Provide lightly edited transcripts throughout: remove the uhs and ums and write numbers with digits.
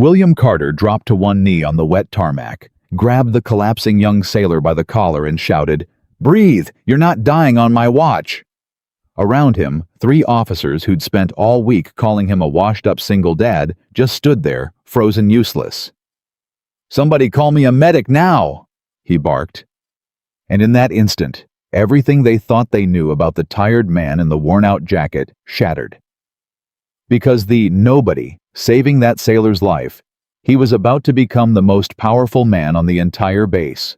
William Carter dropped to one knee on the wet tarmac, grabbed the collapsing young sailor by the collar and shouted, "Breathe! You're not dying on my watch!" Around him, 3 officers who'd spent all week calling him a washed-up single dad just stood there, frozen useless. "Somebody call me a medic now!" he barked. And in that instant, everything they thought they knew about the tired man in the worn-out jacket shattered. Because the nobody saving that sailor's life, he was about to become the most powerful man on the entire base.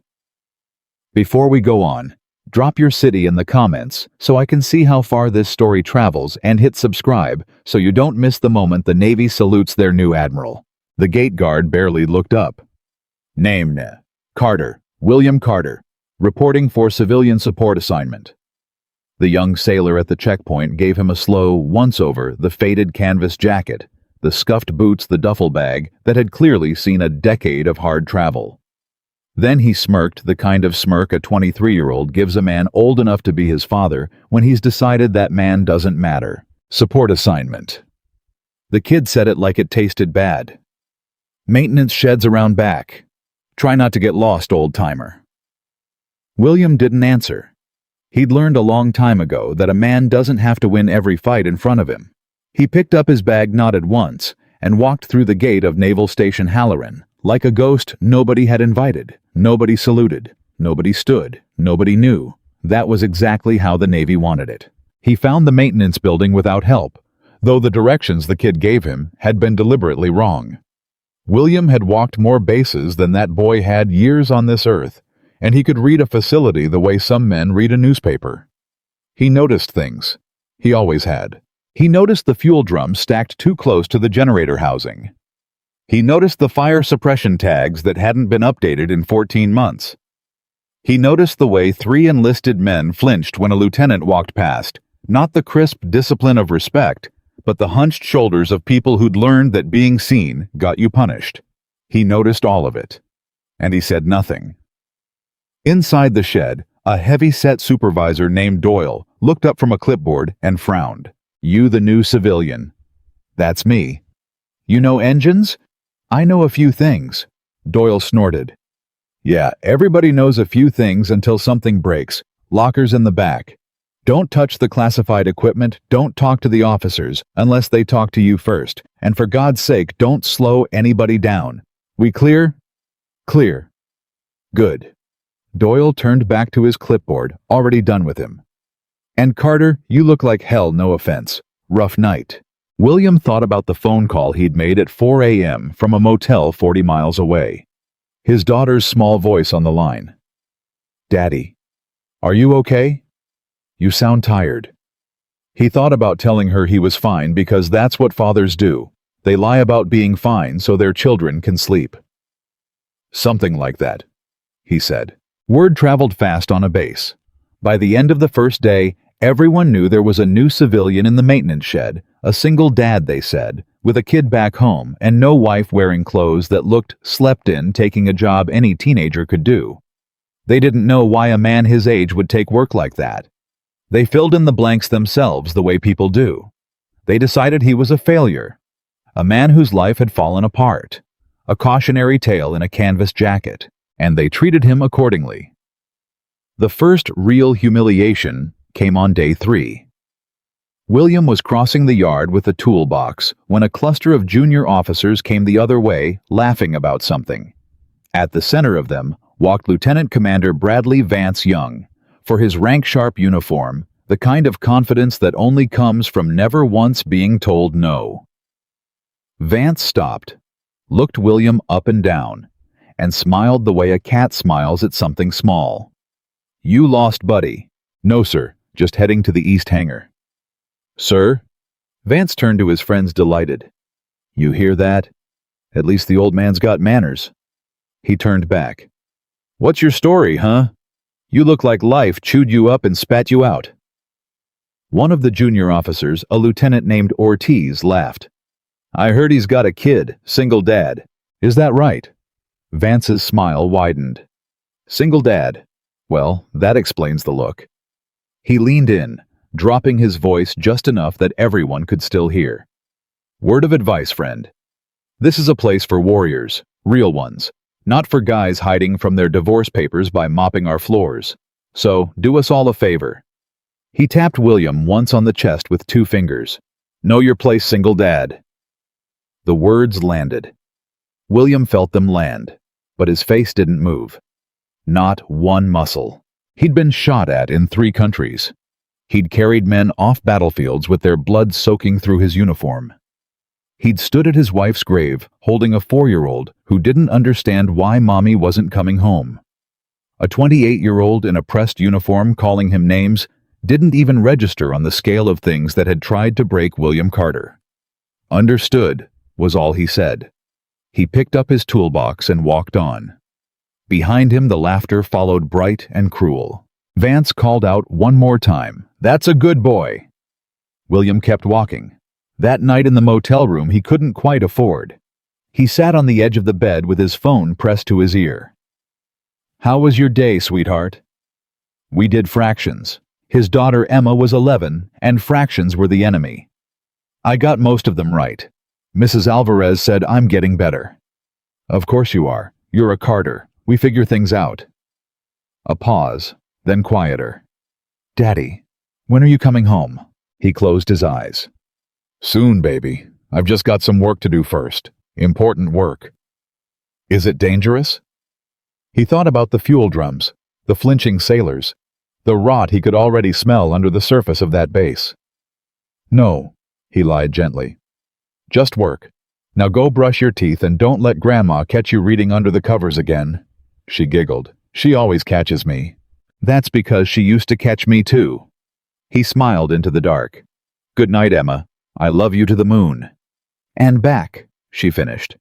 Before we go on, drop your city in the comments so I can see how far this story travels, and hit subscribe so you don't miss the moment the Navy salutes their new admiral. The gate guard barely looked up. Name: Carter, William Carter, reporting for civilian support assignment. The young sailor at the checkpoint gave him a slow once-over, the faded canvas jacket, the scuffed boots, the duffel bag that had clearly seen a decade of hard travel. Then he smirked, the kind of smirk a 23-year-old gives a man old enough to be his father when he's decided that man doesn't matter. Support assignment. The kid said it like it tasted bad. Maintenance sheds around back. Try not to get lost, old-timer. William didn't answer. He'd learned a long time ago that a man doesn't have to win every fight in front of him. He picked up his bag, nodded once, and walked through the gate of Naval Station Halloran. Like a ghost nobody had invited, nobody saluted, nobody stood, nobody knew. That was exactly how the Navy wanted it. He found the maintenance building without help, though the directions the kid gave him had been deliberately wrong. William had walked more bases than that boy had years on this earth, and he could read a facility the way some men read a newspaper. He noticed things. He always had. He noticed the fuel drums stacked too close to the generator housing. He noticed the fire suppression tags that hadn't been updated in 14 months. He noticed the way 3 enlisted men flinched when a lieutenant walked past, not the crisp discipline of respect, but the hunched shoulders of people who'd learned that being seen got you punished. He noticed all of it, and he said nothing. Inside the shed, a heavy-set supervisor named Doyle looked up from a clipboard and frowned. "You the new civilian." "That's me." "You know engines?" "I know a few things." Doyle snorted. "Yeah, everybody knows a few things until something breaks. Lockers in the back. Don't touch the classified equipment, don't talk to the officers unless they talk to you first, and for God's sake don't slow anybody down. We clear?" "Clear." "Good." Doyle turned back to his clipboard, already done with him. "And Carter, you look like hell, no offense. Rough night." William thought about the phone call he'd made at 4 a.m. from a motel 40 miles away. His daughter's small voice on the line. "Daddy, are you okay? You sound tired." He thought about telling her he was fine because that's what fathers do. They lie about being fine so their children can sleep. "Something like that," he said. Word traveled fast on a base. By the end of the first day, everyone knew there was a new civilian in the maintenance shed, a single dad, they said, with a kid back home and no wife wearing clothes that looked slept in, taking a job any teenager could do. They didn't know why a man his age would take work like that. They filled in the blanks themselves the way people do. They decided he was a failure, a man whose life had fallen apart, a cautionary tale in a canvas jacket, and they treated him accordingly. The first real humiliation came on day 3. William was crossing the yard with a toolbox when a cluster of junior officers came the other way, laughing about something. At the center of them walked Lieutenant Commander Bradley Vance Young, for his rank-sharp uniform, the kind of confidence that only comes from never once being told no. Vance stopped, looked William up and down, and smiled the way a cat smiles at something small. "You lost, buddy." "No, sir, just heading to the east hangar." "Sir?" Vance turned to his friends, delighted. "You hear that? At least the old man's got manners." He turned back. "What's your story, huh? You look like life chewed you up and spat you out." One of the junior officers, a lieutenant named Ortiz, laughed. "I heard he's got a kid, single dad. Is that right?" Vance's smile widened. "Single dad. Well, that explains the look." He leaned in, dropping his voice just enough that everyone could still hear. "Word of advice, friend. This is a place for warriors, real ones, not for guys hiding from their divorce papers by mopping our floors. So, do us all a favor." He tapped William once on the chest with 2 fingers. "Know your place, single dad." The words landed. William felt them land, but his face didn't move. Not one muscle. He'd been shot at in 3 countries. He'd carried men off battlefields with their blood soaking through his uniform. He'd stood at his wife's grave, holding a 4-year-old who didn't understand why mommy wasn't coming home. A 28-year-old in a pressed uniform calling him names didn't even register on the scale of things that had tried to break William Carter. "Understood," was all he said. He picked up his toolbox and walked on. Behind him, the laughter followed bright and cruel. Vance called out one more time, "That's a good boy." William kept walking. That night in the motel room he couldn't quite afford. He sat on the edge of the bed with his phone pressed to his ear. "How was your day, sweetheart?" "We did fractions. His daughter Emma was 11, and fractions were the enemy. I got most of them right. Mrs. Alvarez said I'm getting better." "Of course you are. You're a Carter. We figure things out." A pause, then quieter. "Daddy, when are you coming home?" He closed his eyes. "Soon, baby. I've just got some work to do first. Important work." "Is it dangerous?" He thought about the fuel drums, the flinching sailors, the rot he could already smell under the surface of that base. "No," he lied gently. "Just work. Now go brush your teeth and don't let Grandma catch you reading under the covers again." She giggled. "She always catches me." "That's because she used to catch me too." He smiled into the dark. "Good night, Emma. I love you to the moon." "And back," she finished.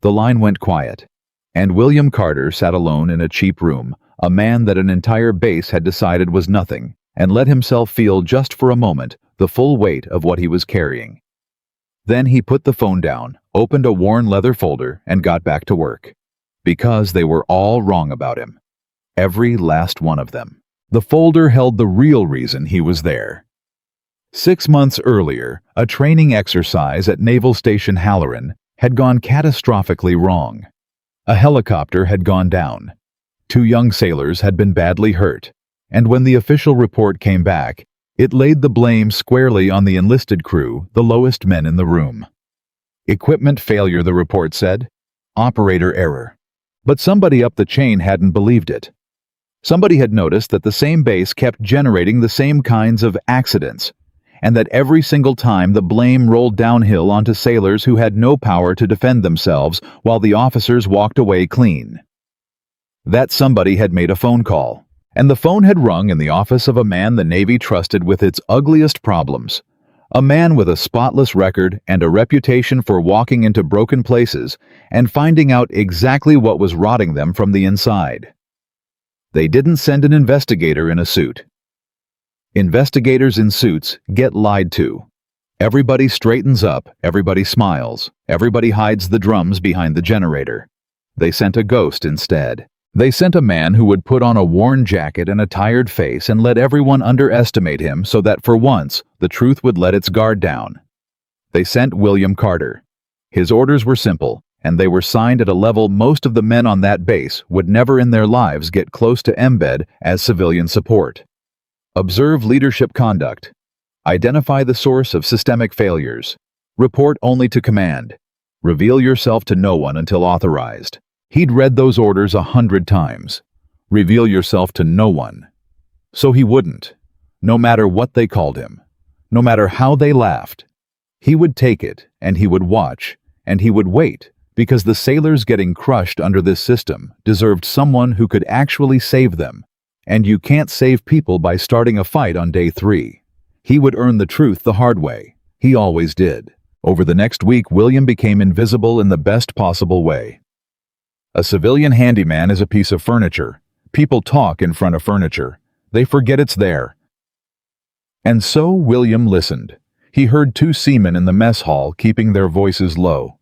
The line went quiet, and William Carter sat alone in a cheap room, a man that an entire base had decided was nothing, and let himself feel just for a moment the full weight of what he was carrying. Then he put the phone down, opened a worn leather folder, and got back to work. Because they were all wrong about him. Every last one of them. The folder held the real reason he was there. 6 months earlier, a training exercise at Naval Station Halloran had gone catastrophically wrong. A helicopter had gone down. 2 young sailors had been badly hurt, and when the official report came back, it laid the blame squarely on the enlisted crew, the lowest men in the room. Equipment failure, the report said. Operator error. But somebody up the chain hadn't believed it. Somebody had noticed that the same base kept generating the same kinds of accidents, and that every single time the blame rolled downhill onto sailors who had no power to defend themselves while the officers walked away clean. That somebody had made a phone call, and the phone had rung in the office of a man the Navy trusted with its ugliest problems, a man with a spotless record and a reputation for walking into broken places and finding out exactly what was rotting them from the inside. They didn't send an investigator in a suit. Investigators in suits get lied to. Everybody straightens up, everybody smiles, everybody hides the drums behind the generator. They sent a ghost instead. They sent a man who would put on a worn jacket and a tired face and let everyone underestimate him so that for once the truth would let its guard down. They sent William Carter. His orders were simple, and they were signed at a level most of the men on that base would never in their lives get close to embed as civilian support. Observe leadership conduct. Identify the source of systemic failures. Report only to command. Reveal yourself to no one until authorized. He'd read those orders 100 times. Reveal yourself to no one. So he wouldn't, no matter what they called him, no matter how they laughed. He would take it, and he would watch, and he would wait, because the sailors getting crushed under this system deserved someone who could actually save them, and you can't save people by starting a fight on day 3. He would earn the truth the hard way. He always did. Over the next week, William became invisible in the best possible way. A civilian handyman is a piece of furniture. People talk in front of furniture. They forget it's there. And so William listened. He heard 2 seamen in the mess hall keeping their voices low.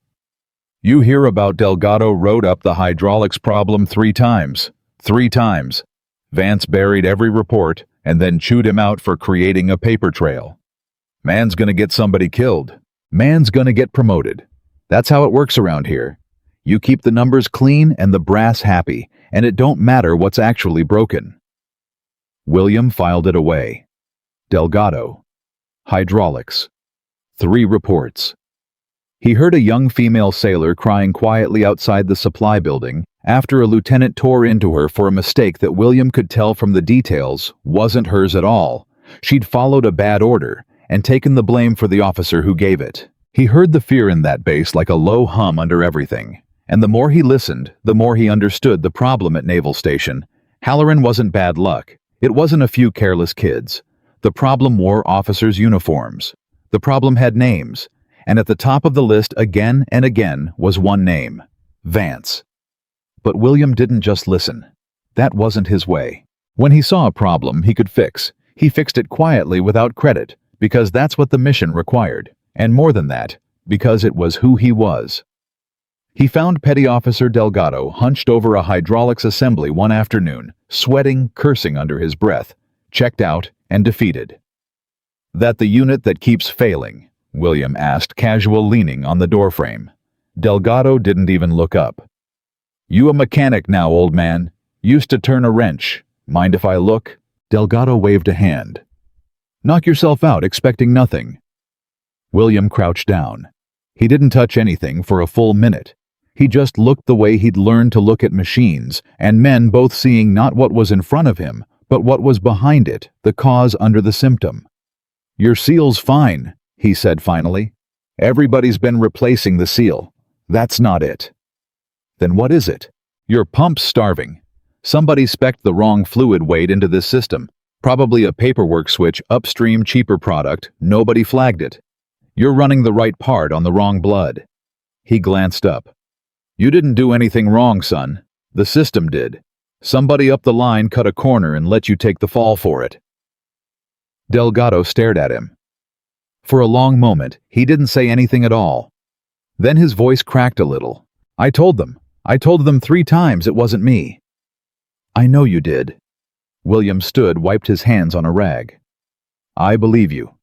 "You hear about Delgado wrote up the hydraulics problem 3 times. 3 times. Vance buried every report and then chewed him out for creating a paper trail. Man's gonna get somebody killed. Man's gonna get promoted. That's how it works around here. You keep the numbers clean and the brass happy, and it don't matter what's actually broken. William filed it away. Delgado. Hydraulics. 3 reports. He heard a young female sailor crying quietly outside the supply building after a lieutenant tore into her for a mistake that William could tell from the details wasn't hers at all. She'd followed a bad order and taken the blame for the officer who gave it. He heard the fear in that bass like a low hum under everything, and the more he listened, the more he understood the problem at Naval Station. Halloran wasn't bad luck. It wasn't a few careless kids. The problem wore officers' uniforms. The problem had names, and at the top of the list again and again was one name: Vance. But William didn't just listen. That wasn't his way. When he saw a problem he could fix, he fixed it quietly without credit, because that's what the mission required, and more than that, because it was who he was. He found Petty Officer Delgado hunched over a hydraulics assembly one afternoon, sweating, cursing under his breath, checked out and defeated. "That the unit that keeps failing?" William asked, casual leaning on the doorframe. Delgado didn't even look up. "You a mechanic now, old man. Used to turn a wrench. Mind if I look?" Delgado waved a hand. "Knock yourself out expecting nothing." William crouched down. He didn't touch anything for a full minute. He just looked the way he'd learned to look at machines, and men both seeing not what was in front of him, but what was behind it, the cause under the symptom. "Your seal's fine," he said finally. "Everybody's been replacing the seal. That's not it." "Then what is it?" "Your pump's starving. Somebody spec'd the wrong fluid weight into this system. Probably a paperwork switch upstream cheaper product, nobody flagged it. You're running the right part on the wrong blood." He glanced up. "You didn't do anything wrong, son. The system did. Somebody up the line cut a corner and let you take the fall for it." Delgado stared at him. For a long moment, he didn't say anything at all. Then his voice cracked a little. I told them 3 times it wasn't me." "I know you did." William stood, wiped his hands on a rag. "I believe you."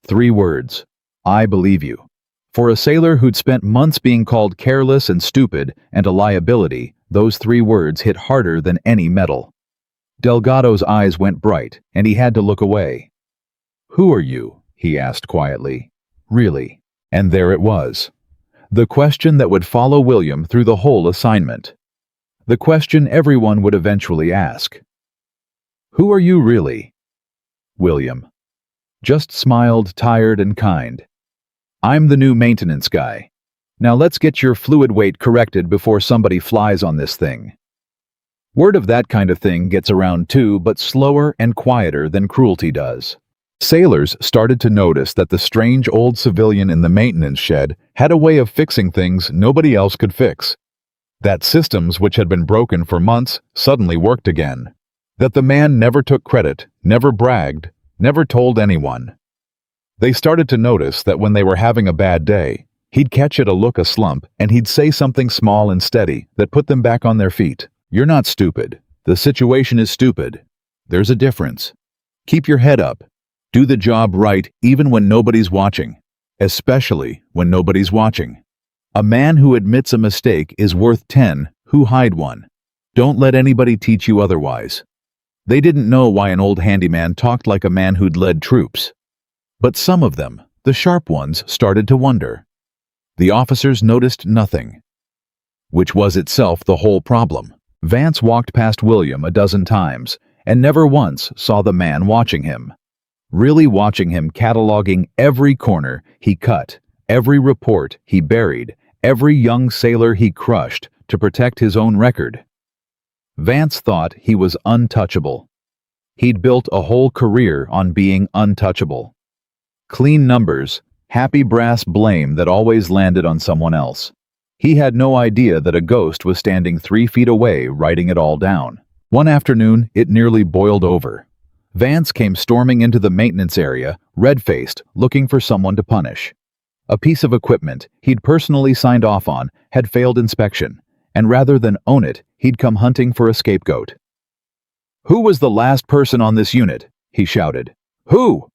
3 words. I believe you. For a sailor who'd spent months being called careless and stupid and a liability, those 3 words hit harder than any metal. Delgado's eyes went bright, and he had to look away. "Who are you?" he asked quietly. "Really?" And there it was. The question that would follow William through the whole assignment. The question everyone would eventually ask. "Who are you really?" William just smiled, tired and kind. "I'm the new maintenance guy. Now let's get your fluid weight corrected before somebody flies on this thing." Word of that kind of thing gets around too, but slower and quieter than cruelty does. Sailors started to notice that the strange old civilian in the maintenance shed had a way of fixing things nobody else could fix. That systems which had been broken for months suddenly worked again. That the man never took credit, never bragged, never told anyone. They started to notice that when they were having a bad day, he'd catch at a look, a slump, and he'd say something small and steady that put them back on their feet. "You're not stupid. The situation is stupid. There's a difference. Keep your head up. Do the job right even when nobody's watching. Especially when nobody's watching. A man who admits a mistake is worth 10 who hide one. Don't let anybody teach you otherwise." They didn't know why an old handyman talked like a man who'd led troops. But some of them, the sharp ones, started to wonder. The officers noticed nothing. Which was itself the whole problem. Vance walked past William a dozen times, and never once saw the man watching him. Really watching him, cataloging every corner he cut, every report he buried, every young sailor he crushed to protect his own record. Vance thought he was untouchable. He'd built a whole career on being untouchable. Clean numbers, happy brass blame that always landed on someone else. He had no idea that a ghost was standing 3 feet away writing it all down. One afternoon, it nearly boiled over. Vance came storming into the maintenance area, red-faced, looking for someone to punish. A piece of equipment he'd personally signed off on had failed inspection, and rather than own it, he'd come hunting for a scapegoat. "Who was the last person on this unit?" he shouted. "Who?"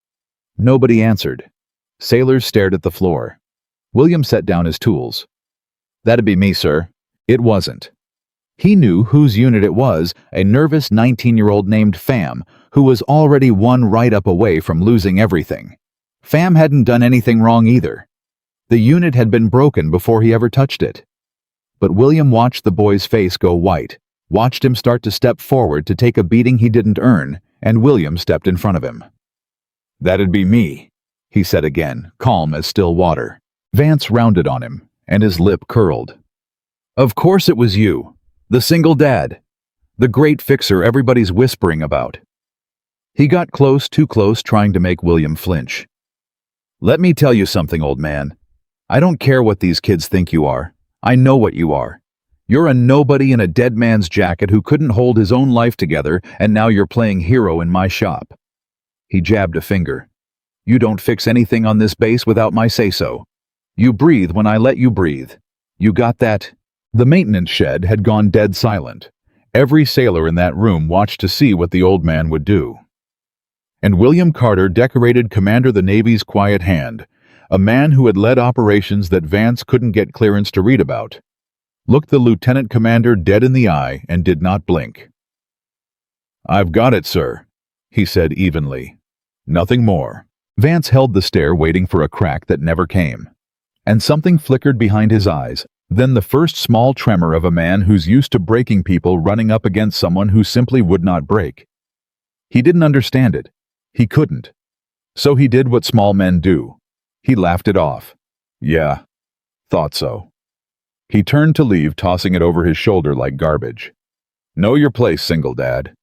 Nobody answered. Sailors stared at the floor. William set down his tools. That'd be me, sir. It wasn't. He knew whose unit it was, a nervous 19-year-old named Fam, who was already one write-up away from losing everything. Fam hadn't done anything wrong either. The unit had been broken before he ever touched it. But William watched the boy's face go white, watched him start to step forward to take a beating he didn't earn, and William stepped in front of him. That'd be me, he said again, calm as still water. Vance rounded on him, and his lip curled. Of course it was you, the single dad, the great fixer everybody's whispering about. He got close, too close, trying to make William flinch. Let me tell you something, old man. I don't care what these kids think you are. I know what you are. You're a nobody in a dead man's jacket who couldn't hold his own life together, and now you're playing hero in my shop. He jabbed a finger. You don't fix anything on this base without my say-so. You breathe when I let you breathe. You got that? The maintenance shed had gone dead silent. Every sailor in that room watched to see what the old man would do. And William Carter decorated Commander the Navy's quiet hand, a man who had led operations that Vance couldn't get clearance to read about, looked the lieutenant commander dead in the eye and did not blink. I've got it, sir, he said evenly. Nothing more. Vance held the stare, waiting for a crack that never came. And something flickered behind his eyes, then the first small tremor of a man who's used to breaking people running up against someone who simply would not break. He didn't understand it. He couldn't. So he did what small men do. He laughed it off. Yeah, thought so. He turned to leave, tossing it over his shoulder like garbage. Know your place, single dad.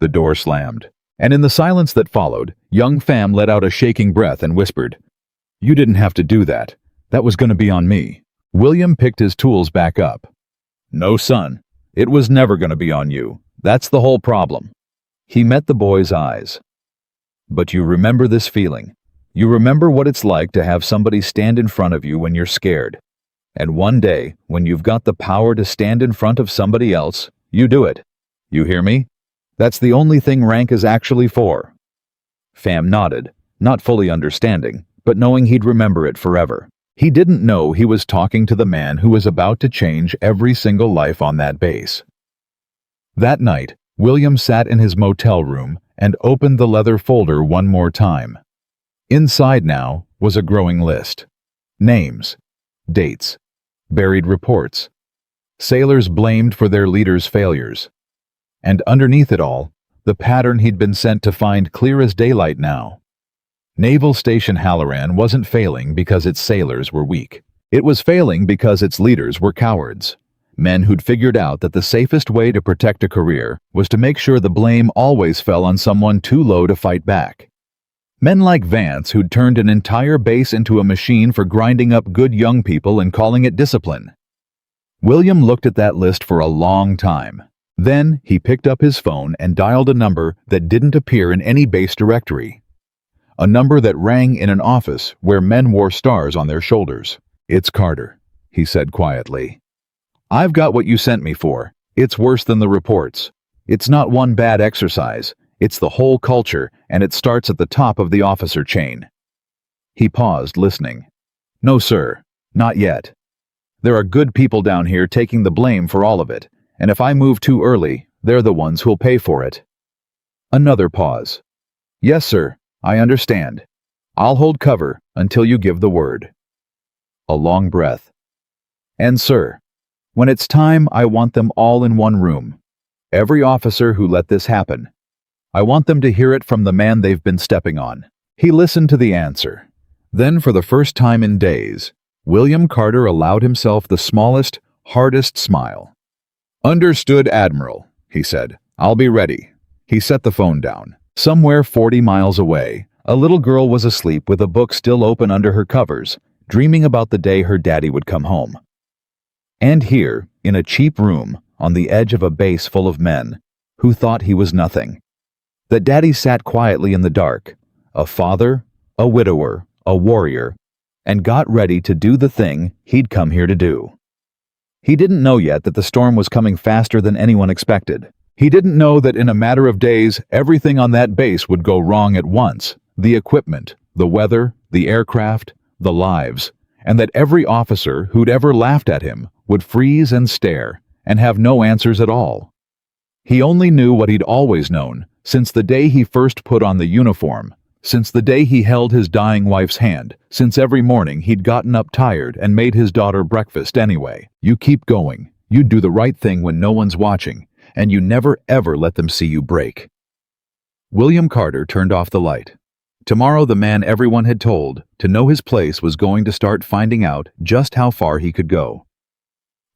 The door slammed, and in the silence that followed, young Fam let out a shaking breath and whispered, You didn't have to do that. That was going to be on me. William picked his tools back up. No, son. It was never going to be on you. That's the whole problem. He met the boy's eyes. But you remember this feeling. You remember what it's like to have somebody stand in front of you when you're scared. And one day, when you've got the power to stand in front of somebody else, you do it. You hear me? That's the only thing rank is actually for. Fam nodded, not fully understanding, but knowing he'd remember it forever. He didn't know he was talking to the man who was about to change every single life on that base. That night, William sat in his motel room and opened the leather folder one more time. Inside now was a growing list. Names, dates, buried reports, sailors blamed for their leaders' failures. And underneath it all, the pattern he'd been sent to find clear as daylight now. Naval Station Halloran wasn't failing because its sailors were weak. It was failing because its leaders were cowards. Men who'd figured out that the safest way to protect a career was to make sure the blame always fell on someone too low to fight back. Men like Vance who'd turned an entire base into a machine for grinding up good young people and calling it discipline. William looked at that list for a long time. Then he picked up his phone and dialed a number that didn't appear in any base directory. A number that rang in an office where men wore stars on their shoulders. It's Carter, he said quietly. I've got what you sent me for. It's worse than the reports. It's not one bad exercise. It's the whole culture, and it starts at the top of the officer chain. He paused, listening. No, sir, not yet. There are good people down here taking the blame for all of it, and if I move too early, they're the ones who'll pay for it. Another pause. Yes, sir, I understand. I'll hold cover until you give the word. A long breath. And sir, when it's time, I want them all in one room. Every officer who let this happen. I want them to hear it from the man they've been stepping on. He listened to the answer. Then, for the first time in days, William Carter allowed himself the smallest, hardest smile. Understood, Admiral, he said. I'll be ready. He set the phone down. Somewhere 40 miles away, a little girl was asleep with a book still open under her covers, dreaming about the day her daddy would come home. And here, in a cheap room, on the edge of a base full of men, who thought he was nothing, that daddy sat quietly in the dark, a father, a widower, a warrior, and got ready to do the thing he'd come here to do. He didn't know yet that the storm was coming faster than anyone expected. He didn't know that in a matter of days, everything on that base would go wrong at once. The equipment, the weather, the aircraft, the lives, and that every officer who'd ever laughed at him would freeze and stare and have no answers at all. He only knew what he'd always known since the day he first put on the uniform, since the day he held his dying wife's hand, since every morning he'd gotten up tired and made his daughter breakfast anyway. You keep going, you do the right thing when no one's watching, and you never ever let them see you break. William Carter turned off the light. Tomorrow the man everyone had told to know his place was going to start finding out just how far he could go.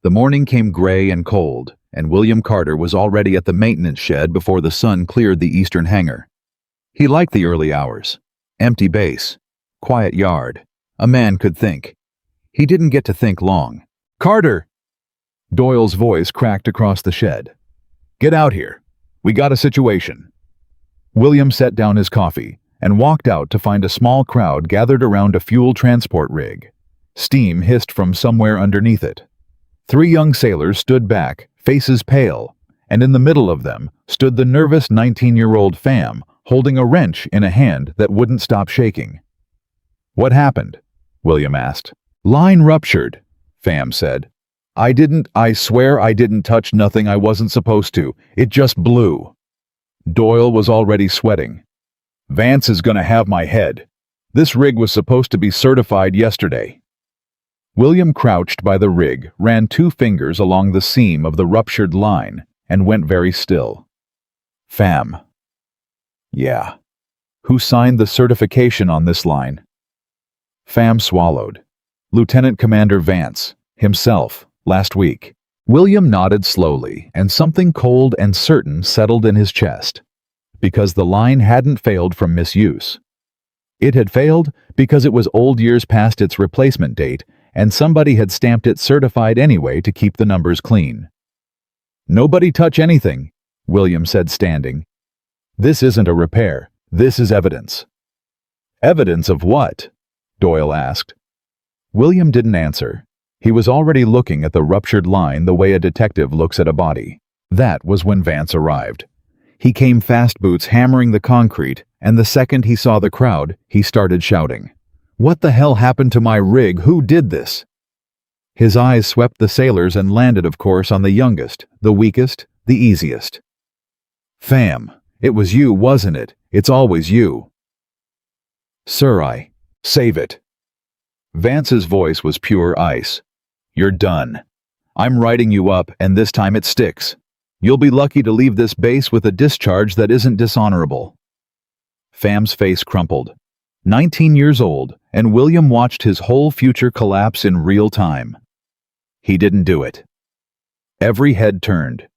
The morning came gray and cold, and William Carter was already at the maintenance shed before the sun cleared the eastern hangar. He liked the early hours. Empty base. Quiet yard. A man could think. He didn't get to think long. "Carter!" Doyle's voice cracked across the shed. "Get out here. We got a situation." William set down his coffee and walked out to find a small crowd gathered around a fuel transport rig. Steam hissed from somewhere underneath it. 3 young sailors stood back, faces pale, and in the middle of them stood the nervous 19-year-old Pham, holding a wrench in a hand that wouldn't stop shaking. "What happened?" William asked. "Line ruptured," Pham said. I swear I didn't touch nothing I wasn't supposed to. It just blew." Doyle was already sweating. "Vance is gonna have my head. This rig was supposed to be certified yesterday." William crouched by the rig, ran 2 fingers along the seam of the ruptured line, and went very still. "Pham." "Yeah. Who signed the certification on this line?" Pham swallowed. "Lieutenant Commander Vance, himself, last week." William nodded slowly, and something cold and certain settled in his chest. Because the line hadn't failed from misuse. It had failed because it was old years past its replacement date, and somebody had stamped it certified anyway to keep the numbers clean. "Nobody touch anything," William said, standing. "This isn't a repair. This is evidence." "Evidence of what?" Doyle asked. William didn't answer. He was already looking at the ruptured line the way a detective looks at a body. That was when Vance arrived. He came fast boots hammering the concrete, and the second he saw the crowd, he started shouting, "What the hell happened to my rig? Who did this?" His eyes swept the sailors and landed, of course, on the youngest, the weakest, the easiest. "Pham, it was you, wasn't it? It's always you." "Sir, save it." Vance's voice was pure ice. "You're done. I'm writing you up, and this time it sticks. You'll be lucky to leave this base with a discharge that isn't dishonorable." Pham's face crumpled. 19 years old, and William watched his whole future collapse in real time. He didn't do it. Every head turned.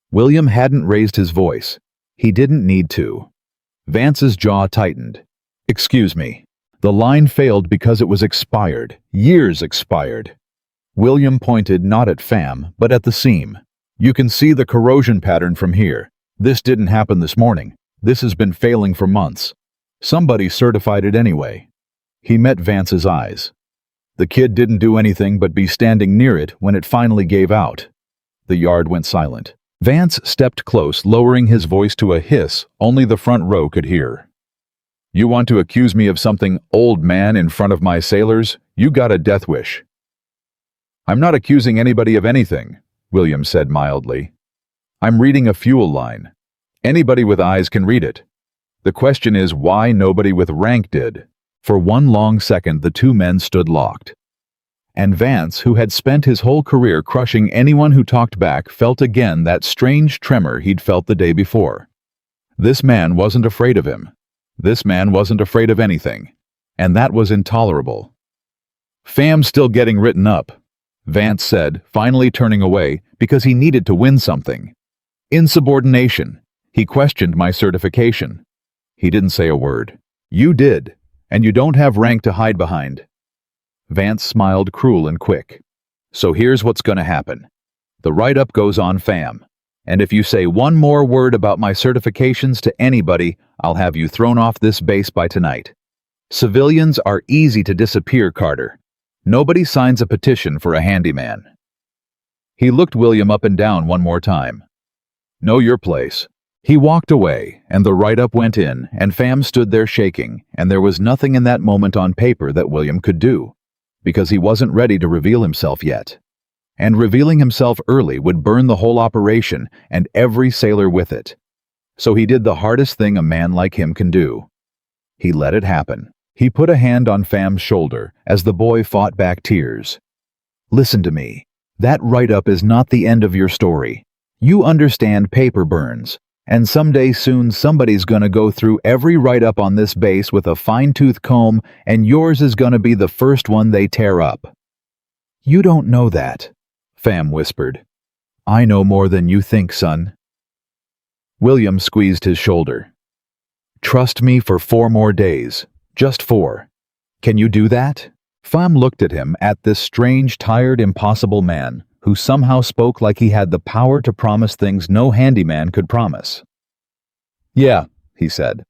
William hadn't raised his voice. He didn't need to. Vance's jaw tightened. "Excuse me. The line failed because it was expired. Years expired." William pointed not at Pham, but at the seam. "You can see the corrosion pattern from here. This didn't happen this morning. This has been failing for months. Somebody certified it anyway." He met Vance's eyes. "The kid didn't do anything but be standing near it when it finally gave out." The yard went silent. Vance stepped close, lowering his voice to a hiss only the front row could hear. "You want to accuse me of something, old man, in front of my sailors? You got a death wish." "I'm not accusing anybody of anything," William said mildly. "I'm reading a fuel line. Anybody with eyes can read it. The question is why nobody with rank did." For one long second the 2 men stood locked. And Vance, who had spent his whole career crushing anyone who talked back, felt again that strange tremor he'd felt the day before. This man wasn't afraid of him. This man wasn't afraid of anything. And that was intolerable. "Pham's still getting written up," Vance said, finally turning away because he needed to win something. "Insubordination. He questioned my certification." He didn't say a word. "You did, and you don't have rank to hide behind." Vance smiled cruel and quick. "So here's what's gonna happen. The write-up goes on Pham, and if you say one more word about my certifications to anybody, I'll have you thrown off this base by tonight. Civilians are easy to disappear, Carter. Nobody signs a petition for a handyman." He looked William up and down one more time. "Know your place." He walked away, and the write-up went in, and Pham stood there shaking, and there was nothing in that moment on paper that William could do. because he wasn't ready to reveal himself yet. And revealing himself early would burn the whole operation and every sailor with it. So he did the hardest thing a man like him can do. He let it happen. He put a hand on Fam's shoulder as the boy fought back tears. Listen to me. That write-up is not the end of your story. You understand paper burns. And someday soon somebody's gonna go through every write-up on this base with a fine-tooth comb, and yours is gonna be the first one they tear up. You don't know that, Fam whispered. I know more than you think, son. William squeezed his shoulder. Trust me for 4 more days. Just 4. Can you do that? Fam looked at him, at this strange, tired, impossible man, who somehow spoke like he had the power to promise things no handyman could promise. Yeah, he said.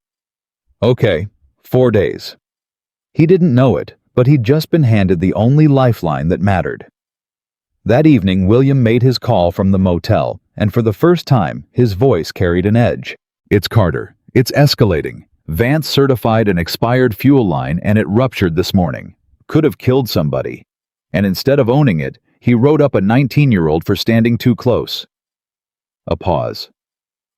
Okay, 4 days. He didn't know it, but he'd just been handed the only lifeline that mattered. That evening, William made his call from the motel, and for the first time, his voice carried an edge. It's Carter. It's escalating. Vance certified an expired fuel line and it ruptured this morning. Could have killed somebody. And instead of owning it, he wrote up a 19-year-old for standing too close. A pause.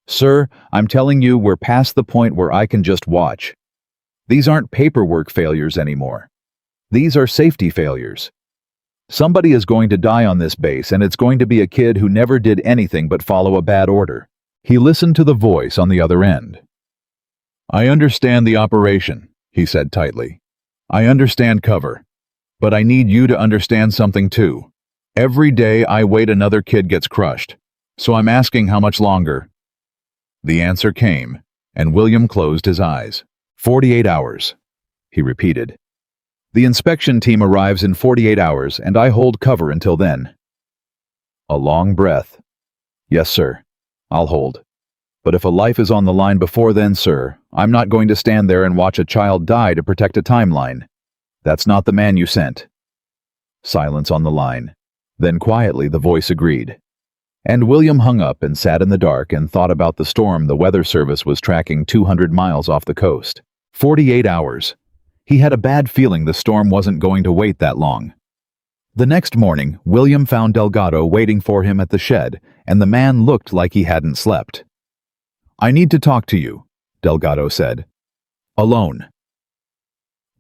Sir, I'm telling you, we're past the point where I can just watch. These aren't paperwork failures anymore. These are safety failures. Somebody is going to die on this base, and it's going to be a kid who never did anything but follow a bad order. He listened to the voice on the other end. I understand the operation, he said tightly. I understand cover. But I need you to understand something too. Every day I wait, another kid gets crushed. So I'm asking, how much longer? The answer came, and William closed his eyes. 48 hours, he repeated. The inspection team arrives in 48 hours, and I hold cover until then. A long breath. Yes, sir. I'll hold. But if a life is on the line before then, sir, I'm not going to stand there and watch a child die to protect a timeline. That's not the man you sent. Silence on the line. Then quietly the voice agreed. And William hung up and sat in the dark and thought about the storm the weather service was tracking 200 miles off the coast. 48 hours. He had a bad feeling the storm wasn't going to wait that long. The next morning, William found Delgado waiting for him at the shed, and the man looked like he hadn't slept. I need to talk to you, Delgado said. Alone.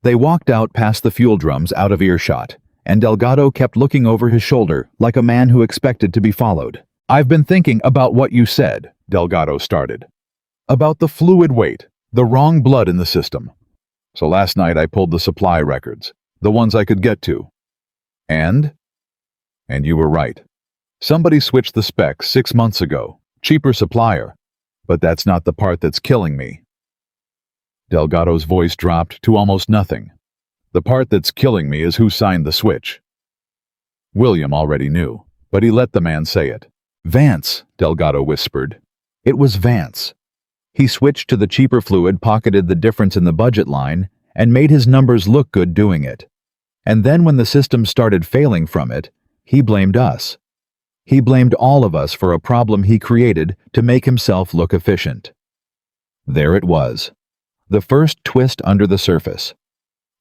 They walked out past the fuel drums out of earshot, and Delgado kept looking over his shoulder like a man who expected to be followed. I've been thinking about what you said, Delgado started. About the fluid weight, the wrong blood in the system. So last night I pulled the supply records, the ones I could get to. And you were right. Somebody switched the specs 6 months ago, cheaper supplier. But that's not the part that's killing me. Delgado's voice dropped to almost nothing. The part that's killing me is who signed the switch. William already knew, but he let the man say it. Vance, Delgado whispered. It was Vance. He switched to the cheaper fluid, pocketed the difference in the budget line, and made his numbers look good doing it. And then when the system started failing from it, he blamed us. He blamed all of us for a problem he created to make himself look efficient. There it was. The first twist under the surface.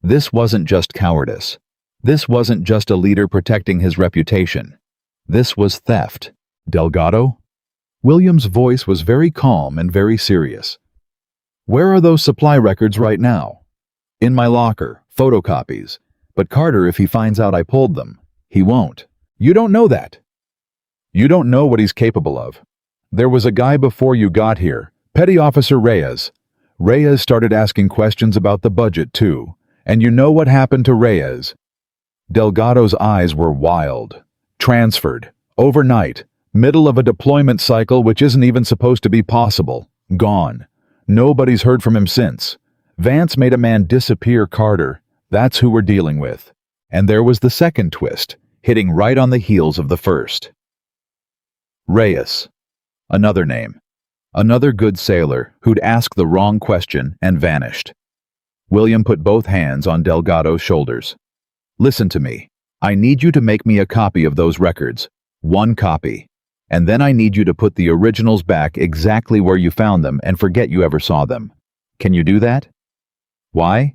This wasn't just cowardice. This wasn't just a leader protecting his reputation. This was theft. Delgado? William's voice was very calm and very serious. Where are those supply records right now? In my locker, photocopies. But Carter, if he finds out I pulled them, he won't. You don't know that. You don't know what he's capable of. There was a guy before you got here, Petty Officer Reyes. Reyes started asking questions about the budget too, and you know what happened to Reyes? Delgado's eyes were wild. Transferred. Overnight. Middle of a deployment cycle which isn't even supposed to be possible. Gone. Nobody's heard from him since. Vance made a man disappear, Carter. That's who we're dealing with. And there was the second twist, hitting right on the heels of the first. Reyes. Another name. Another good sailor who'd asked the wrong question and vanished. William put both hands on Delgado's shoulders. Listen to me. I need you to make me a copy of those records. 1 copy. And then I need you to put the originals back exactly where you found them and forget you ever saw them. Can you do that? Why?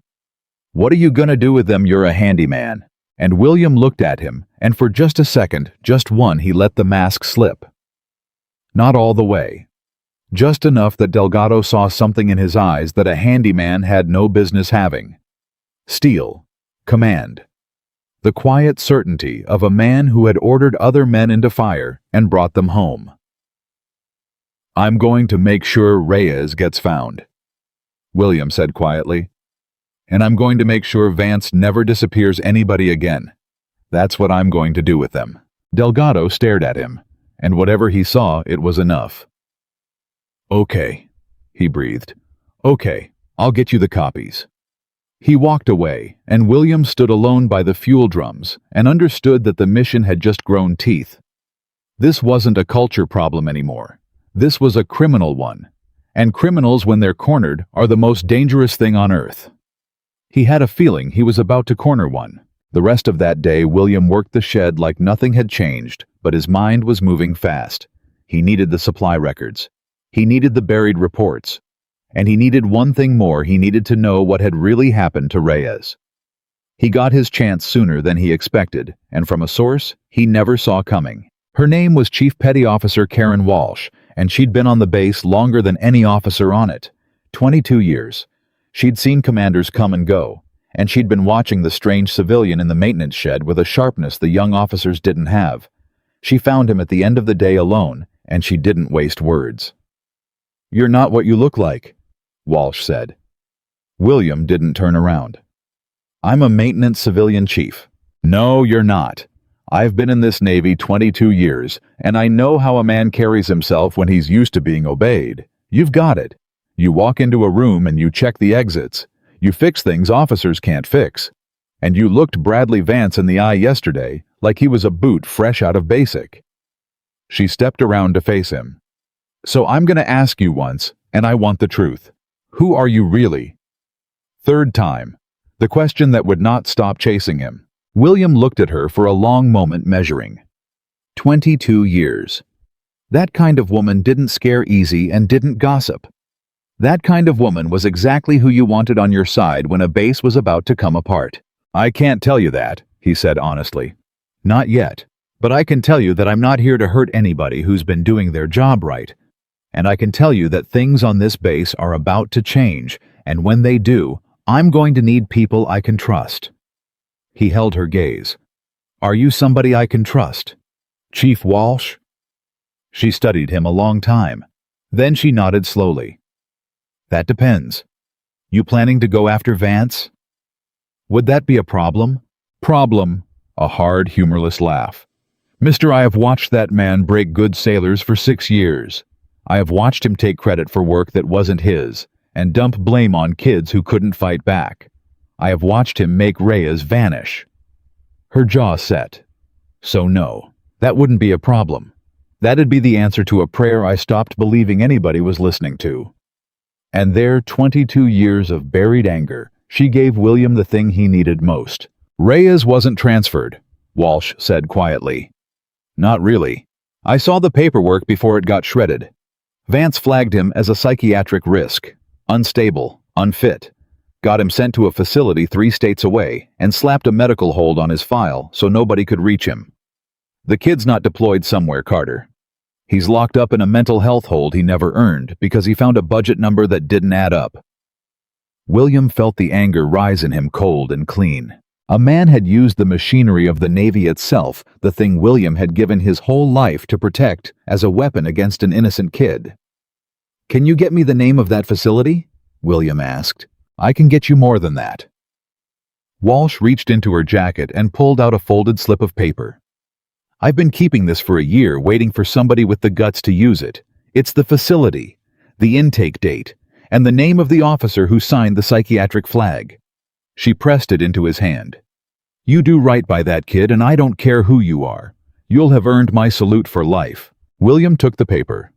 What are you gonna do with them? You're a handyman. And William looked at him, and for just a second, just one, he let the mask slip. Not all the way. Just enough that Delgado saw something in his eyes that a handyman had no business having. Steel. Command. The quiet certainty of a man who had ordered other men into fire and brought them home. "I'm going to make sure Reyes gets found," William said quietly. "And I'm going to make sure Vance never disappears anybody again. That's what I'm going to do with them." Delgado stared at him, and whatever he saw, it was enough. "Okay," he breathed. "Okay, I'll get you the copies." He walked away, and William stood alone by the fuel drums and understood that the mission had just grown teeth. This wasn't a culture problem anymore. This was a criminal one. And criminals, when they're cornered, are the most dangerous thing on earth. He had a feeling he was about to corner one. The rest of that day, William worked the shed like nothing had changed, but his mind was moving fast. He needed the supply records. He needed the buried reports. And he needed one thing more. He needed to know what had really happened to Reyes. He got his chance sooner than he expected, and from a source he never saw coming. Her name was Chief Petty Officer Karen Walsh, and she'd been on the base longer than any officer on it. 22 years. She'd seen commanders come and go, and she'd been watching the strange civilian in the maintenance shed with a sharpness the young officers didn't have. She found him at the end of the day alone, and she didn't waste words. "You're not what you look like," Walsh said. William didn't turn around. "I'm a maintenance civilian chief." "No, you're not. I've been in this Navy 22 years, and I know how a man carries himself when he's used to being obeyed. You've got it. You walk into a room and you check the exits. You fix things officers can't fix. And you looked Bradley Vance in the eye yesterday like he was a boot fresh out of basic." She stepped around to face him. "So I'm going to ask you once, and I want the truth. Who are you really?" Third time. The question that would not stop chasing him. William looked at her for a long moment, measuring. 22 years. That kind of woman didn't scare easy and didn't gossip. That kind of woman was exactly who you wanted on your side when a base was about to come apart. "I can't tell you that," he said honestly. "Not yet. But I can tell you that I'm not here to hurt anybody who's been doing their job right. And I can tell you that things on this base are about to change, and when they do, I'm going to need people I can trust." He held her gaze. "Are you somebody I can trust?" "Chief Walsh?" She studied him a long time. Then she nodded slowly. "That depends. You planning to go after Vance?" "Would that be a problem?" "Problem." A hard, humorless laugh. "Mister, I have watched that man break good sailors for 6 years. I have watched him take credit for work that wasn't his, and dump blame on kids who couldn't fight back. I have watched him make Reyes vanish." Her jaw set. "So no, that wouldn't be a problem. That'd be the answer to a prayer I stopped believing anybody was listening to." And there, 22 years of buried anger, she gave William the thing he needed most. "Reyes wasn't transferred," Walsh said quietly. "Not really. I saw the paperwork before it got shredded. Vance flagged him as a psychiatric risk, unstable, unfit, got him sent to a facility 3 states away, and slapped a medical hold on his file so nobody could reach him. The kid's not deployed somewhere, Carter. He's locked up in a mental health hold he never earned because he found a budget number that didn't add up." William felt the anger rise in him cold and clean. A man had used the machinery of the Navy itself, the thing William had given his whole life to protect, as a weapon against an innocent kid. "Can you get me the name of that facility?" William asked. "I can get you more than that." Walsh reached into her jacket and pulled out a folded slip of paper. "I've been keeping this for a year, waiting for somebody with the guts to use it. It's the facility, the intake date, and the name of the officer who signed the psychiatric flag." She pressed it into his hand. "You do right by that kid, and I don't care who you are. You'll have earned my salute for life." William took the paper,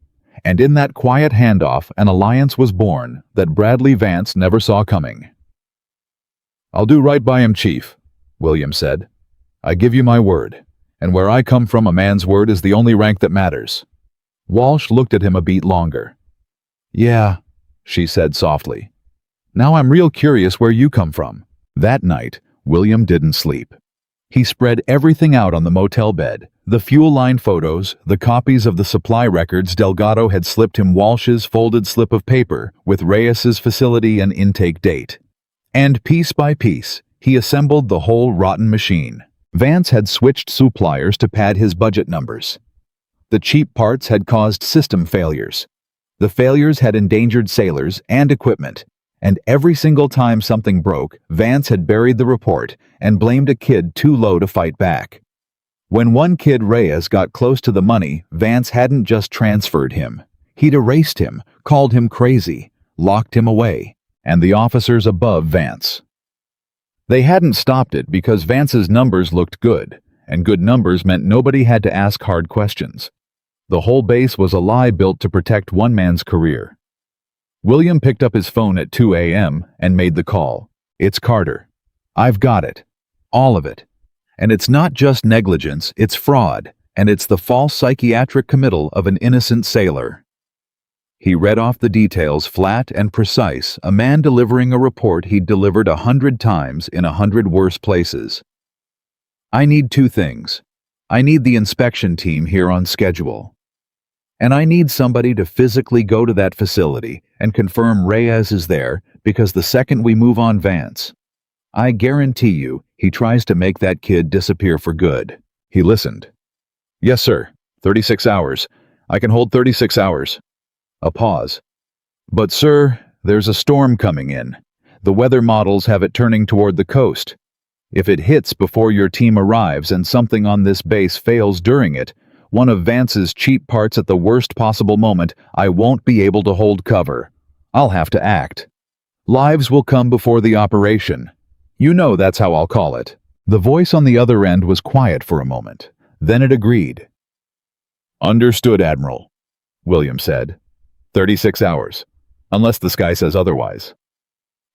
and in that quiet handoff an alliance was born that Bradley Vance never saw coming. "I'll do right by him, Chief," William said. "I give you my word, and where I come from, a man's word is the only rank that matters." Walsh looked at him a beat longer. "Yeah," she said softly. "Now I'm real curious where you come from." That night, William didn't sleep. He spread everything out on the motel bed. The fuel line photos, the copies of the supply records Delgado had slipped him Walsh's folded slip of paper with Reyes's facility and intake date. And piece by piece, he assembled the whole rotten machine. Vance had switched suppliers to pad his budget numbers. The cheap parts had caused system failures. The failures had endangered sailors and equipment, and every single time something broke, Vance had buried the report and blamed a kid too low to fight back. When one kid, Reyes, got close to the money, Vance hadn't just transferred him. He'd erased him, called him crazy, locked him away, and the officers above Vance. They hadn't stopped it because Vance's numbers looked good, and good numbers meant nobody had to ask hard questions. The whole base was a lie built to protect one man's career. William picked up his phone at 2 a.m. and made the call. "It's Carter. I've got it. All of it. And it's not just negligence, it's fraud, and it's the false psychiatric committal of an innocent sailor." He read off the details, flat and precise, a man delivering a report he'd delivered 100 times in 100 worse places. "I need two things. I need the inspection team here on schedule. And I need somebody to physically go to that facility and confirm Reyes is there, because the second we move on Vance, I guarantee you he tries to make that kid disappear for good." He listened. "Yes, sir. 36 hours. I can hold 36 hours. A pause. "But, sir, there's a storm coming in. The weather models have it turning toward the coast. If it hits before your team arrives and something on this base fails during it, one of Vance's cheap parts at the worst possible moment, I won't be able to hold cover. I'll have to act. Lives will come before the operation. You know that's how I'll call it." The voice on the other end was quiet for a moment. Then it agreed. "Understood, Admiral," William said. 36 hours, unless the sky says otherwise."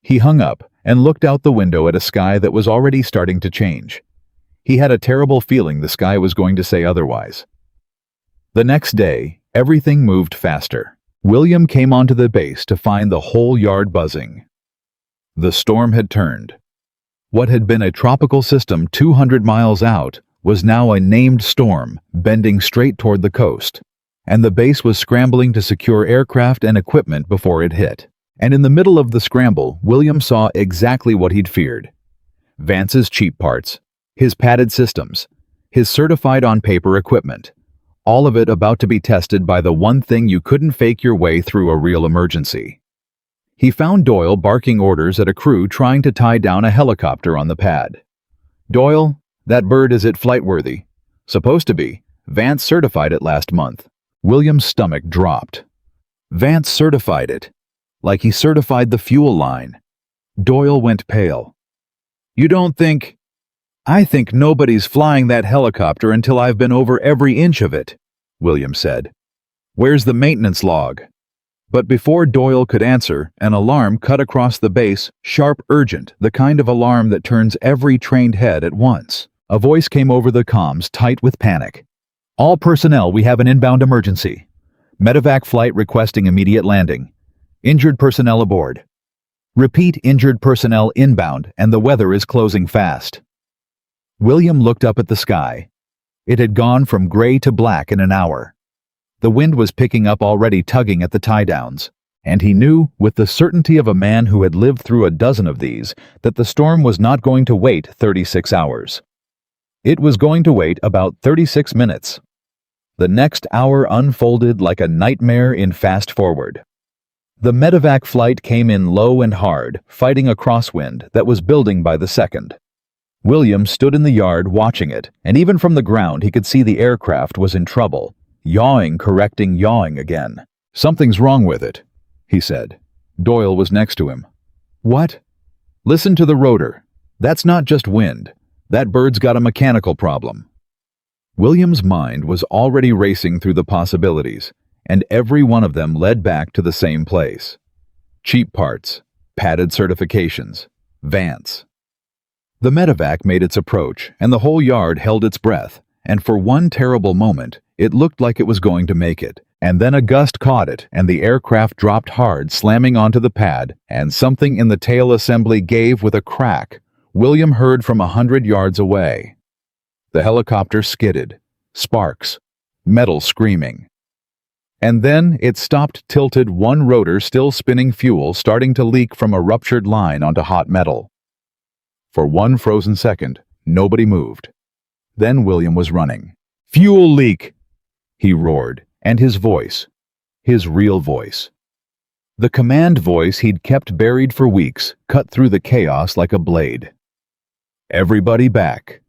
He hung up and looked out the window at a sky that was already starting to change. He had a terrible feeling the sky was going to say otherwise. The next day, everything moved faster. William came onto the base to find the whole yard buzzing. The storm had turned. What had been a tropical system 200 miles out was now a named storm bending straight toward the coast, and the base was scrambling to secure aircraft and equipment before it hit. And in the middle of the scramble, William saw exactly what he'd feared. Vance's cheap parts, his padded systems, his certified on-paper equipment, all of it about to be tested by the one thing you couldn't fake your way through a real emergency. He found Doyle barking orders at a crew trying to tie down a helicopter on the pad. "Doyle, that bird is it flight-worthy?" "Supposed to be. Vance certified it last month." William's stomach dropped. Vance certified it, like he certified the fuel line. Doyle went pale. "You don't think—" "I think nobody's flying that helicopter until I've been over every inch of it," William said. "Where's the maintenance log?" But before Doyle could answer, an alarm cut across the base, sharp, urgent, the kind of alarm that turns every trained head at once. A voice came over the comms, tight with panic. "All personnel, we have an inbound emergency. Medevac flight requesting immediate landing. Injured personnel aboard. Repeat, injured personnel inbound, and the weather is closing fast." William looked up at the sky. It had gone from gray to black in an hour. The wind was picking up, already tugging at the tie-downs, and he knew, with the certainty of a man who had lived through a dozen of these, that the storm was not going to wait 36 hours. It was going to wait about 36 minutes. The next hour unfolded like a nightmare in fast forward. The medevac flight came in low and hard, fighting a crosswind that was building by the second. William stood in the yard watching it, and even from the ground he could see the aircraft was in trouble. Yawing, correcting yawing again. "Something's wrong with it," he said. Doyle was next to him. "What?" "Listen to the rotor. That's not just wind. That bird's got a mechanical problem." William's mind was already racing through the possibilities, and every one of them led back to the same place. Cheap parts, padded certifications, Vance. The medevac made its approach, and the whole yard held its breath, and for one terrible moment, it looked like it was going to make it. And then a gust caught it, and the aircraft dropped hard, slamming onto the pad, and something in the tail assembly gave with a crack. William heard from 100 yards away. The helicopter skidded. Sparks. Metal screaming. And then it stopped, tilted, one rotor still spinning, fuel starting to leak from a ruptured line onto hot metal. For one frozen second, nobody moved. Then William was running. "Fuel leak!" he roared, and his voice, his real voice, the command voice he'd kept buried for weeks, cut through the chaos like a blade. "Everybody back.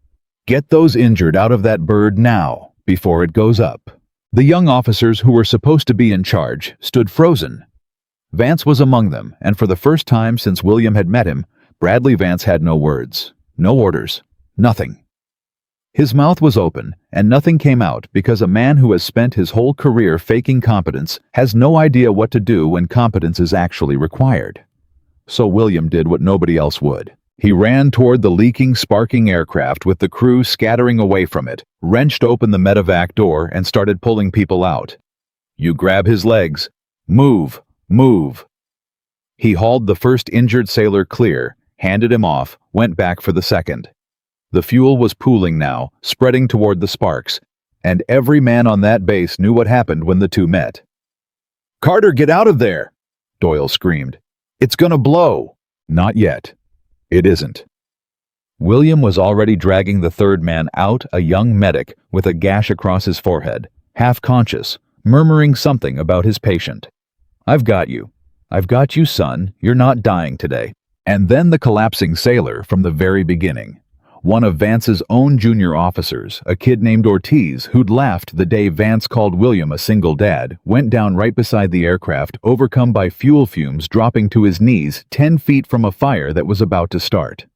Get those injured out of that bird now, before it goes up." The young officers who were supposed to be in charge stood frozen. Vance was among them, and for the first time since William had met him, Bradley Vance had no words, no orders, nothing. His mouth was open, and nothing came out because a man who has spent his whole career faking competence has no idea what to do when competence is actually required. So William did what nobody else would. He ran toward the leaking, sparking aircraft with the crew scattering away from it, wrenched open the medevac door, and started pulling people out. "You grab his legs. Move, move." He hauled the first injured sailor clear, handed him off, went back for the second. The fuel was pooling now, spreading toward the sparks, and every man on that base knew what happened when the two met. "Carter, get out of there!" Doyle screamed. "It's gonna blow!" "Not yet. It isn't." William was already dragging the third man out, a young medic with a gash across his forehead, half conscious, murmuring something about his patient. "I've got you. I've got you, son. You're not dying today." And then the collapsing sailor from the very beginning. One of Vance's own junior officers, a kid named Ortiz, who'd laughed the day Vance called William a single dad, went down right beside the aircraft, overcome by fuel fumes, dropping to his knees 10 feet from a fire that was about to start.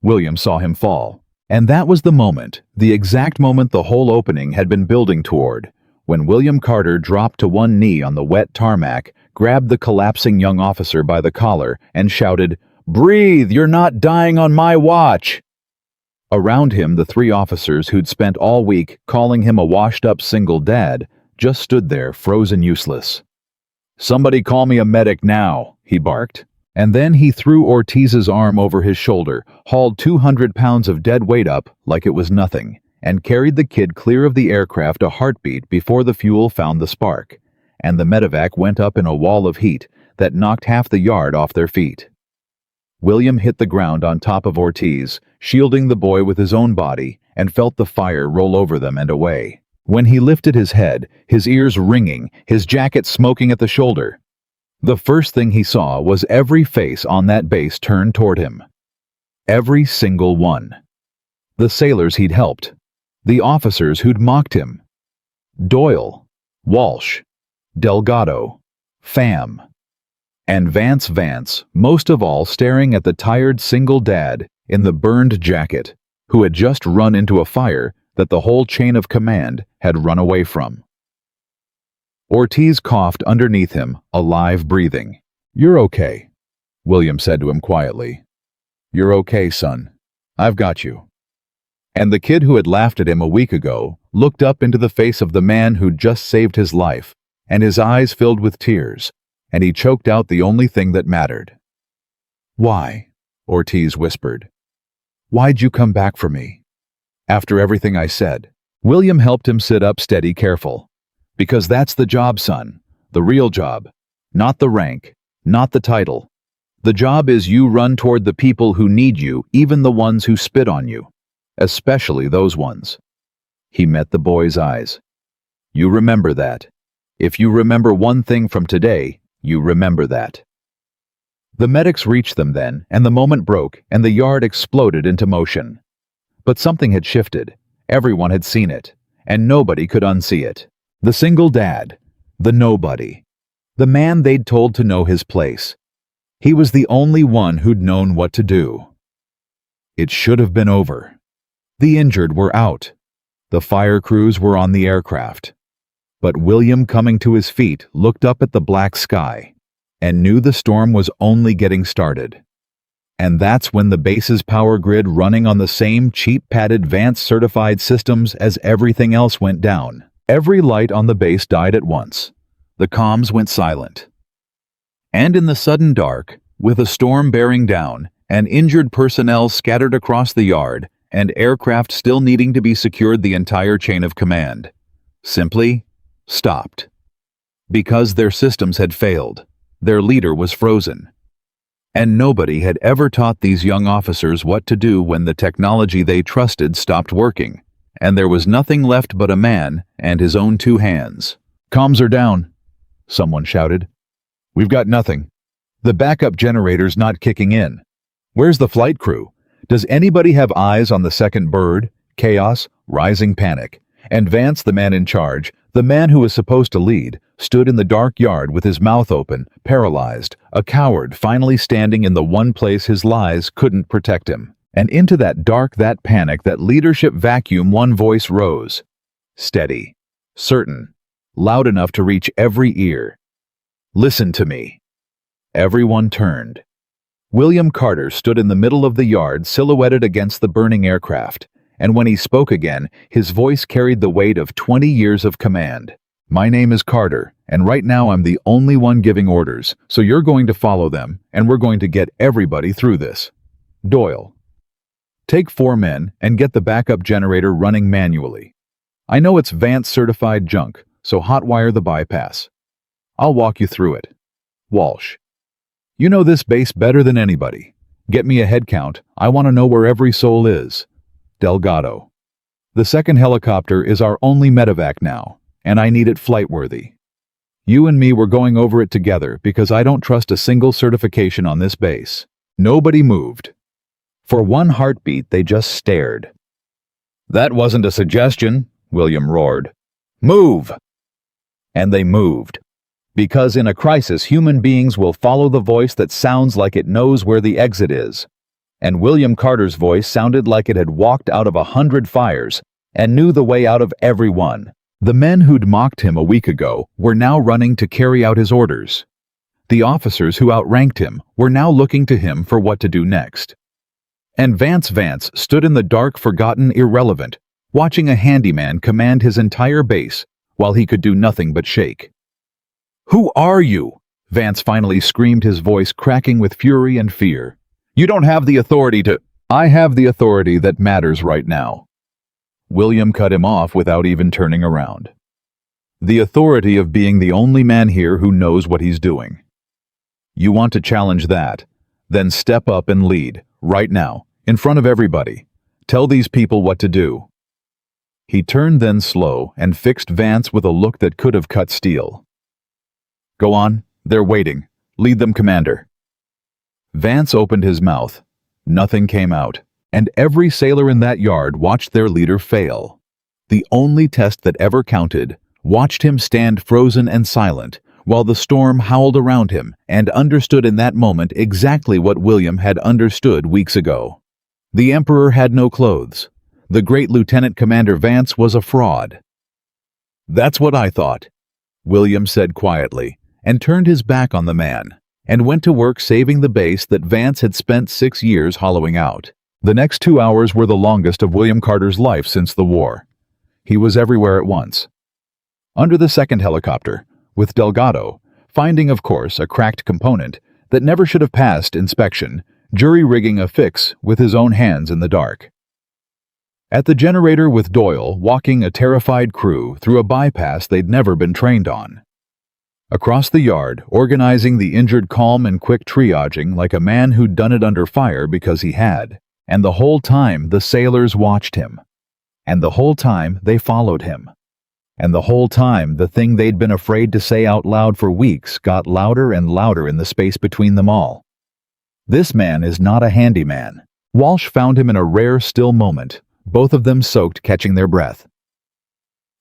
William saw him fall. And that was the moment, the exact moment the whole opening had been building toward, when William Carter dropped to one knee on the wet tarmac, grabbed the collapsing young officer by the collar, and shouted, "Breathe! You're not dying on my watch!" Around him, the three officers who'd spent all week calling him a washed-up single dad just stood there, frozen useless. "Somebody call me a medic now," he barked. And then he threw Ortiz's arm over his shoulder, hauled 200 pounds of dead weight up like it was nothing, and carried the kid clear of the aircraft a heartbeat before the fuel found the spark, and the medevac went up in a wall of heat that knocked half the yard off their feet. William hit the ground on top of Ortiz, shielding the boy with his own body, and felt the fire roll over them and away. When he lifted his head, his ears ringing, his jacket smoking at the shoulder, the first thing he saw was every face on that base turned toward him. Every single one. The sailors he'd helped. The officers who'd mocked him. Doyle, Walsh, Delgado, Pham. And Vance, most of all staring at the tired single dad in the burned jacket, who had just run into a fire that the whole chain of command had run away from. Ortiz coughed underneath him, alive, breathing. "You're okay," William said to him quietly. "You're okay, son. I've got you." And the kid who had laughed at him a week ago looked up into the face of the man who'd just saved his life, and his eyes filled with tears, and he choked out the only thing that mattered. "Why?" Ortiz whispered. "Why'd you come back for me? After everything I said?" William helped him sit up steady, careful. "Because that's the job, son. The real job. Not the rank. Not the title. The job is you run toward the people who need you, even the ones who spit on you. Especially those ones." He met the boy's eyes. "You remember that. If you remember one thing from today, you remember that." The medics reached them then, and the moment broke, and the yard exploded into motion. But something had shifted. Everyone had seen it, and nobody could unsee it. The single dad, the nobody, the man they'd told to know his place. He was the only one who'd known what to do. It should have been over. The injured were out. The fire crews were on the aircraft. But William, coming to his feet, looked up at the black sky and knew the storm was only getting started. And that's when the base's power grid, running on the same cheap padded Vance-certified systems as everything else, went down. Every light on the base died at once. The comms went silent. And in the sudden dark, with a storm bearing down and injured personnel scattered across the yard, and aircraft still needing to be secured the entire chain of command. Simply stopped. Because their systems had failed, their leader was frozen. And nobody had ever taught these young officers what to do when the technology they trusted stopped working, and there was nothing left but a man and his own 2 hands. "Comms are down," someone shouted. "We've got nothing. The backup generator's not kicking in. Where's the flight crew? Does anybody have eyes on the second bird?" Chaos, rising panic. And Vance, the man in charge, the man who was supposed to lead, stood in the dark yard with his mouth open, paralyzed, a coward finally standing in the one place his lies couldn't protect him. And into that dark, that panic, that leadership vacuum, one voice rose. Steady, certain, loud enough to reach every ear. "Listen to me." Everyone turned. William Carter stood in the middle of the yard, silhouetted against the burning aircraft. And when he spoke again, his voice carried the weight of 20 years of command. "My name is Carter, and right now I'm the only one giving orders, so you're going to follow them, and we're going to get everybody through this. Doyle, take 4 men and get the backup generator running manually. I know it's Vance-certified junk, so hotwire the bypass. I'll walk you through it. Walsh, you know this base better than anybody. Get me a head count. I want to know where every soul is. Delgado, the second helicopter is our only medevac now, and I need it flight-worthy. You and me were going over it together because I don't trust a single certification on this base." Nobody moved. For one heartbeat, they just stared. "That wasn't a suggestion," William roared. "Move!" And they moved. Because in a crisis, human beings will follow the voice that sounds like it knows where the exit is. And William Carter's voice sounded like it had walked out of 100 fires and knew the way out of every one. The men who'd mocked him a week ago were now running to carry out his orders. The officers who outranked him were now looking to him for what to do next. And Vance stood in the dark, forgotten, irrelevant, watching a handyman command his entire base while he could do nothing but shake. "Who are you?" Vance finally screamed, his voice cracking with fury and fear. "You don't have the authority to—" "I have the authority that matters right now." William cut him off without even turning around. "The authority of being the only man here who knows what he's doing. You want to challenge that? Then step up and lead, right now, in front of everybody. Tell these people what to do." He turned then slow and fixed Vance with a look that could have cut steel. "Go on, they're waiting. Lead them, Commander." Vance opened his mouth. Nothing came out, and every sailor in that yard watched their leader fail. The only test that ever counted watched him stand frozen and silent while the storm howled around him, and understood in that moment exactly what William had understood weeks ago. The Emperor had no clothes. The great Lieutenant Commander Vance was a fraud. "That's what I thought," William said quietly, and turned his back on the man, and went to work saving the base that Vance had spent 6 years hollowing out. The next 2 hours were the longest of William Carter's life since the war. He was everywhere at once. Under the second helicopter, with Delgado, finding, of course, a cracked component that never should have passed inspection, jury-rigging a fix with his own hands in the dark. At the generator with Doyle, walking a terrified crew through a bypass they'd never been trained on. Across the yard, organizing the injured calm and quick triaging like a man who'd done it under fire because he had. And the whole time the sailors watched him. And the whole time they followed him. And the whole time the thing they'd been afraid to say out loud for weeks got louder and louder in the space between them all. "This man is not a handyman." Walsh found him in a rare still moment, both of them soaked, catching their breath.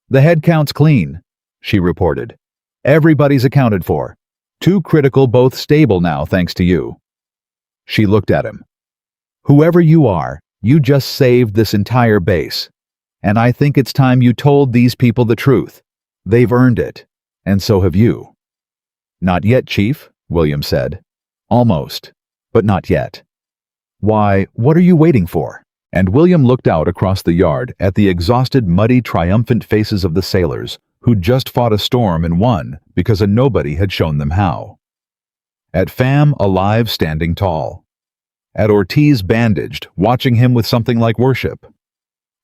"The head count's clean," she reported. "Everybody's accounted for. 2 critical, both stable now thanks to you." She looked at him. "Whoever you are, you just saved this entire base. And I think it's time you told these people the truth. They've earned it, and so have you." "Not yet, Chief," William said. "Almost, but not yet." "Why, what are you waiting for?" And William looked out across the yard at the exhausted, muddy, triumphant faces of the sailors who'd just fought a storm and won because a nobody had shown them how. At Fam, alive, standing tall. At Ortiz bandaged, watching him with something like worship.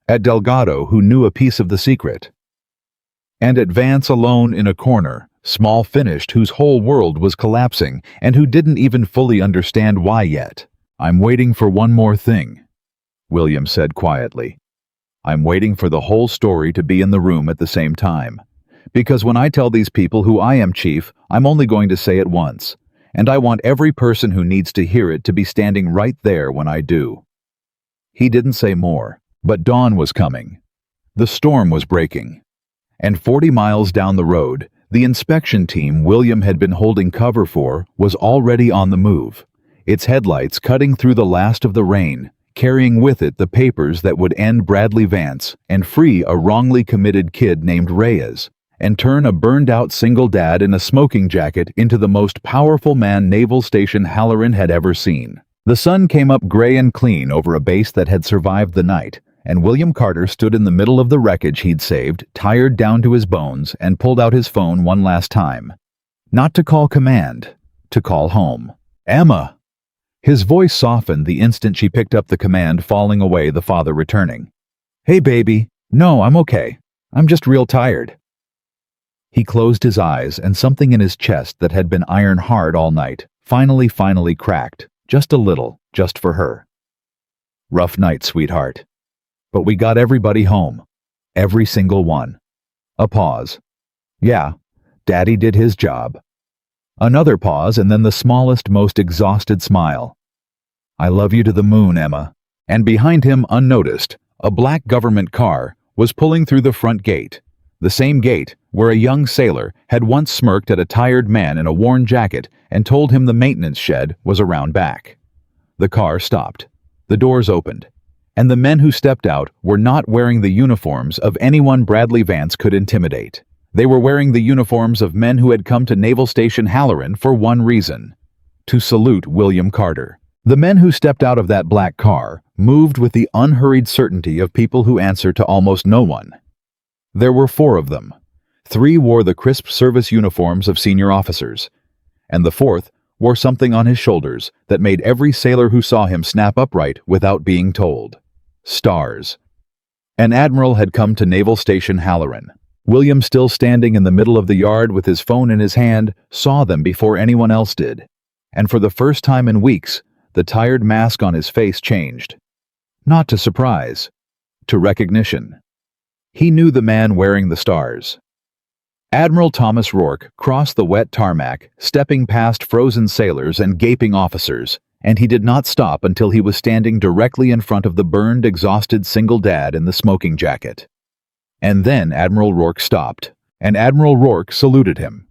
At Delgado, who knew a piece of the secret. And at Vance alone in a corner, small finished, whose whole world was collapsing and who didn't even fully understand why yet. "I'm waiting for one more thing," William said quietly. "I'm waiting for the whole story to be in the room at the same time. Because when I tell these people who I am, Chief, I'm only going to say it once. And I want every person who needs to hear it to be standing right there when I do." He didn't say more, but dawn was coming. The storm was breaking. And 40 miles down the road, the inspection team William had been holding cover for was already on the move, its headlights cutting through the last of the rain, carrying with it the papers that would end Bradley Vance and free a wrongly committed kid named Reyes, and turn a burned-out single dad in a smoking jacket into the most powerful man Naval Station Halloran had ever seen. The sun came up gray and clean over a base that had survived the night, and William Carter stood in the middle of the wreckage he'd saved, tired down to his bones, and pulled out his phone one last time. Not to call command, to call home. "Emma!" His voice softened the instant she picked up the command, falling away, the father returning. "Hey, baby. No, I'm okay. I'm just real tired." He closed his eyes, and something in his chest that had been iron hard all night finally cracked, just a little, just for her. "Rough night, sweetheart. But we got everybody home. Every single one." A pause. "Yeah, Daddy did his job." Another pause, and then the smallest, most exhausted smile. "I love you to the moon, Emma." And behind him, unnoticed, a black government car was pulling through the front gate, the same gate where a young sailor had once smirked at a tired man in a worn jacket and told him the maintenance shed was around back. The car stopped. The doors opened. And the men who stepped out were not wearing the uniforms of anyone Bradley Vance could intimidate. They were wearing the uniforms of men who had come to Naval Station Halloran for one reason: to salute William Carter. The men who stepped out of that black car moved with the unhurried certainty of people who answer to almost no one. There were 4 of them. 3 wore the crisp service uniforms of senior officers, and the 4th wore something on his shoulders that made every sailor who saw him snap upright without being told. Stars. An admiral had come to Naval Station Halloran. William, still standing in the middle of the yard with his phone in his hand, saw them before anyone else did. And for the first time in weeks, the tired mask on his face changed. Not to surprise, to recognition. He knew the man wearing the stars. Admiral Thomas Rourke crossed the wet tarmac, stepping past frozen sailors and gaping officers, and he did not stop until he was standing directly in front of the burned, exhausted single dad in the smoking jacket. And then Admiral Rourke stopped, and Admiral Rourke saluted him.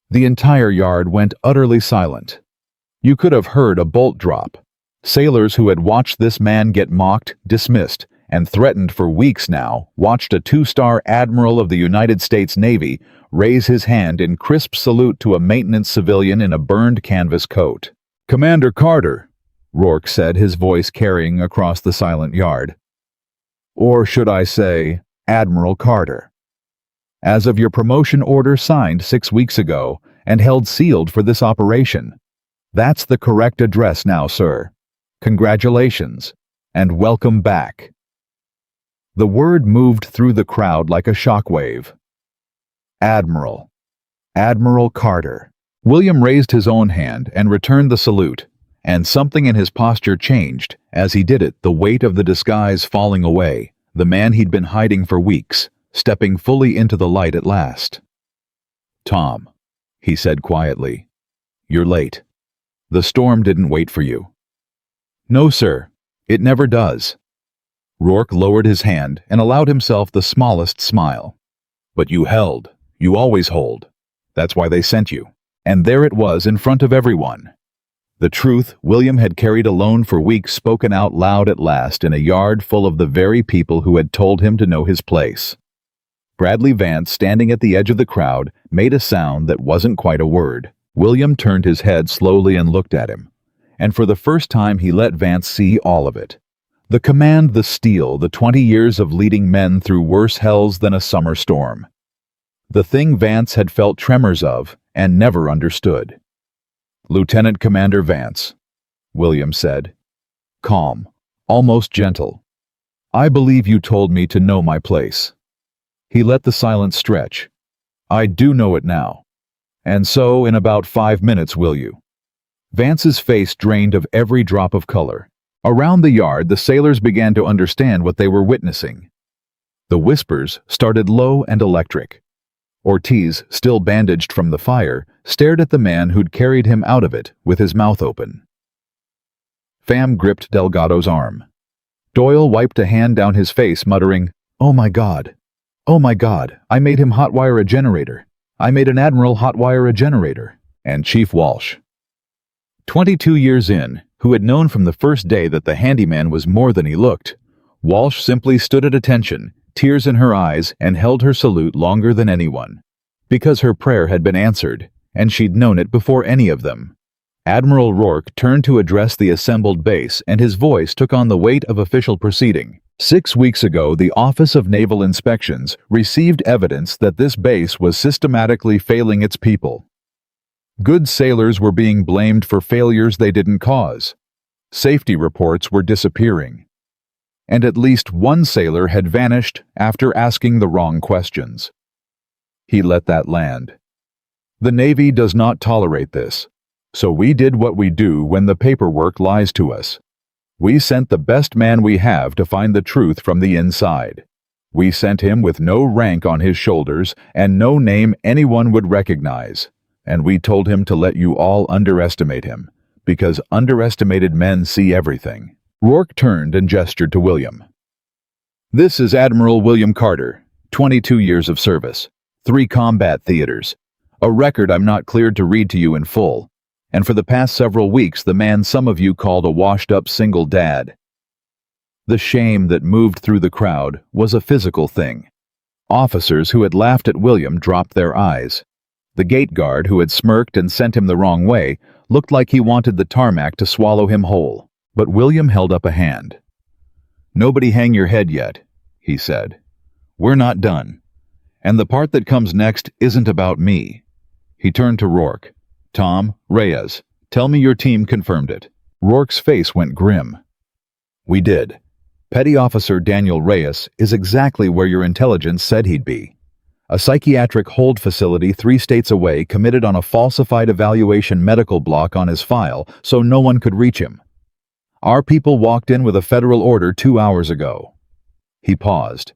The entire yard went utterly silent. You could have heard a bolt drop. Sailors who had watched this man get mocked, dismissed, and threatened for weeks now watched a 2-star Admiral of the United States Navy raise his hand in crisp salute to a maintenance civilian in a burned canvas coat. "Commander Carter," Rourke said, his voice carrying across the silent yard. "Or should I say, Admiral Carter. As of your promotion order signed 6 weeks ago and held sealed for this operation. That's the correct address now, sir. Congratulations, and welcome back." The word moved through the crowd like a shockwave. Admiral. Admiral Carter. William raised his own hand and returned the salute, and something in his posture changed. As he did it, the weight of the disguise falling away, the man he'd been hiding for weeks, stepping fully into the light at last. "Tom," he said quietly, "you're late. The storm didn't wait for you." "No, sir. It never does." Rourke lowered his hand and allowed himself the smallest smile. "But you held. You always hold. That's why they sent you." And there it was in front of everyone. The truth William had carried alone for weeks spoken out loud at last in a yard full of the very people who had told him to know his place. Bradley Vance, standing at the edge of the crowd, made a sound that wasn't quite a word. William turned his head slowly and looked at him. And for the first time he let Vance see all of it. The command, the steel, the 20 years of leading men through worse hells than a summer storm. The thing Vance had felt tremors of and never understood. "Lieutenant Commander Vance," William said, calm, almost gentle. "I believe you told me to know my place." He let the silence stretch. "I do know it now. And so, in about 5 minutes, will you?" Vance's face drained of every drop of color. Around the yard, the sailors began to understand what they were witnessing. The whispers started low and electric. Ortiz, still bandaged from the fire, stared at the man who'd carried him out of it with his mouth open. Pham gripped Delgado's arm. Doyle wiped a hand down his face, muttering, "Oh my God. Oh my God, I made him hotwire a generator. I made an Admiral hotwire a generator." And Chief Walsh, 22 years in, who had known from the first day that the handyman was more than he looked, Walsh simply stood at attention, tears in her eyes, and held her salute longer than anyone. Because her prayer had been answered, and she'd known it before any of them. Admiral Rourke turned to address the assembled base, and his voice took on the weight of official proceeding. 6 weeks ago, the Office of Naval Inspections received evidence that this base was systematically failing its people. Good sailors were being blamed for failures they didn't cause. Safety reports were disappearing. And at least one sailor had vanished after asking the wrong questions. He let that land. The Navy does not tolerate this, so we did what we do when the paperwork lies to us. We sent the best man we have to find the truth from the inside. We sent him with no rank on his shoulders and no name anyone would recognize, and we told him to let you all underestimate him, because underestimated men see everything. Rourke turned and gestured to William. "This is Admiral William Carter, 22 years of service, 3 combat theaters, a record I'm not cleared to read to you in full, and for the past several weeks the man some of you called a washed-up single dad." The shame that moved through the crowd was a physical thing. Officers who had laughed at William dropped their eyes. The gate guard who had smirked and sent him the wrong way looked like he wanted the tarmac to swallow him whole. But William held up a hand. "Nobody hang your head yet," he said. "We're not done. And the part that comes next isn't about me." He turned to Rourke. "Tom, Reyes, tell me your team confirmed it." Rourke's face went grim. "We did. Petty Officer Daniel Reyes is exactly where your intelligence said he'd be. A psychiatric hold facility 3 states away committed on a falsified evaluation medical block on his file so no one could reach him. Our people walked in with a federal order 2 hours ago." He paused.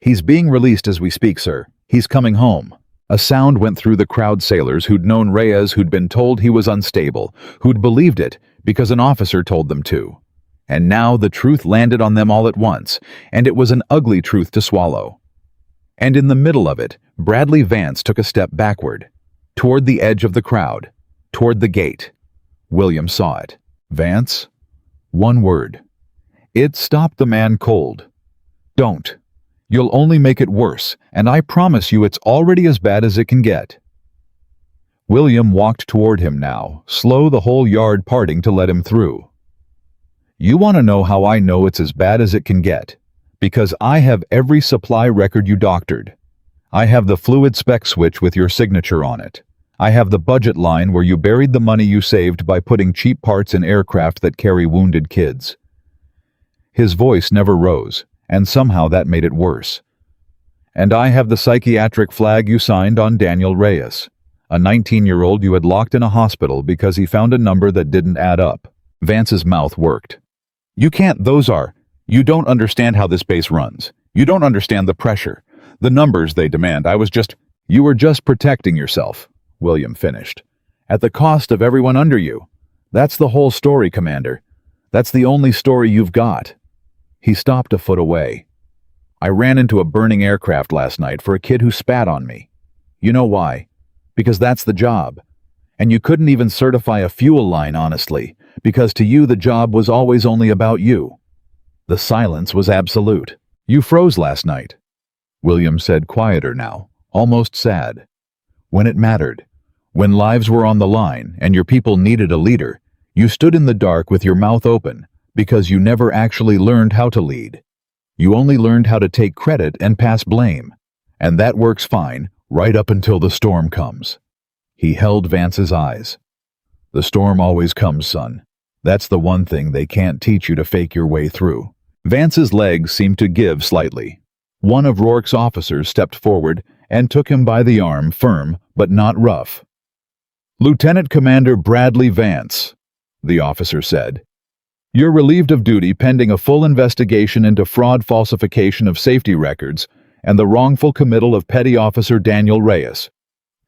"He's being released as we speak, sir. He's coming home." A sound went through the crowd. Sailors who'd known Reyes, who'd been told he was unstable, who'd believed it because an officer told them to. And now the truth landed on them all at once, and it was an ugly truth to swallow. And in the middle of it, Bradley Vance took a step backward, toward the edge of the crowd, toward the gate. William saw it. "Vance?" One word. It stopped the man cold. "Don't. You'll only make it worse, and I promise you it's already as bad as it can get." William walked toward him now, slow, the whole yard parting to let him through. "You want to know how I know it's as bad as it can get? Because I have every supply record you doctored. I have the fluid spec switch with your signature on it. I have the budget line where you buried the money you saved by putting cheap parts in aircraft that carry wounded kids." His voice never rose, and somehow that made it worse. "And I have the psychiatric flag you signed on Daniel Reyes, a 19-year-old you had locked in a hospital because he found a number that didn't add up." Vance's mouth worked. "You can't, you don't understand how this base runs. You don't understand the pressure, the numbers they demand. You were just protecting yourself," William finished, "at the cost of everyone under you. That's the whole story, Commander. That's the only story you've got." He stopped a foot away. "I ran into a burning aircraft last night for a kid who spat on me. You know why? Because that's the job. And you couldn't even certify a fuel line honestly, because to you the job was always only about you." The silence was absolute. "You froze last night," William said, quieter now, almost sad. "When it mattered. When lives were on the line and your people needed a leader, you stood in the dark with your mouth open because you never actually learned how to lead. You only learned how to take credit and pass blame. And that works fine right up until the storm comes." He held Vance's eyes. "The storm always comes, son. That's the one thing they can't teach you to fake your way through. Vance's legs seemed to give slightly. One of Rourke's officers stepped forward and took him by the arm, firm but not rough. "Lieutenant Commander Bradley Vance," the officer said. "You're relieved of duty pending a full investigation into fraud, falsification of safety records, and the wrongful committal of Petty Officer Daniel Reyes.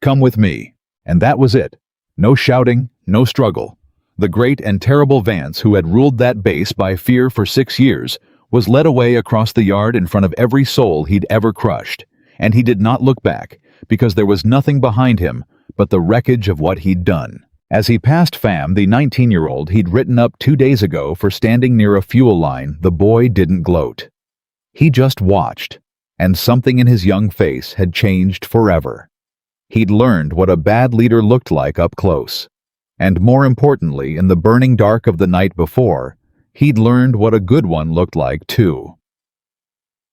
Come with me." And that was it. No shouting, no struggle. The great and terrible Vance, who had ruled that base by fear for 6 years, was led away across the yard in front of every soul he'd ever crushed. And he did not look back, because there was nothing behind him but the wreckage of what he'd done. As he passed Pham, the 19-year-old he'd written up 2 days ago for standing near a fuel line, the boy didn't gloat. He just watched, and something in his young face had changed forever. He'd learned what a bad leader looked like up close. And more importantly, in the burning dark of the night before, he'd learned what a good one looked like too.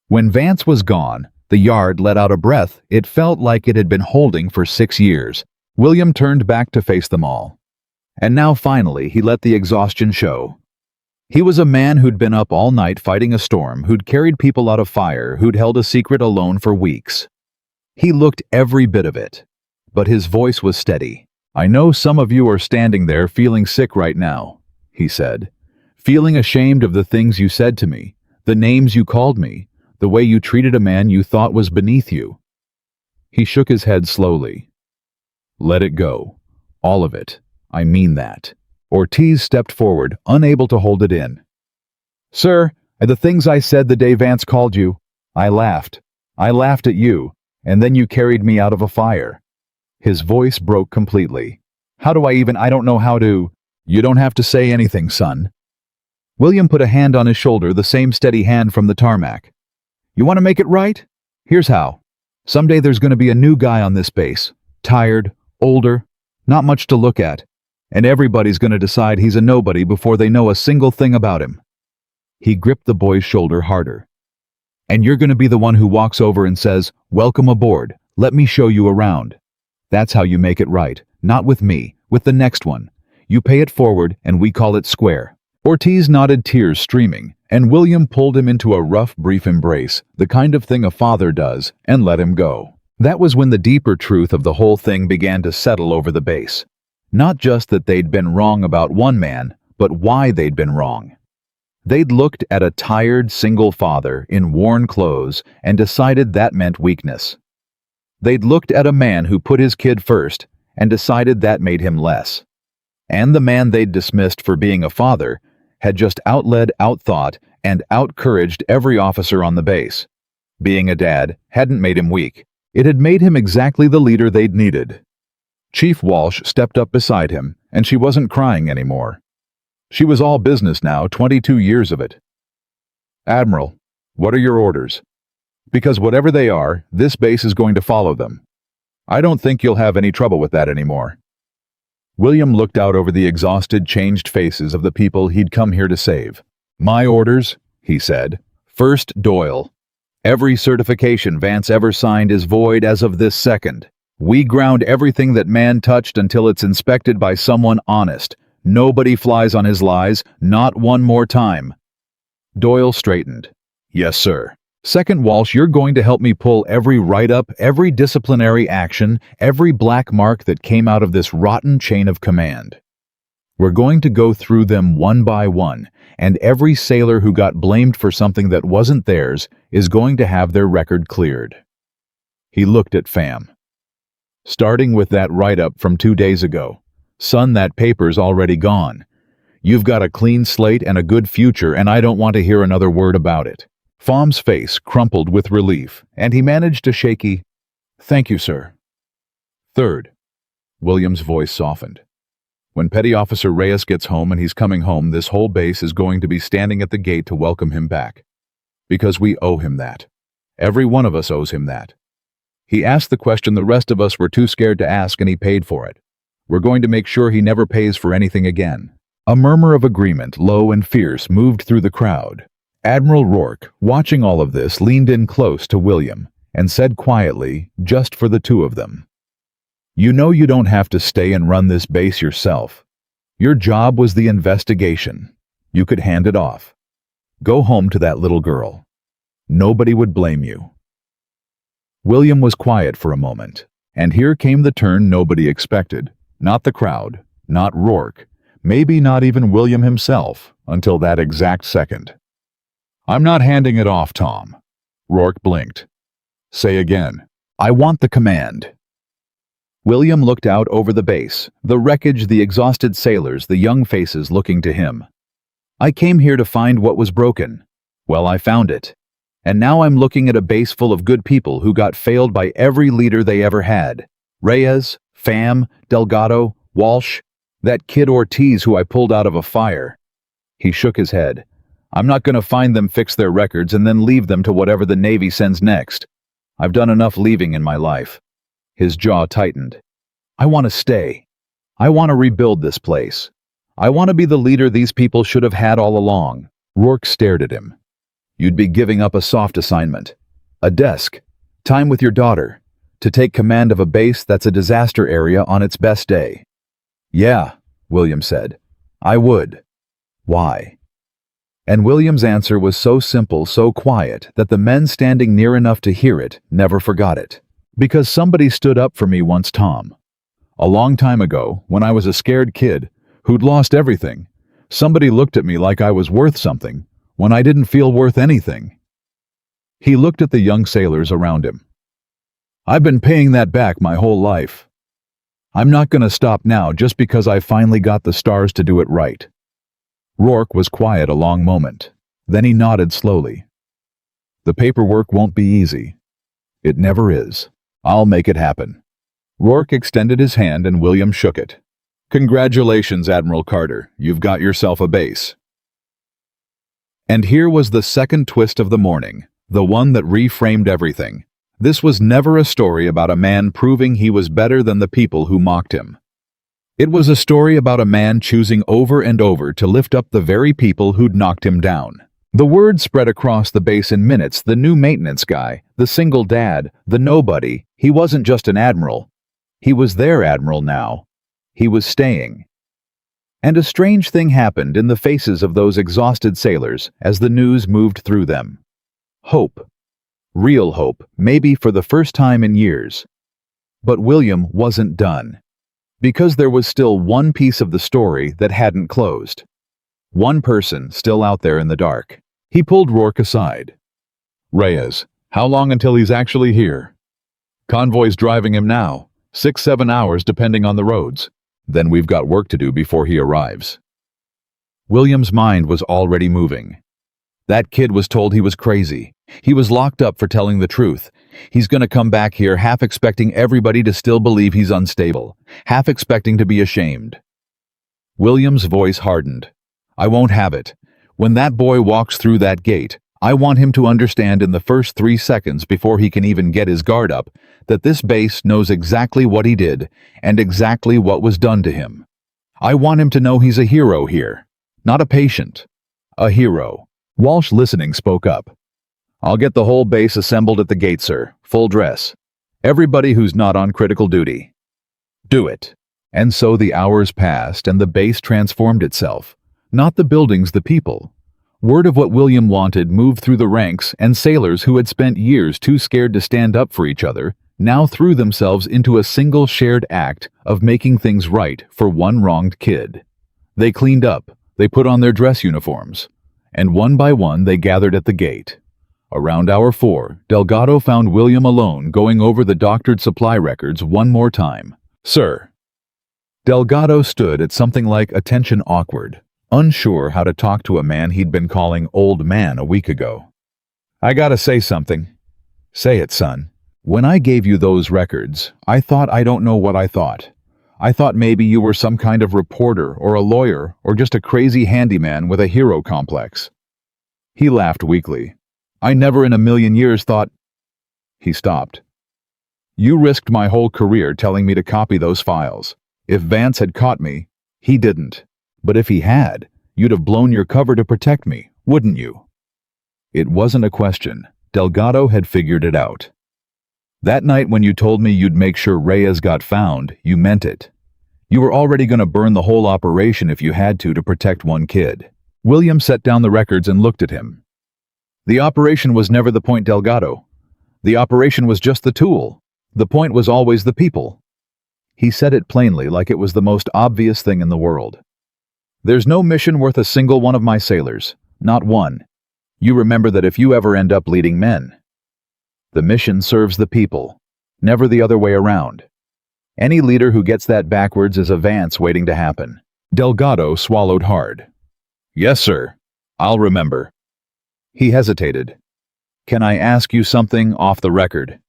When Vance was gone, the yard let out a breath it felt like it had been holding for 6 years. William turned back to face them all. And now finally he let the exhaustion show. He was a man who'd been up all night fighting a storm, who'd carried people out of fire, who'd held a secret alone for weeks. He looked every bit of it, but his voice was steady. "I know some of you are standing there feeling sick right now," he said. "Feeling ashamed of the things you said to me, the names you called me, the way you treated a man you thought was beneath you." He shook his head slowly. "Let it go. All of it. I mean that." Ortiz stepped forward, unable to hold it in. "Sir, the things I said the day Vance called you, I laughed. I laughed at you, and then you carried me out of a fire." His voice broke completely. I don't know how to." "You don't have to say anything, son." William put a hand on his shoulder, the same steady hand from the tarmac. "You want to make it right? Here's how. Someday there's going to be a new guy on this base. Tired, older, not much to look at. And everybody's going to decide he's a nobody before they know a single thing about him." He gripped the boy's shoulder harder. "And you're going to be the one who walks over and says, 'Welcome aboard. Let me show you around.' That's how you make it right. Not with me, with the next one. You pay it forward and we call it square." Ortiz nodded, tears streaming, and William pulled him into a rough, brief embrace, the kind of thing a father does, and let him go. That was when the deeper truth of the whole thing began to settle over the base. Not just that they'd been wrong about one man, but why they'd been wrong. They'd looked at a tired, single father in worn clothes and decided that meant weakness. They'd looked at a man who put his kid first and decided that made him less. And the man they'd dismissed for being a father had just outled, outthought, and outcouraged every officer on the base. Being a dad hadn't made him weak. It had made him exactly the leader they'd needed. Chief Walsh stepped up beside him, and she wasn't crying anymore. She was all business now, 22 years of it. "Admiral, what are your orders? Because whatever they are, this base is going to follow them. I don't think you'll have any trouble with that anymore." William looked out over the exhausted, changed faces of the people he'd come here to save. "My orders," he said. "First, Doyle. Every certification Vance ever signed is void as of this second. We ground everything that man touched until it's inspected by someone honest. Nobody flies on his lies, not one more time." Doyle straightened. "Yes, sir." "Second, Walsh, you're going to help me pull every write-up, every disciplinary action, every black mark that came out of this rotten chain of command. We're going to go through them one by one, and every sailor who got blamed for something that wasn't theirs is going to have their record cleared." He looked at Pham. "Starting with that write-up from 2 days ago. Son, that paper's already gone. You've got a clean slate and a good future, and I don't want to hear another word about it." Pham's face crumpled with relief, and he managed a shaky, "Thank you, sir." "Third," William's voice softened. "When Petty Officer Reyes gets home and he's coming home, this whole base is going to be standing at the gate to welcome him back. Because we owe him that. Every one of us owes him that. He asked the question the rest of us were too scared to ask, and he paid for it. We're going to make sure he never pays for anything again." A murmur of agreement, low and fierce, moved through the crowd. Admiral Rourke, watching all of this, leaned in close to William and said quietly, just for the two of them, "You know you don't have to stay and run this base yourself. Your job was the investigation. You could hand it off. Go home to that little girl. Nobody would blame you. William was quiet for a moment, and here came the turn nobody expected. Not the crowd, not Rourke, maybe not even William himself, until that exact second. "I'm not handing it off, Tom." Rourke blinked. "Say again." "I want the command." William looked out over the base, the wreckage, the exhausted sailors, the young faces looking to him. "I came here to find what was broken. Well, I found it. And now I'm looking at a base full of good people who got failed by every leader they ever had. Reyes, Pham, Delgado, Walsh, that kid Ortiz who I pulled out of a fire." He shook his head. "I'm not going to find them, fix their records, and then leave them to whatever the Navy sends next. I've done enough leaving in my life." His jaw tightened. "I want to stay. I want to rebuild this place. I want to be the leader these people should have had all along." Rourke stared at him. "You'd be giving up a soft assignment. A desk, time with your daughter, to take command of a base that's a disaster area on its best day." "Yeah," William said. "I would." "Why?" And William's answer was so simple, so quiet, that the men standing near enough to hear it never forgot it. "Because somebody stood up for me once, Tom. A long time ago, when I was a scared kid who'd lost everything, somebody looked at me like I was worth something when I didn't feel worth anything." He looked at the young sailors around him. "I've been paying that back my whole life. I'm not going to stop now just because I finally got the stars to do it right." Rourke was quiet a long moment. Then he nodded slowly. "The paperwork won't be easy. It never is. I'll make it happen." Rourke extended his hand and William shook it. "Congratulations, Admiral Carter. You've got yourself a base." And here was the second twist of the morning, the one that reframed everything. This was never a story about a man proving he was better than the people who mocked him. It was a story about a man choosing over and over to lift up the very people who'd knocked him down. The word spread across the base in minutes. The new maintenance guy, the single dad, the nobody, he wasn't just an admiral. He was their admiral now. He was staying. And a strange thing happened in the faces of those exhausted sailors as the news moved through them. Hope. Real hope, maybe for the first time in years. But William wasn't done. Because there was still one piece of the story that hadn't closed. One person still out there in the dark. He pulled Rourke aside. "Reyes, how long until he's actually here?" "Convoy's driving him now. 6-7 hours depending on the roads. Then we've got work to do before he arrives." William's mind was already moving. That kid was told he was crazy. He was locked up for telling the truth. He's going to come back here half expecting everybody to still believe he's unstable, half expecting to be ashamed. William's voice hardened. "I won't have it. When that boy walks through that gate, I want him to understand in the first 3 seconds before he can even get his guard up that this base knows exactly what he did and exactly what was done to him. I want him to know he's a hero here, not a patient. A hero." Walsh, listening, spoke up. "I'll get the whole base assembled at the gate, sir. Full dress. Everybody who's not on critical duty." "Do it." And so the hours passed and the base transformed itself. Not the buildings, the people. Word of what William wanted moved through the ranks, and sailors who had spent years too scared to stand up for each other now threw themselves into a single shared act of making things right for one wronged kid. They cleaned up, they put on their dress uniforms, and one by one they gathered at the gate. Around hour 4, Delgado found William alone going over the doctored supply records one more time. "Sir." Delgado stood at something like attention awkward, unsure how to talk to a man he'd been calling old man a week ago. "I gotta say something." "Say it, son." "When I gave you those records, I thought I don't know what I thought. I thought maybe you were some kind of reporter or a lawyer or just a crazy handyman with a hero complex." He laughed weakly. "I never in a million years thought—" He stopped. "You risked my whole career telling me to copy those files. If Vance had caught me, he didn't. But if he had, you'd have blown your cover to protect me, wouldn't you?" It wasn't a question. Delgado had figured it out. "That night when you told me you'd make sure Reyes got found, you meant it. You were already going to burn the whole operation if you had to protect one kid. William set down the records and looked at him. The operation was never the point, Delgado. The operation was just the tool. The point was always the people. He said it plainly, like it was the most obvious thing in the world. There's no mission worth a single one of my sailors. Not one. You remember that if you ever end up leading men. The mission serves the people, never the other way around. Any leader who gets that backwards is a Vance waiting to happen. Delgado swallowed hard. Yes, sir. I'll remember. He hesitated. Can I ask you something off the record?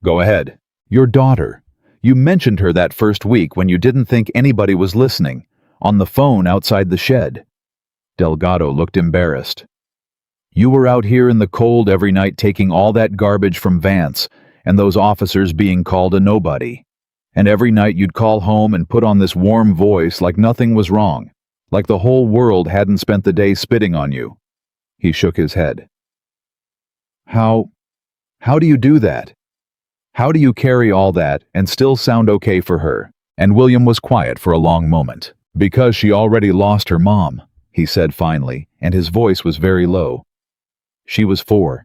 Go ahead. Your daughter. You mentioned her that first week when you didn't think anybody was listening, on the phone outside the shed. Delgado looked embarrassed. You were out here in the cold every night taking all that garbage from Vance and those officers being called a nobody. And every night you'd call home and put on this warm voice like nothing was wrong, like the whole world hadn't spent the day spitting on you. He shook his head. How do you do that? How do you carry all that and still sound okay for her? And William was quiet for a long moment. Because she already lost her mom, he said finally, and his voice was very low. She was 4.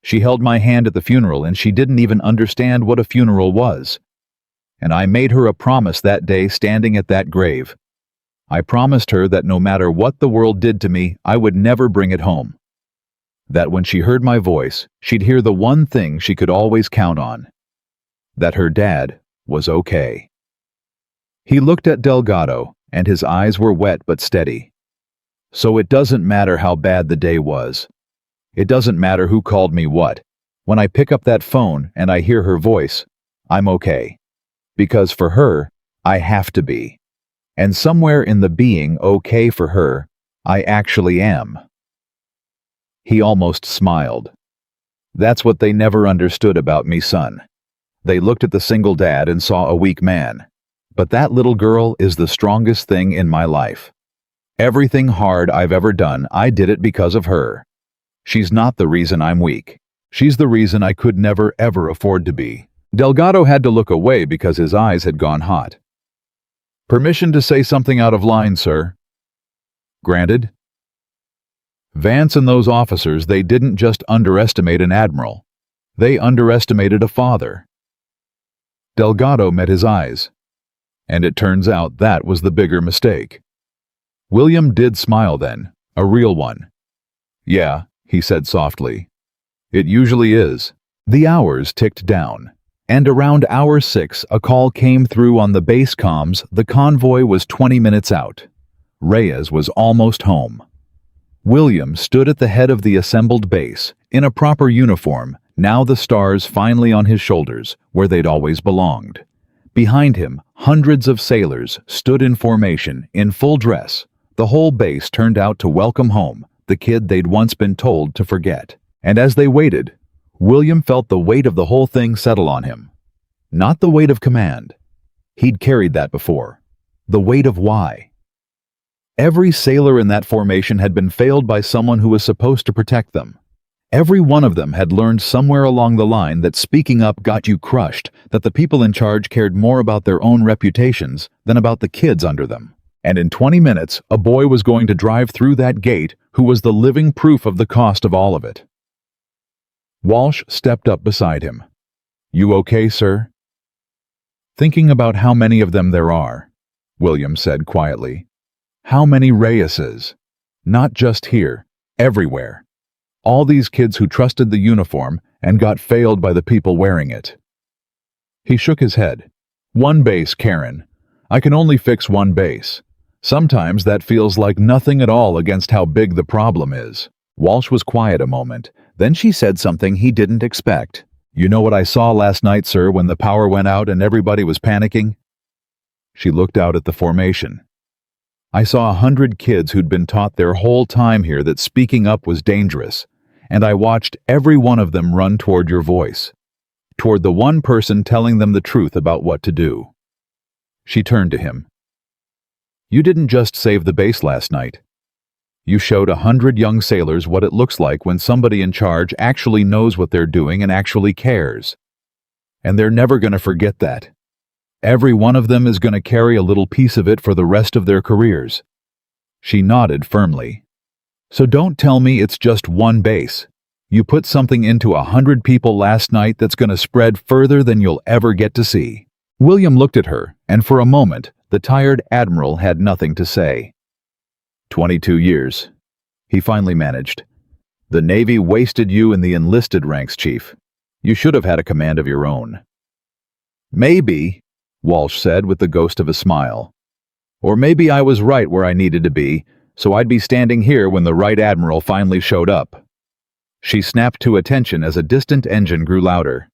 She held my hand at the funeral and she didn't even understand what a funeral was. And I made her a promise that day standing at that grave. I promised her that no matter what the world did to me, I would never bring it home. That when she heard my voice, she'd hear the one thing she could always count on. That her dad was okay. He looked at Delgado, and his eyes were wet but steady. So it doesn't matter how bad the day was. It doesn't matter who called me what. When I pick up that phone and I hear her voice, I'm okay. Because for her, I have to be. And somewhere in the being okay for her, I actually am. He almost smiled. That's what they never understood about me, son. They looked at the single dad and saw a weak man. But that little girl is the strongest thing in my life. Everything hard I've ever done, I did it because of her. She's not the reason I'm weak. She's the reason I could never ever afford to be. Delgado had to look away because his eyes had gone hot. Permission to say something out of line, sir. Granted. Vance and those officers, they didn't just underestimate an admiral. They underestimated a father. Delgado met his eyes. And it turns out that was the bigger mistake. William did smile then, a real one. Yeah, he said softly. It usually is. The hours ticked down, and around hour 6 a call came through on the base comms. The convoy was 20 minutes out. Reyes was almost home. William stood at the head of the assembled base, in a proper uniform, now the stars finally on his shoulders, where they'd always belonged. Behind him, hundreds of sailors stood in formation, in full dress. The whole base turned out to welcome home the kid they'd once been told to forget. And as they waited, William felt the weight of the whole thing settle on him. Not the weight of command. He'd carried that before. The weight of why. Every sailor in that formation had been failed by someone who was supposed to protect them. Every one of them had learned somewhere along the line that speaking up got you crushed, that the people in charge cared more about their own reputations than about the kids under them. And in 20 minutes, a boy was going to drive through that gate who was the living proof of the cost of all of it. Walsh stepped up beside him. You okay, sir? Thinking about how many of them there are, William said quietly. How many Reyeses? Not just here, everywhere. All these kids who trusted the uniform and got failed by the people wearing it. He shook his head. One base, Karen. I can only fix one base. Sometimes that feels like nothing at all against how big the problem is. Walsh was quiet a moment. Then she said something he didn't expect. You know what I saw last night, sir, when the power went out and everybody was panicking? She looked out at the formation. I saw 100 kids who'd been taught their whole time here that speaking up was dangerous, and I watched every one of them run toward your voice, toward the one person telling them the truth about what to do. She turned to him. You didn't just save the base last night. You showed 100 young sailors what it looks like when somebody in charge actually knows what they're doing and actually cares. And they're never going to forget that. Every one of them is going to carry a little piece of it for the rest of their careers. She nodded firmly. So don't tell me it's just one base. You put something into 100 people last night that's going to spread further than you'll ever get to see. William looked at her, and for a moment, the tired Admiral had nothing to say. 22 years. He finally managed. The Navy wasted you in the enlisted ranks, Chief. You should have had a command of your own. Maybe, Walsh said with the ghost of a smile. Or maybe I was right where I needed to be, so I'd be standing here when the right Admiral finally showed up. She snapped to attention as a distant engine grew louder.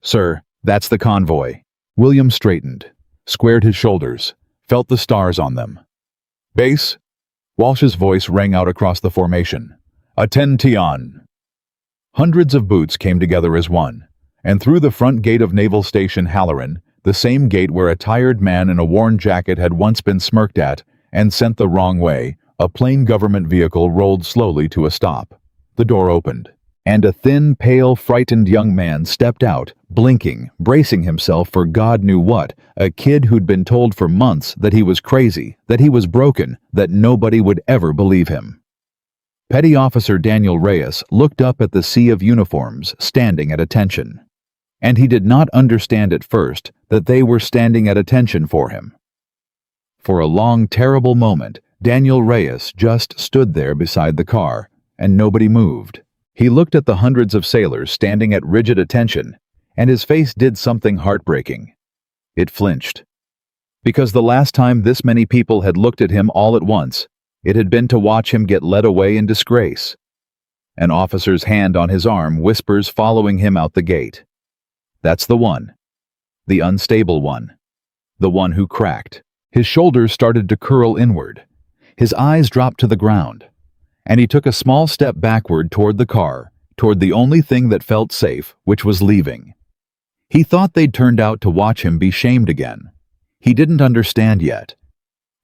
Sir, that's the convoy. William straightened, squared his shoulders, felt the stars on them. Base? Walsh's voice rang out across the formation. Attention! Hundreds of boots came together as one, and through the front gate of Naval Station Halloran, the same gate where a tired man in a worn jacket had once been smirked at and sent the wrong way, a plain government vehicle rolled slowly to a stop. The door opened, and a thin, pale, frightened young man stepped out, blinking, bracing himself for God knew what, a kid who'd been told for months that he was crazy, that he was broken, that nobody would ever believe him. Petty Officer Daniel Reyes looked up at the sea of uniforms standing at attention. And he did not understand at first that they were standing at attention for him. For a long, terrible moment, Daniel Reyes just stood there beside the car, and nobody moved. He looked at the hundreds of sailors standing at rigid attention, and his face did something heartbreaking. It flinched. Because the last time this many people had looked at him all at once, it had been to watch him get led away in disgrace. An officer's hand on his arm whispers following him out the gate. That's the one. The unstable one. The one who cracked. His shoulders started to curl inward. His eyes dropped to the ground. And he took a small step backward toward the car, toward the only thing that felt safe, which was leaving. He thought they'd turned out to watch him be shamed again. He didn't understand yet.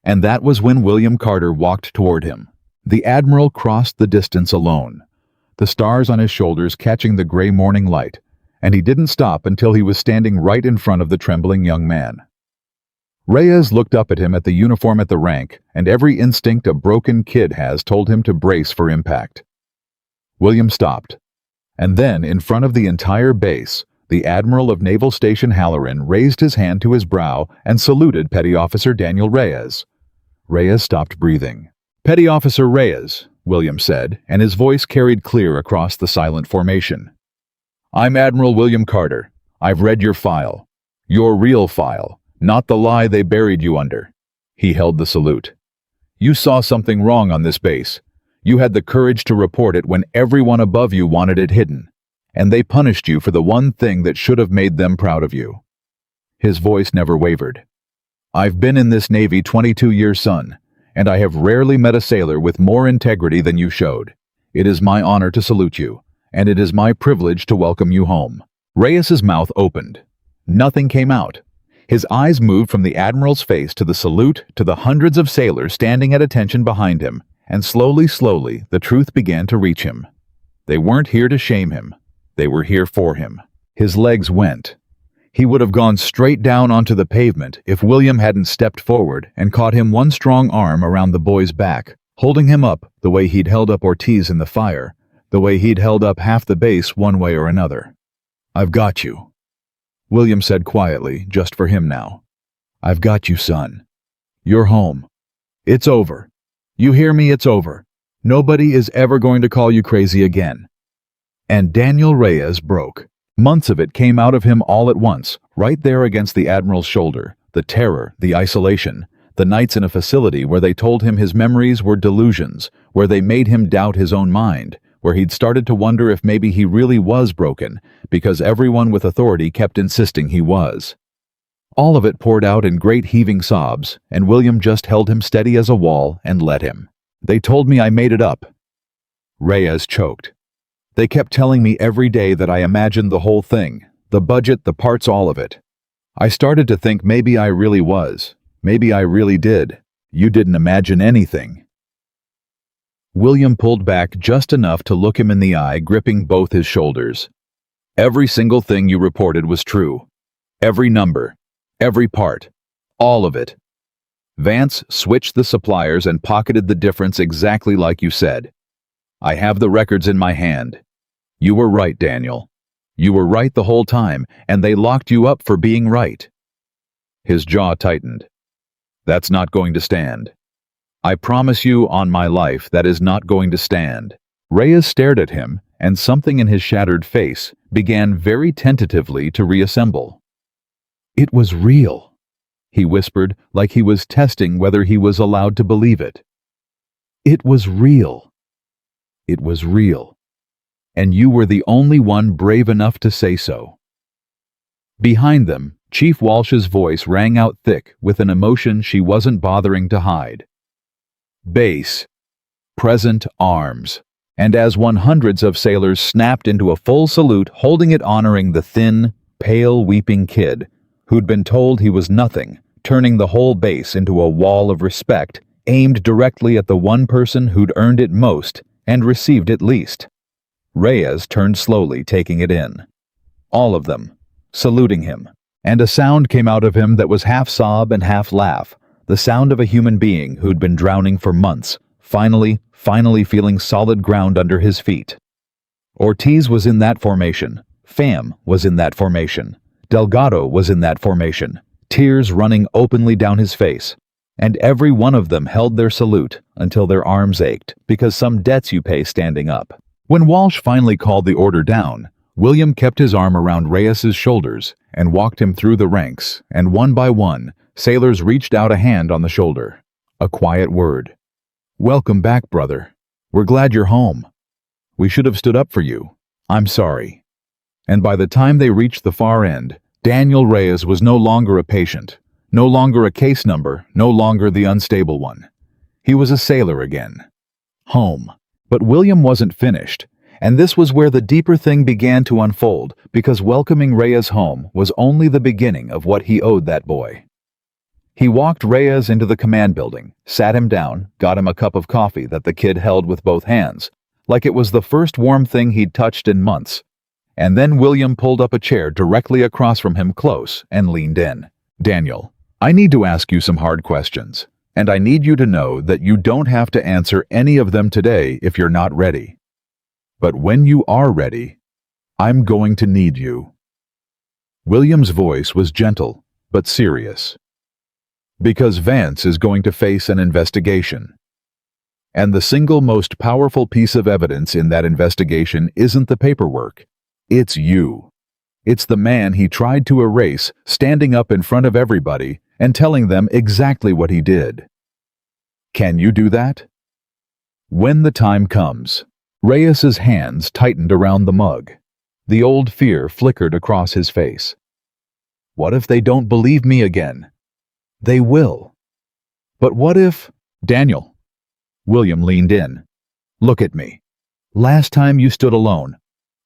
And that was when William Carter walked toward him. The Admiral crossed the distance alone, the stars on his shoulders catching the gray morning light, and he didn't stop until he was standing right in front of the trembling young man. Reyes looked up at him at the uniform at the rank, and every instinct a broken kid has told him to brace for impact. William stopped, and then, in front of the entire base, the Admiral of Naval Station Halloran raised his hand to his brow and saluted Petty Officer Daniel Reyes. Reyes stopped breathing. Petty Officer Reyes, William said, and his voice carried clear across the silent formation. I'm Admiral William Carter. I've read your file. Your real file, not the lie they buried you under. He held the salute. You saw something wrong on this base. You had the courage to report it when everyone above you wanted it hidden. And they punished you for the one thing that should have made them proud of you. His voice never wavered. I've been in this Navy 22 years, son, and I have rarely met a sailor with more integrity than you showed. It is my honor to salute you, and it is my privilege to welcome you home. Reyes's mouth opened. Nothing came out. His eyes moved from the Admiral's face to the salute to the hundreds of sailors standing at attention behind him, and slowly, the truth began to reach him. They weren't here to shame him. They were here for him. His legs went. He would have gone straight down onto the pavement if William hadn't stepped forward and caught him one strong arm around the boy's back, holding him up the way he'd held up Ortiz in the fire, the way he'd held up half the base one way or another. I've got you, William said quietly, just for him now. I've got you, son. You're home. It's over. You hear me? It's over. Nobody is ever going to call you crazy again. And Daniel Reyes broke. Months of it came out of him all at once, right there against the Admiral's shoulder. The terror, the isolation, the nights in a facility where they told him his memories were delusions, where they made him doubt his own mind, where he'd started to wonder if maybe he really was broken, because everyone with authority kept insisting he was. All of it poured out in great heaving sobs, and William just held him steady as a wall and let him. They told me I made it up. Reyes choked. They kept telling me every day that I imagined the whole thing, the budget, the parts, all of it. I started to think maybe I really was. Maybe I really did. You didn't imagine anything. William pulled back just enough to look him in the eye, gripping both his shoulders. Every single thing you reported was true. Every number. Every part. All of it. Vance switched the suppliers and pocketed the difference exactly like you said. I have the records in my hand. You were right, Daniel. You were right the whole time, and they locked you up for being right. His jaw tightened. That's not going to stand. I promise you on my life that is not going to stand. Reyes stared at him, and something in his shattered face began very tentatively to reassemble. It was real, he whispered, like he was testing whether he was allowed to believe it. It was real. It was real. And you were the only one brave enough to say so. Behind them, Chief Walsh's voice rang out thick with an emotion she wasn't bothering to hide. Base. Present arms. And as hundreds of sailors snapped into a full salute, holding it honoring the thin, pale, weeping kid who'd been told he was nothing, turning the whole base into a wall of respect aimed directly at the one person who'd earned it most and received it least. Reyes turned slowly, taking it in. All of them, saluting him, and a sound came out of him that was half sob and half laugh, the sound of a human being who'd been drowning for months, finally feeling solid ground under his feet. Ortiz was in that formation. Pham was in that formation. Delgado was in that formation, tears running openly down his face. And every one of them held their salute until their arms ached, because some debts you pay standing up. When Walsh finally called the order down, William kept his arm around Reyes's shoulders and walked him through the ranks, and one by one, sailors reached out a hand on the shoulder. A quiet word. Welcome back, brother. We're glad you're home. We should have stood up for you. I'm sorry. And by the time they reached the far end, Daniel Reyes was no longer a patient, no longer a case number, no longer the unstable one. He was a sailor again. Home. But William wasn't finished, and this was where the deeper thing began to unfold, because welcoming Reyes home was only the beginning of what he owed that boy. He walked Reyes into the command building, sat him down, got him a cup of coffee that the kid held with both hands, like it was the first warm thing he'd touched in months. And then William pulled up a chair directly across from him close and leaned in. Daniel, I need to ask you some hard questions, and I need you to know that you don't have to answer any of them today if you're not ready. But when you are ready, I'm going to need you. William's voice was gentle, but serious. Because Vance is going to face an investigation. And the single most powerful piece of evidence in that investigation isn't the paperwork. It's you. It's the man he tried to erase, standing up in front of everybody and telling them exactly what he did. Can you do that? When the time comes. Reyes's hands tightened around the mug. The old fear flickered across his face. What if they don't believe me again? They will. But what if... Daniel. William leaned in. Look at me. Last time you stood alone.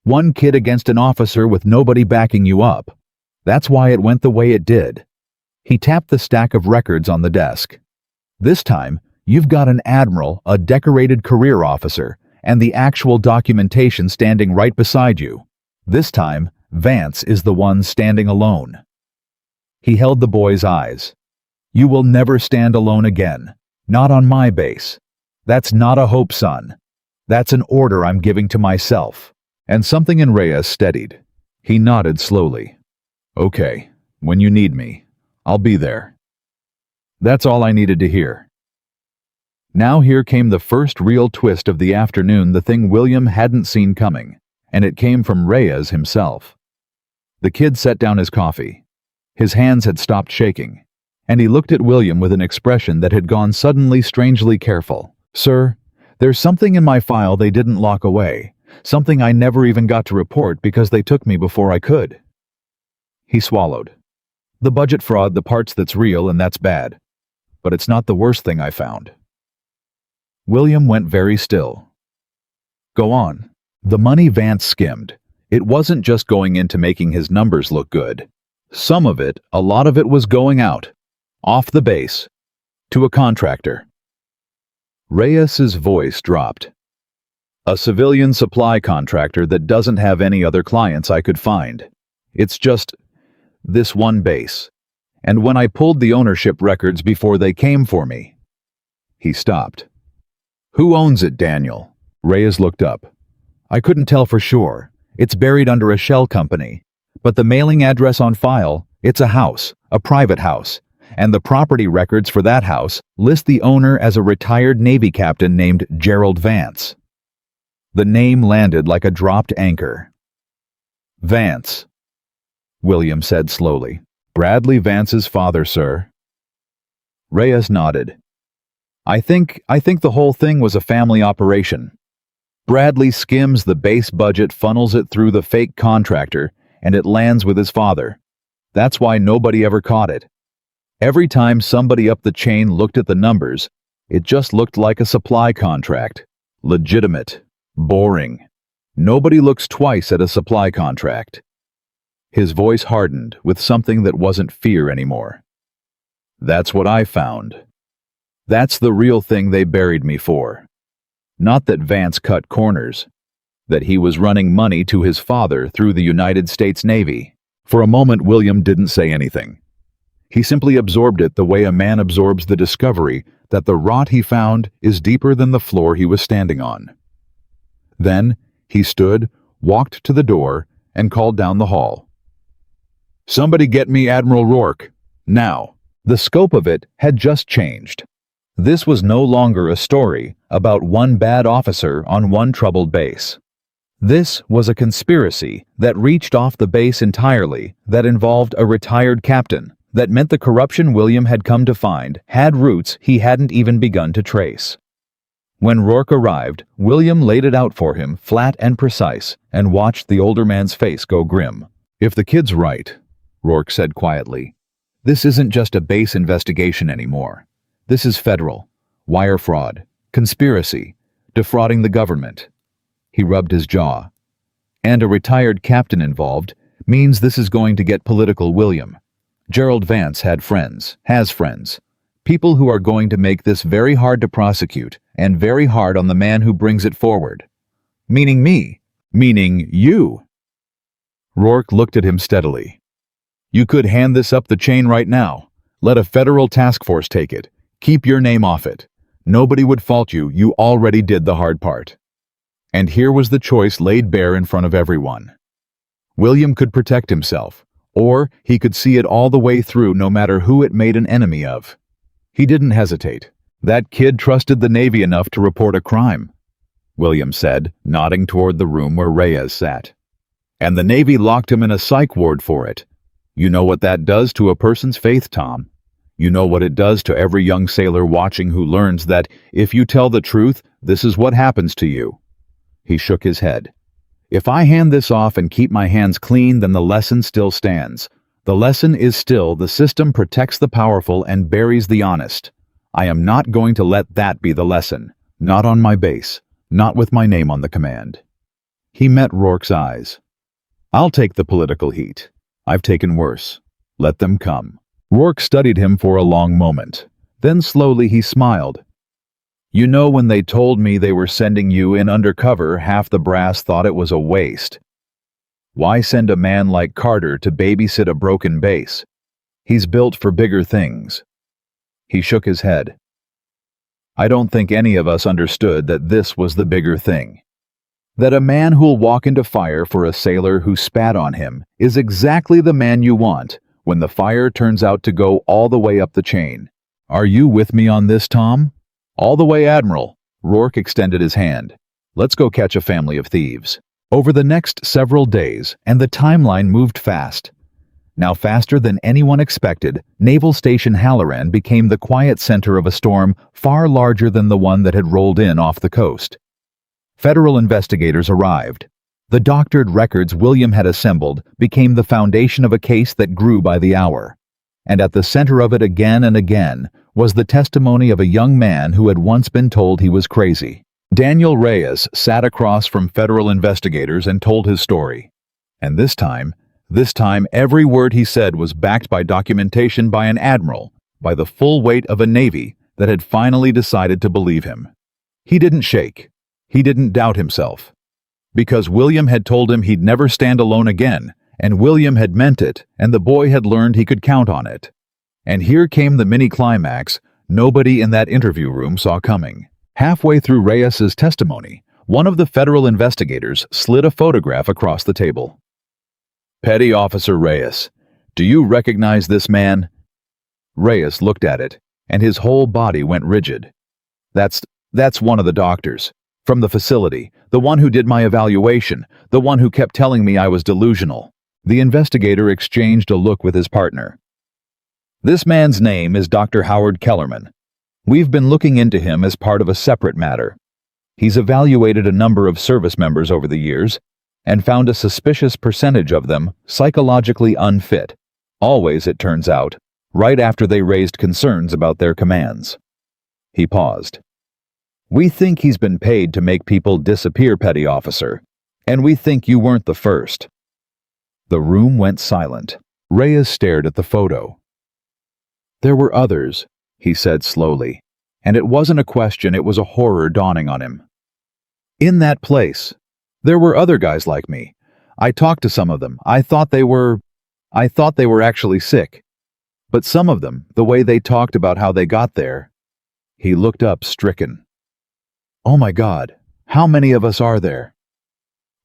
One kid against an officer with nobody backing you up. That's why it went the way it did. He tapped the stack of records on the desk. This time, you've got an admiral, a decorated career officer, and the actual documentation standing right beside you. This time, Vance is the one standing alone. He held the boy's eyes. You will never stand alone again. Not on my base. That's not a hope, son. That's an order I'm giving to myself. And something in Reyes steadied. He nodded slowly. Okay, when you need me, I'll be there. That's all I needed to hear. Now here came the first real twist of the afternoon, the thing William hadn't seen coming, and it came from Reyes himself. The kid set down his coffee. His hands had stopped shaking, and he looked at William with an expression that had gone suddenly strangely careful. Sir, there's something in my file they didn't lock away, something I never even got to report because they took me before I could. He swallowed. The budget fraud, the parts that's real and that's bad. But it's not the worst thing I found. William went very still. Go on. The money Vance skimmed. It wasn't just going into making his numbers look good. Some of it, a lot of it was going out. Off the base. To a contractor. Reyes's voice dropped. A civilian supply contractor that doesn't have any other clients I could find. It's just this one base. and when I pulled the ownership records before they came for me." He stopped. "Who owns it, Daniel?" Reyes looked up. "I couldn't tell for sure. It's buried under a shell company. But the mailing address on file, it's a house, a private house, and the property records for that house list the owner as a retired Navy captain named Gerald Vance." The name landed like a dropped anchor. "Vance," William said slowly. "Bradley Vance's father, sir." Reyes nodded. I think the whole thing was a family operation. Bradley skims the base budget, funnels it through the fake contractor, and it lands with his father. That's why nobody ever caught it. Every time somebody up the chain looked at the numbers, it just looked like a supply contract. Legitimate. Boring. Nobody looks twice at a supply contract. His voice hardened with something that wasn't fear anymore. "That's what I found. That's the real thing they buried me for. Not that Vance cut corners. That he was running money to his father through the United States Navy." For a moment, William didn't say anything. He simply absorbed it the way a man absorbs the discovery that the rot he found is deeper than the floor he was standing on. Then he stood, walked to the door, and called down the hall. "Somebody get me Admiral Rourke. Now." The scope of it had just changed. This was no longer a story about one bad officer on one troubled base. This was a conspiracy that reached off the base entirely, that involved a retired captain, that meant the corruption William had come to find had roots he hadn't even begun to trace. When Rourke arrived, William laid it out for him, flat and precise, and watched the older man's face go grim. "If the kid's right," Rourke said quietly, "this isn't just a base investigation anymore. This is federal. Wire fraud. Conspiracy. Defrauding the government." He rubbed his jaw. "And a retired captain involved means this is going to get political, William. Gerald Vance had friends, has friends. People who are going to make this very hard to prosecute, and very hard on the man who brings it forward. Meaning me. Meaning you." Rourke looked at him steadily. "You could hand this up the chain right now. Let a federal task force take it. Keep your name off it. Nobody would fault you. You already did the hard part." And here was the choice laid bare in front of everyone. William could protect himself, or he could see it all the way through no matter who it made an enemy of. He didn't hesitate. "That kid trusted the Navy enough to report a crime," William said, nodding toward the room where Reyes sat. "And the Navy locked him in a psych ward for it. You know what that does to a person's faith, Tom. You know what it does to every young sailor watching who learns that if you tell the truth, this is what happens to you." He shook his head. "If I hand this off and keep my hands clean, then the lesson still stands. The lesson is still the system protects the powerful and buries the honest. I am not going to let that be the lesson. Not on my base. Not with my name on the command." He met Rourke's eyes. "I'll take the political heat. I've taken worse. Let them come." Rourke studied him for a long moment. Then slowly he smiled. "You know, when they told me they were sending you in undercover, half the brass thought it was a waste. Why send a man like Carter to babysit a broken base? He's built for bigger things." He shook his head. "I don't think any of us understood that this was the bigger thing. That a man who'll walk into fire for a sailor who spat on him is exactly the man you want when the fire turns out to go all the way up the chain. Are you with me on this, Tom?" "All the way, Admiral." Rourke extended his hand. "Let's go catch a family of thieves." Over the next several days, and the timeline moved fast. Now faster than anyone expected, Naval Station Halloran became the quiet center of a storm far larger than the one that had rolled in off the coast. Federal investigators arrived. The doctored records William had assembled became the foundation of a case that grew by the hour. And at the center of it again and again was the testimony of a young man who had once been told he was crazy. Daniel Reyes sat across from federal investigators and told his story. And this time, every word he said was backed by documentation by an admiral, by the full weight of a Navy that had finally decided to believe him. He didn't shake. He didn't doubt himself. Because William had told him he'd never stand alone again, and William had meant it, and the boy had learned he could count on it. And here came the mini-climax nobody in that interview room saw coming. Halfway through Reyes's testimony, one of the federal investigators slid a photograph across the table. "Petty Officer Reyes, do you recognize this man?" Reyes looked at it, and his whole body went rigid. That's one of the doctors. From the facility, the one who did my evaluation, the one who kept telling me I was delusional." The investigator exchanged a look with his partner. "This man's name is Dr. Howard Kellerman. We've been looking into him as part of a separate matter. He's evaluated a number of service members over the years and found a suspicious percentage of them psychologically unfit. Always, it turns out, right after they raised concerns about their commands." He paused. "We think he's been paid to make people disappear, Petty Officer, and we think you weren't the first." The room went silent. Reyes stared at the photo. "There were others," he said slowly, and it wasn't a question, it was a horror dawning on him. "In that place, there were other guys like me. I talked to some of them. I thought they were actually sick. But some of them, the way they talked about how they got there." He looked up, stricken. "Oh my God, how many of us are there?"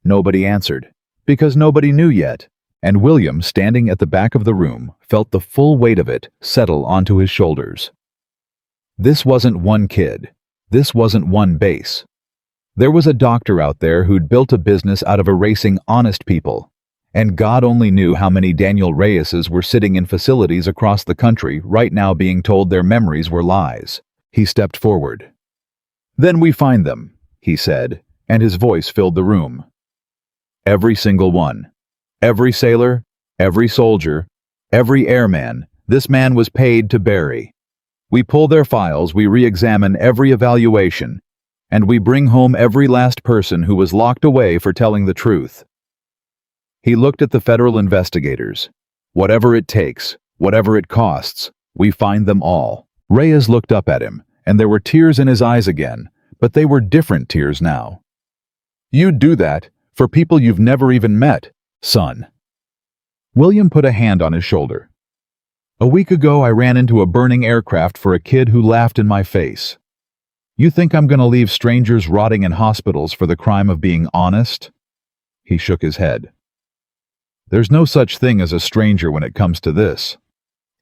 Nobody answered, because nobody knew yet, and William, standing at the back of the room, felt the full weight of it settle onto his shoulders. This wasn't one kid. This wasn't one base. There was a doctor out there who'd built a business out of erasing honest people, and God only knew how many Daniel Reyeses were sitting in facilities across the country right now being told their memories were lies. He stepped forward. "Then we find them," he said, and his voice filled the room. "Every single one. Every sailor, every soldier, every airman, this man was paid to bury. We pull their files, we re-examine every evaluation, and we bring home every last person who was locked away for telling the truth." He looked at the federal investigators. "Whatever it takes, whatever it costs, we find them all." Reyes looked up at him, and there were tears in his eyes again, but they were different tears now. "You'd do that for people you've never even met, son." William put a hand on his shoulder. "A week ago I ran into a burning aircraft for a kid who laughed in my face. You think I'm going to leave strangers rotting in hospitals for the crime of being honest?" He shook his head. "There's no such thing as a stranger when it comes to this.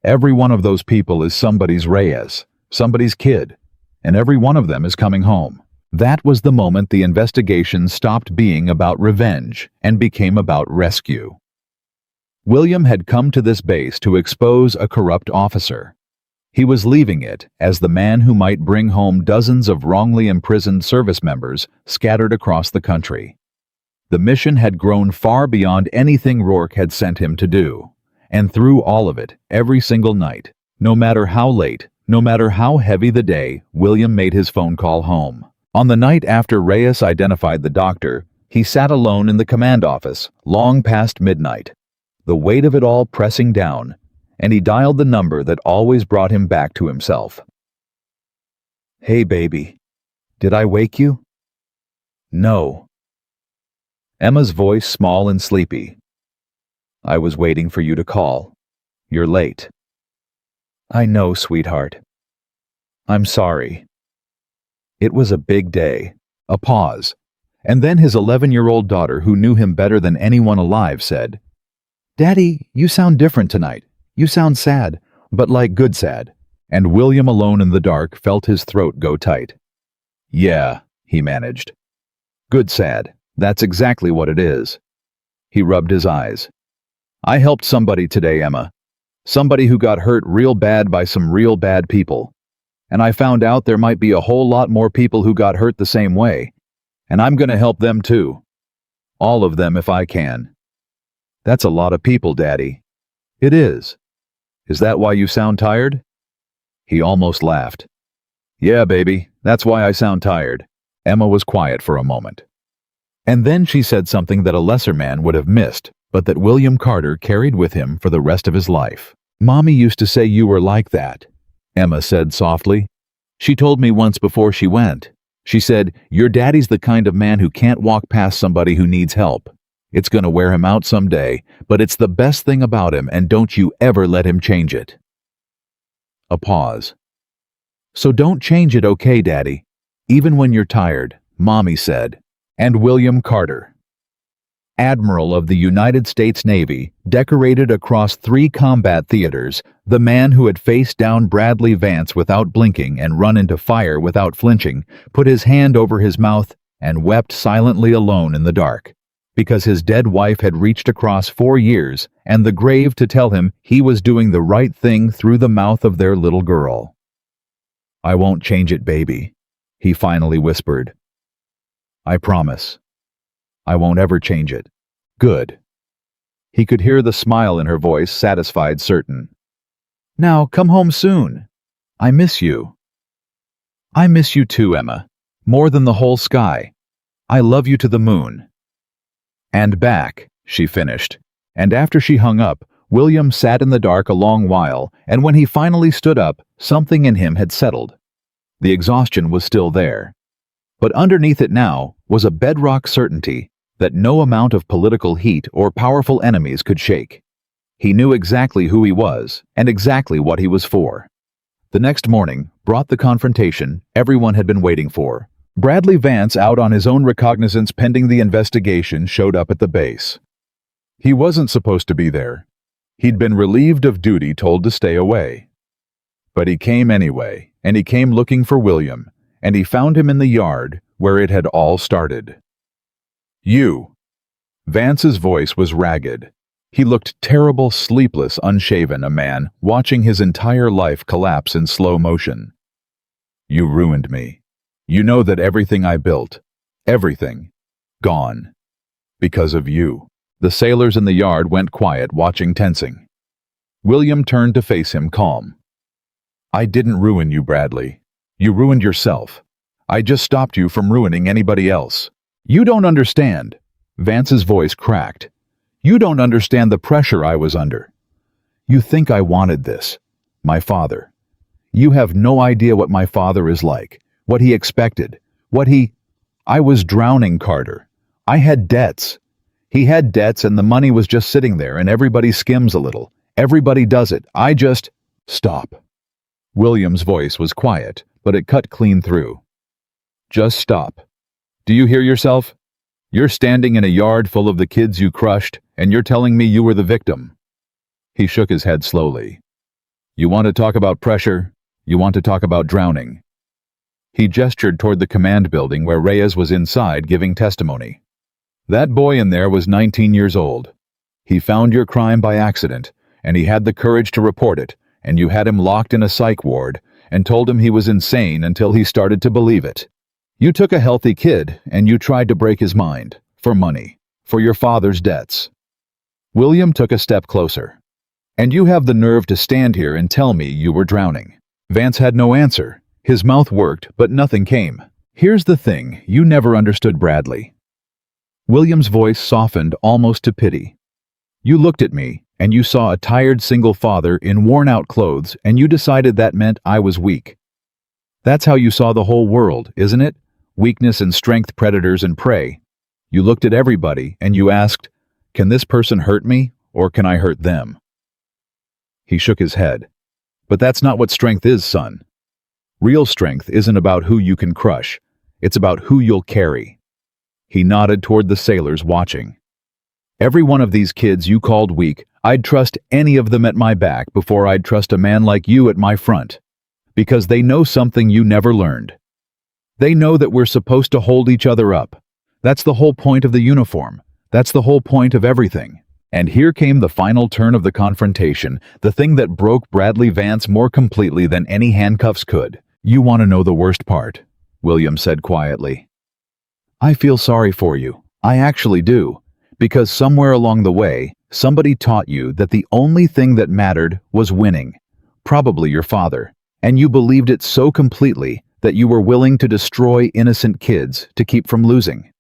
Every one of those people is somebody's Reyes, somebody's kid, and every one of them is coming home." That was the moment the investigation stopped being about revenge and became about rescue. William had come to this base to expose a corrupt officer. He was leaving it as the man who might bring home dozens of wrongly imprisoned service members scattered across the country. The mission had grown far beyond anything Rourke had sent him to do, and through all of it, every single night, no matter how late, no matter how heavy the day, William made his phone call home. On the night after Reyes identified the doctor, he sat alone in the command office, long past midnight, the weight of it all pressing down, and he dialed the number that always brought him back to himself. "Hey, baby. Did I wake you?" "No." Emma's voice small and sleepy. "I was waiting for you to call. You're late." "I know, sweetheart. I'm sorry." It was a big day. A pause. And then his 11-year-old daughter, who knew him better than anyone alive, said, "Daddy, you sound different tonight. You sound sad, but like good sad." And William, alone in the dark, felt his throat go tight. "Yeah," he managed. "Good sad. That's exactly what it is." He rubbed his eyes. "I helped somebody today, Emma. Somebody who got hurt real bad by some real bad people. And I found out there might be a whole lot more people who got hurt the same way. And I'm going to help them too. All of them if I can." "That's a lot of people, Daddy." "It is. Is that why you sound tired?" He almost laughed. "Yeah, baby, that's why I sound tired." Emma was quiet for a moment. And then she said something that a lesser man would have missed, but that William Carter carried with him for the rest of his life. "Mommy used to say you were like that," Emma said softly. "She told me once before she went. She said, 'Your daddy's the kind of man who can't walk past somebody who needs help. It's going to wear him out someday, but it's the best thing about him, and don't you ever let him change it.'" A pause. So don't change it, okay, Daddy? Even when you're tired, Mommy said. And William Carter, Admiral of the United States Navy, decorated across 3 combat theaters, the man who had faced down Bradley Vance without blinking and run into fire without flinching, put his hand over his mouth and wept silently alone in the dark, because his dead wife had reached across 4 years and the grave to tell him he was doing the right thing through the mouth of their little girl. I won't change it, baby, he finally whispered. I promise. I won't ever change it. Good. He could hear the smile in her voice, satisfied, certain. Now, come home soon. I miss you. I miss you too, Emma. More than the whole sky. I love you to the moon. And back, she finished. And after she hung up, William sat in the dark a long while, and when he finally stood up, something in him had settled. The exhaustion was still there. But underneath it now was a bedrock certainty that no amount of political heat or powerful enemies could shake. He knew exactly who he was and exactly what he was for. The next morning brought the confrontation everyone had been waiting for. Bradley Vance, out on his own recognizance pending the investigation, showed up at the base. He wasn't supposed to be there. He'd been relieved of duty, told to stay away. But he came anyway, and he came looking for William, and he found him in the yard where it had all started. You. Vance's voice was ragged. He looked terrible, sleepless, unshaven, a man watching his entire life collapse in slow motion. You ruined me. You know that everything I built, everything, gone. Because of you. The sailors in the yard went quiet, watching, tensing. William turned to face him, calm. I didn't ruin you, Bradley. You ruined yourself. I just stopped you from ruining anybody else. You don't understand. Vance's voice cracked. You don't understand the pressure I was under. You think I wanted this. My father. You have no idea what my father is like, what he expected, I was drowning, Carter. I had debts. He had debts and the money was just sitting there and everybody skims a little. Everybody does it. I just... Stop. William's voice was quiet, but it cut clean through. Just stop. Do you hear yourself? You're standing in a yard full of the kids you crushed, and you're telling me you were the victim. He shook his head slowly. You want to talk about pressure? You want to talk about drowning? He gestured toward the command building where Reyes was inside giving testimony. That boy in there was 19 years old. He found your crime by accident, and he had the courage to report it, and you had him locked in a psych ward and told him he was insane until he started to believe it. You took a healthy kid and you tried to break his mind, for money, for your father's debts. William took a step closer. And you have the nerve to stand here and tell me you were drowning. Vance had no answer. His mouth worked, but nothing came. Here's the thing, you never understood Bradley. William's voice softened almost to pity. You looked at me, and you saw a tired single father in worn-out clothes, and you decided that meant I was weak. That's how you saw the whole world, isn't it? Weakness and strength, predators and prey. You looked at everybody, and you asked, can this person hurt me, or can I hurt them? He shook his head. But that's not what strength is, son. Real strength isn't about who you can crush. It's about who you'll carry. He nodded toward the sailors watching. Every one of these kids you called weak, I'd trust any of them at my back before I'd trust a man like you at my front. Because they know something you never learned. They know that we're supposed to hold each other up. That's the whole point of the uniform. That's the whole point of everything. And here came the final turn of the confrontation, the thing that broke Bradley Vance more completely than any handcuffs could. You want to know the worst part, William said quietly. I feel sorry for you. I actually do. Because somewhere along the way, somebody taught you that the only thing that mattered was winning. Probably your father. And you believed it so completely that you were willing to destroy innocent kids to keep from losing.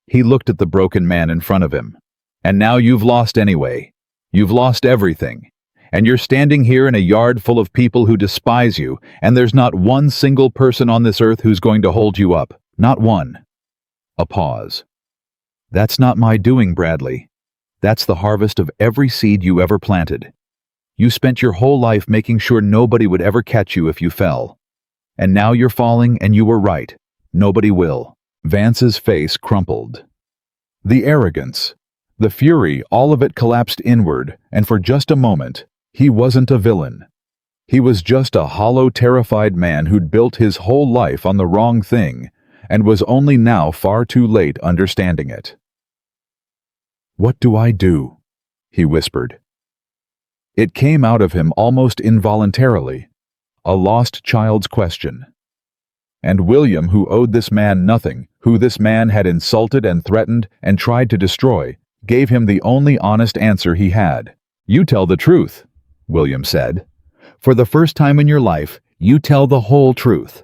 He looked at the broken man in front of him. And now you've lost anyway. You've lost everything. And you're standing here in a yard full of people who despise you, and there's not one single person on this earth who's going to hold you up. Not one. A pause. That's not my doing, Bradley. That's the harvest of every seed you ever planted. You spent your whole life making sure nobody would ever catch you if you fell. And now you're falling, and you were right. Nobody will." Vance's face crumpled. The arrogance, the fury, all of it collapsed inward, and for just a moment, he wasn't a villain. He was just a hollow, terrified man who'd built his whole life on the wrong thing, and was only now far too late understanding it. "What do I do?" he whispered. It came out of him almost involuntarily, a lost child's question. And William, who owed this man nothing, who this man had insulted and threatened and tried to destroy, gave him the only honest answer he had. "You tell the truth," William said. "For the first time in your life, you tell the whole truth.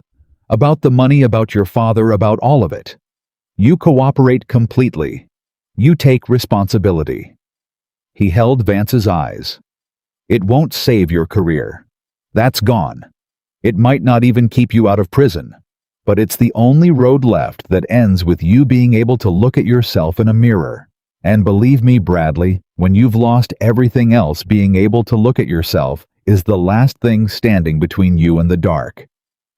About the money, about your father, about all of it. You cooperate completely. You take responsibility." He held Vance's eyes. "It won't save your career. That's gone. It might not even keep you out of prison. But it's the only road left that ends with you being able to look at yourself in a mirror. And believe me, Bradley, when you've lost everything else, being able to look at yourself is the last thing standing between you and the dark.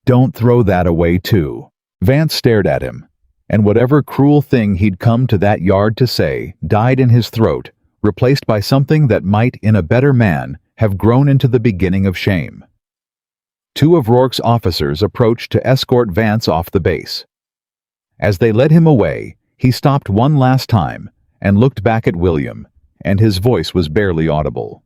Don't throw that away too." Vance stared at him, and whatever cruel thing he'd come to that yard to say died in his throat, replaced by something that might, in a better man, have grown into the beginning of shame. Two of Rourke's officers approached to escort Vance off the base. As they led him away, he stopped one last time and looked back at William, and his voice was barely audible.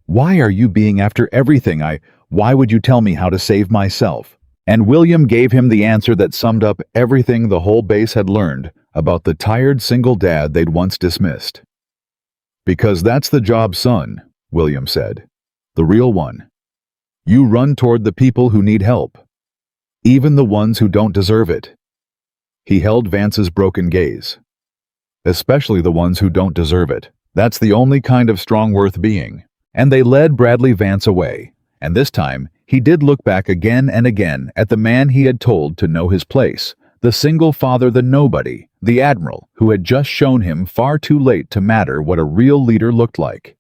"Why are you being after everything? Why would you tell me how to save myself?" And William gave him the answer that summed up everything the whole base had learned about the tired single dad they'd once dismissed. "Because that's the job, son," William said. "The real one. You run toward the people who need help, even the ones who don't deserve it." He held Vance's broken gaze. "Especially the ones who don't deserve it. That's the only kind of strong worth being." And they led Bradley Vance away, and this time he did look back again and again at the man he had told to know his place, the single father, the nobody, the Admiral, who had just shown him far too late to matter what a real leader looked like.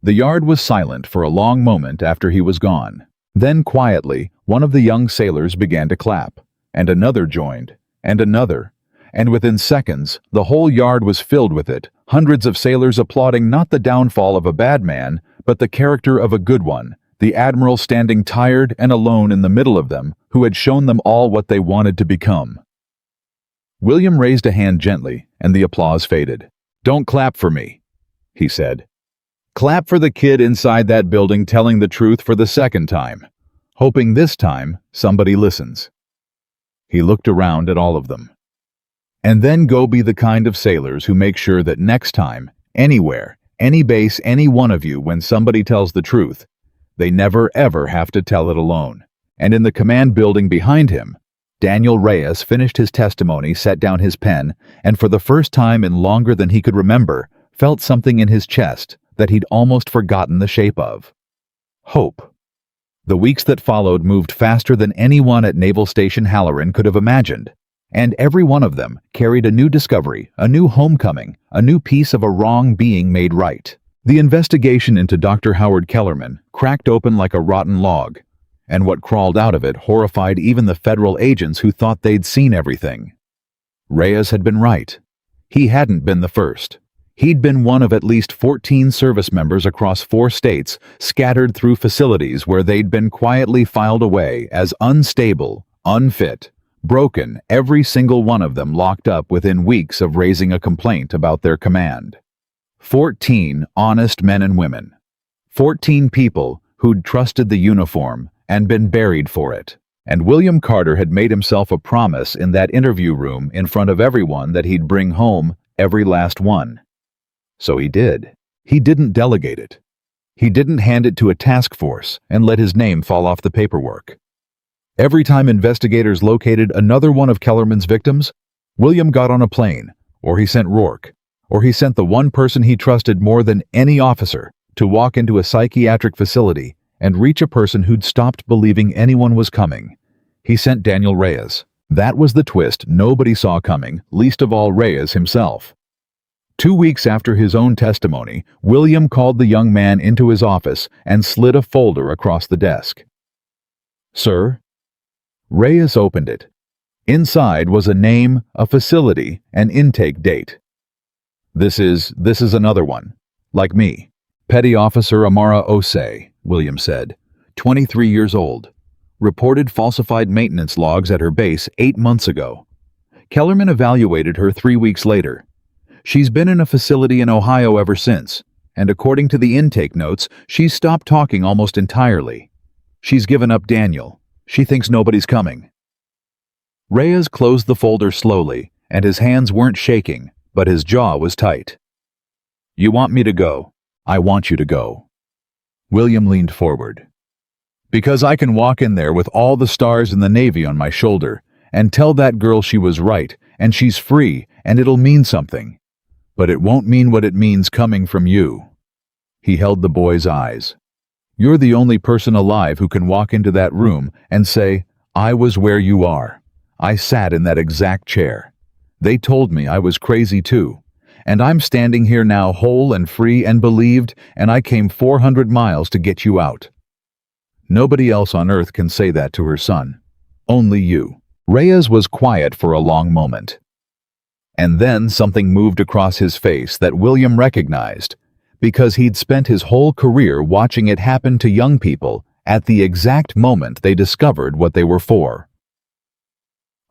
The yard was silent for a long moment after he was gone. Then quietly, one of the young sailors began to clap, and another joined, and another, and within seconds, the whole yard was filled with it, hundreds of sailors applauding not the downfall of a bad man, but the character of a good one, the Admiral standing tired and alone in the middle of them, who had shown them all what they wanted to become. William raised a hand gently, and the applause faded. "Don't clap for me," he said. "Clap for the kid inside that building telling the truth for the second time, hoping this time somebody listens." He looked around at all of them. "And then go be the kind of sailors who make sure that next time, anywhere, any base, any one of you, when somebody tells the truth, they never ever have to tell it alone." And in the command building behind him, Daniel Reyes finished his testimony, set down his pen, and for the first time in longer than he could remember, felt something in his chest that he'd almost forgotten the shape of. Hope. The weeks that followed moved faster than anyone at Naval Station Halloran could have imagined, and every one of them carried a new discovery, a new homecoming, a new piece of a wrong being made right. The investigation into Dr. Howard Kellerman cracked open like a rotten log, and what crawled out of it horrified even the federal agents who thought they'd seen everything. Reyes had been right. He hadn't been the first. He'd been one of at least 14 service members across 4 states, scattered through facilities where they'd been quietly filed away as unstable, unfit, broken, every single one of them locked up within weeks of raising a complaint about their command. 14 honest men and women. 14 people who'd trusted the uniform and been buried for it. And William Carter had made himself a promise in that interview room in front of everyone that he'd bring home every last one. So he did. He didn't delegate it. He didn't hand it to a task force and let his name fall off the paperwork. Every time investigators located another one of Kellerman's victims, William got on a plane, or he sent Rourke, or he sent the one person he trusted more than any officer to walk into a psychiatric facility and reach a person who'd stopped believing anyone was coming. He sent Daniel Reyes. That was the twist nobody saw coming, least of all Reyes himself. 2 weeks after his own testimony, William called the young man into his office and slid a folder across the desk. "Sir?" Reyes opened it. Inside was a name, a facility, an intake date. This is another one. Like me. Petty Officer Amara Osei, William said. 23 years old. Reported falsified maintenance logs at her base 8 months ago. Kellerman evaluated her 3 weeks later. She's been in a facility in Ohio ever since, and according to the intake notes, she's stopped talking almost entirely. She's given up Daniel. She thinks nobody's coming. Reyes closed the folder slowly, and his hands weren't shaking, but his jaw was tight. "You want me to go? I want you to go." William leaned forward. "Because I can walk in there with all the stars in the Navy on my shoulder and tell that girl she was right, and she's free, and it'll mean something. But it won't mean what it means coming from you." He held the boy's eyes. "You're the only person alive who can walk into that room and say, 'I was where you are. I sat in that exact chair. They told me I was crazy too. And I'm standing here now whole and free and believed, and I came 400 miles to get you out.' Nobody else on earth can say that to her son. Only you." Reyes was quiet for a long moment. And then something moved across his face that William recognized, because he'd spent his whole career watching it happen to young people at the exact moment they discovered what they were for.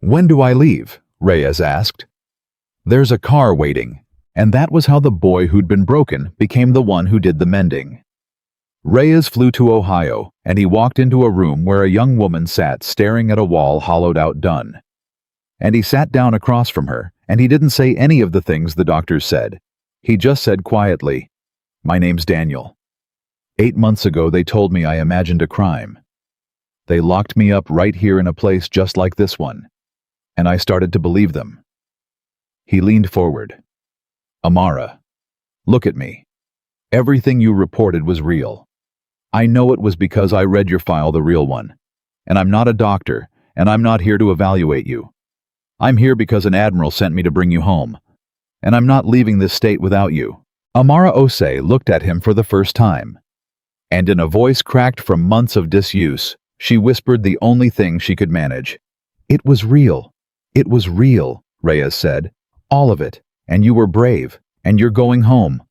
"When do I leave?" Reyes asked. "There's a car waiting." And that was how the boy who'd been broken became the one who did the mending. Reyes flew to Ohio, and he walked into a room where a young woman sat staring at a wall hollowed out done. And he sat down across from her, and he didn't say any of the things the doctors said. He just said quietly, "My name's Daniel. 8 months ago they told me I imagined a crime. They locked me up right here in a place just like this one. And I started to believe them." He leaned forward. "Amara, look at me. Everything you reported was real. I know it was because I read your file, the real one. And I'm not a doctor, and I'm not here to evaluate you. I'm here because an admiral sent me to bring you home. And I'm not leaving this state without you." Amara Osei looked at him for the first time. And in a voice cracked from months of disuse, she whispered the only thing she could manage. "It was real. It was real," Reyes said. "All of it. And you were brave. And you're going home."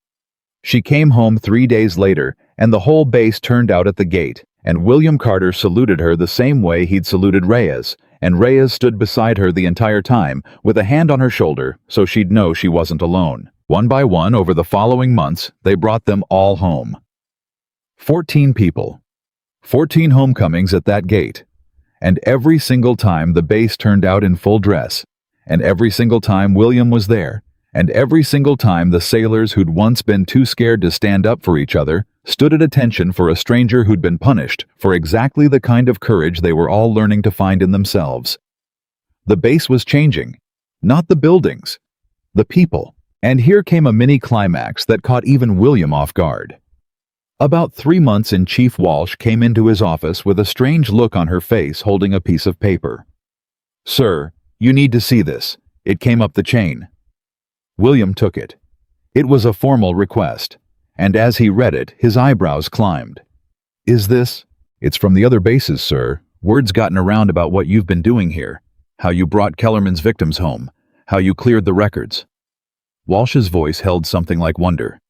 She came home 3 days later, and the whole base turned out at the gate, and William Carter saluted her the same way he'd saluted Reyes, and Reyes stood beside her the entire time, with a hand on her shoulder, so she'd know she wasn't alone. One by one, over the following months, they brought them all home. 14 people. 14 homecomings at that gate. And every single time the base turned out in full dress, and every single time William was there, and every single time the sailors who'd once been too scared to stand up for each other stood at attention for a stranger who'd been punished for exactly the kind of courage they were all learning to find in themselves. The base was changing. Not the buildings. The people. And here came a mini-climax that caught even William off guard. About 3 months in, Chief Walsh came into his office with a strange look on her face holding a piece of paper. "Sir, you need to see this. It came up the chain." William took it. It was a formal request, and as he read it, his eyebrows climbed. "Is this?" "It's from the other bases, sir. Word's gotten around about what you've been doing here. How you brought Kellerman's victims home. How you cleared the records." Walsh's voice held something like wonder.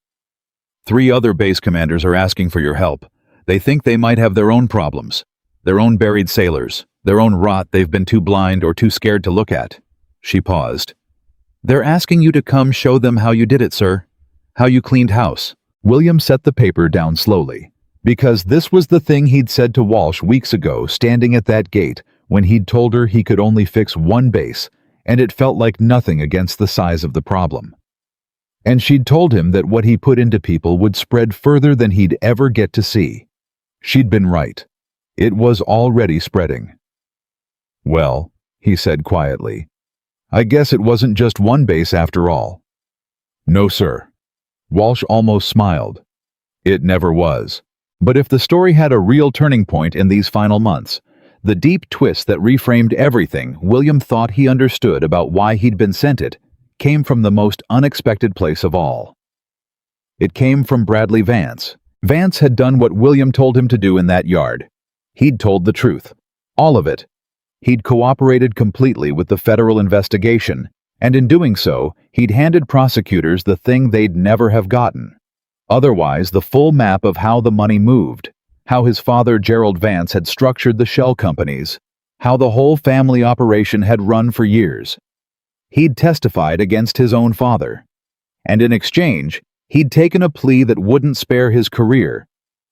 3 other base commanders are asking for your help. They think they might have their own problems. Their own buried sailors. Their own rot they've been too blind or too scared to look at." She paused. "They're asking you to come show them how you did it, sir. How you cleaned house." William set the paper down slowly, because this was the thing he'd said to Walsh weeks ago, standing at that gate, when he'd told her he could only fix one base, and it felt like nothing against the size of the problem. And she'd told him that what he put into people would spread further than he'd ever get to see. She'd been right. It was already spreading. "Well," he said quietly, "I guess it wasn't just one base after all." "No, sir." Walsh almost smiled. "It never was. But if the story had a real turning point in these final months, the deep twist that reframed everything William thought he understood about why he'd been sent it, came from the most unexpected place of all. It came from Bradley Vance. Vance had done what William told him to do in that yard. He'd told the truth. All of it. He'd cooperated completely with the federal investigation, and in doing so, he'd handed prosecutors the thing they'd never have gotten. Otherwise, the full map of how the money moved, how his father Gerald Vance had structured the shell companies, how the whole family operation had run for years. He'd testified against his own father. And in exchange, he'd taken a plea that wouldn't spare his career,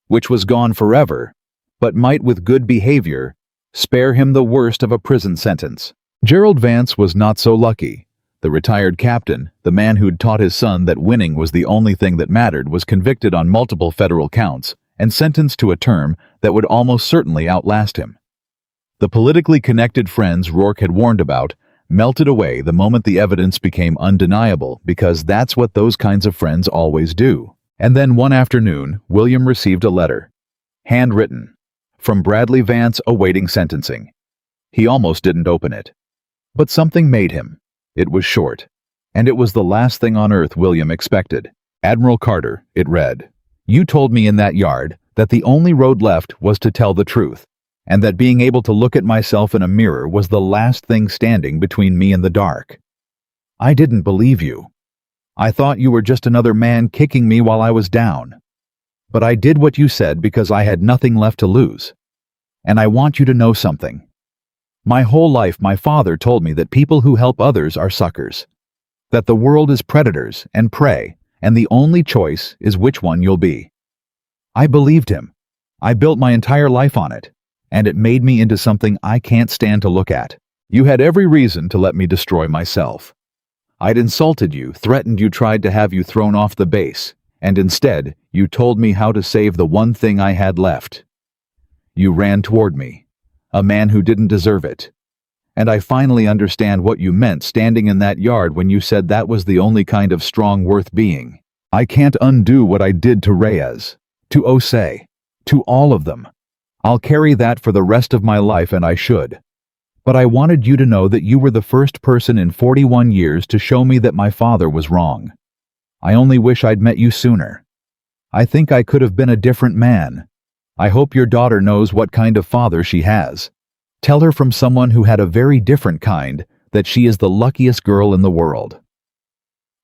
which was gone forever, but might with good behavior spare him the worst of a prison sentence. Gerald Vance was not so lucky. The retired captain, the man who'd taught his son that winning was the only thing that mattered, was convicted on multiple federal counts and sentenced to a term that would almost certainly outlast him. The politically connected friends Rourke had warned about melted away the moment the evidence became undeniable, because that's what those kinds of friends always do. And then one afternoon, William received a letter, handwritten, from Bradley Vance awaiting sentencing. He almost didn't open it. But something made him. It was short, and it was the last thing on earth William expected. Admiral Carter, it read, "You told me in that yard that the only road left was to tell the truth, and that being able to look at myself in a mirror was the last thing standing between me and the dark. I didn't believe you. I thought you were just another man kicking me while I was down. But I did what you said because I had nothing left to lose. And I want you to know something. My whole life my father told me that people who help others are suckers, that the world is predators and prey, and the only choice is which one you'll be. I believed him. I built my entire life on it, and it made me into something I can't stand to look at. You had every reason to let me destroy myself. I'd insulted you, threatened you, tried to have you thrown off the base, and instead, you told me how to save the one thing I had left. You ran toward me, a man who didn't deserve it. And I finally understand what you meant standing in that yard when you said that was the only kind of strong worth being. I can't undo what I did to Reyes, to Osei, to all of them. I'll carry that for the rest of my life, and I should. But I wanted you to know that you were the first person in 41 years to show me that my father was wrong. I only wish I'd met you sooner. I think I could have been a different man. I hope your daughter knows what kind of father she has. Tell her from someone who had a very different kind that she is the luckiest girl in the world.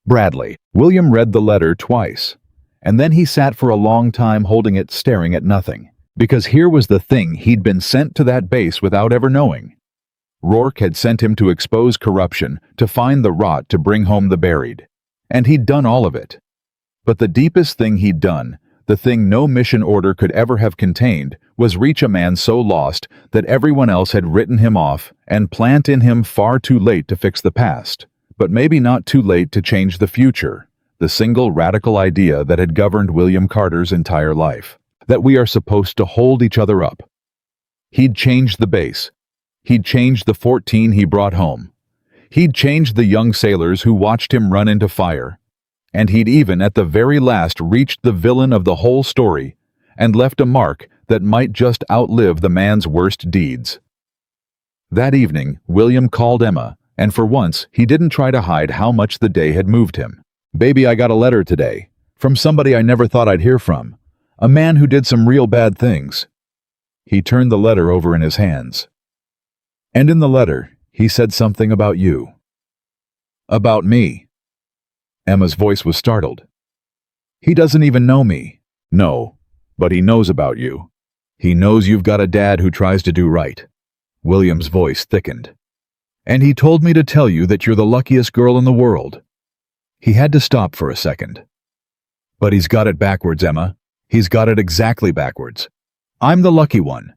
Bradley. William read the letter twice, and then he sat for a long time holding it, staring at nothing. Because here was the thing he'd been sent to that base without ever knowing. Rourke had sent him to expose corruption, to find the rot, to bring home the buried. And he'd done all of it. But the deepest thing he'd done, the thing no mission order could ever have contained, was reach a man so lost that everyone else had written him off and plant in him far too late to fix the past, but maybe not too late to change the future, the single radical idea that had governed William Carter's entire life, that we are supposed to hold each other up. He'd changed the base. He'd changed the 14 he brought home. He'd changed the young sailors who watched him run into fire. And he'd even, at the very last, reached the villain of the whole story and left a mark that might just outlive the man's worst deeds. That evening, William called Emma, and for once, he didn't try to hide how much the day had moved him. "Baby, I got a letter today, from somebody I never thought I'd hear from, a man who did some real bad things." He turned the letter over in his hands. "And in the letter, he said something about you." "About me?" Emma's voice was startled. "He doesn't even know me." "No, but he knows about you. He knows you've got a dad who tries to do right." William's voice thickened. "And he told me to tell you that you're the luckiest girl in the world." He had to stop for a second. "But he's got it backwards, Emma. He's got it exactly backwards. I'm the lucky one.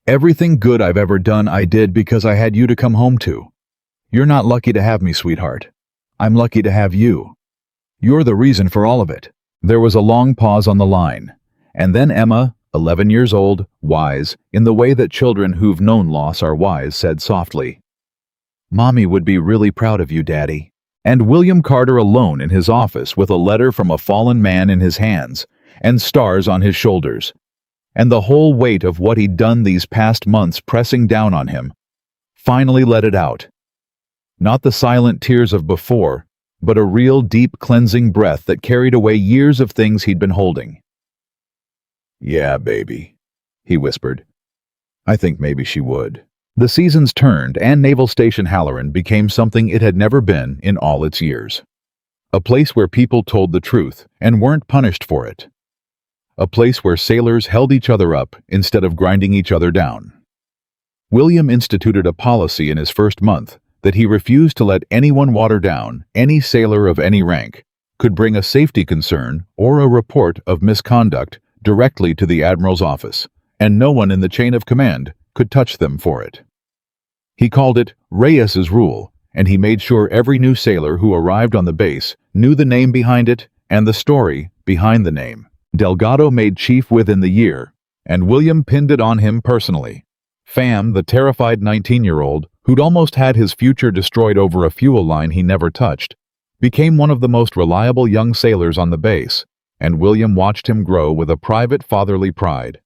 Everything good I've ever done I did because I had you to come home to. You're not lucky to have me, sweetheart. I'm lucky to have you. You're the reason for all of it." There was a long pause on the line, and then Emma, 11 years old, wise, in the way that children who've known loss are wise, said softly, "Mommy would be really proud of you, Daddy." And William Carter alone in his office with a letter from a fallen man in his hands, and stars on his shoulders, and the whole weight of what he'd done these past months pressing down on him, finally let it out. Not the silent tears of before, but a real deep cleansing breath that carried away years of things he'd been holding. "Yeah, baby," he whispered. "I think maybe she would." The seasons turned, and Naval Station Halloran became something it had never been in all its years. A place where people told the truth and weren't punished for it. A place where sailors held each other up instead of grinding each other down. William instituted a policy in his first month that he refused to let anyone water down. Any sailor of any rank could bring a safety concern or a report of misconduct directly to the Admiral's office, and no one in the chain of command could touch them for it. He called it Reyes's Rule, and he made sure every new sailor who arrived on the base knew the name behind it and the story behind the name. Delgado made chief within the year, and William pinned it on him personally. Pham, the terrified 19-year-old, who'd almost had his future destroyed over a fuel line he never touched, became one of the most reliable young sailors on the base, and William watched him grow with a private fatherly pride.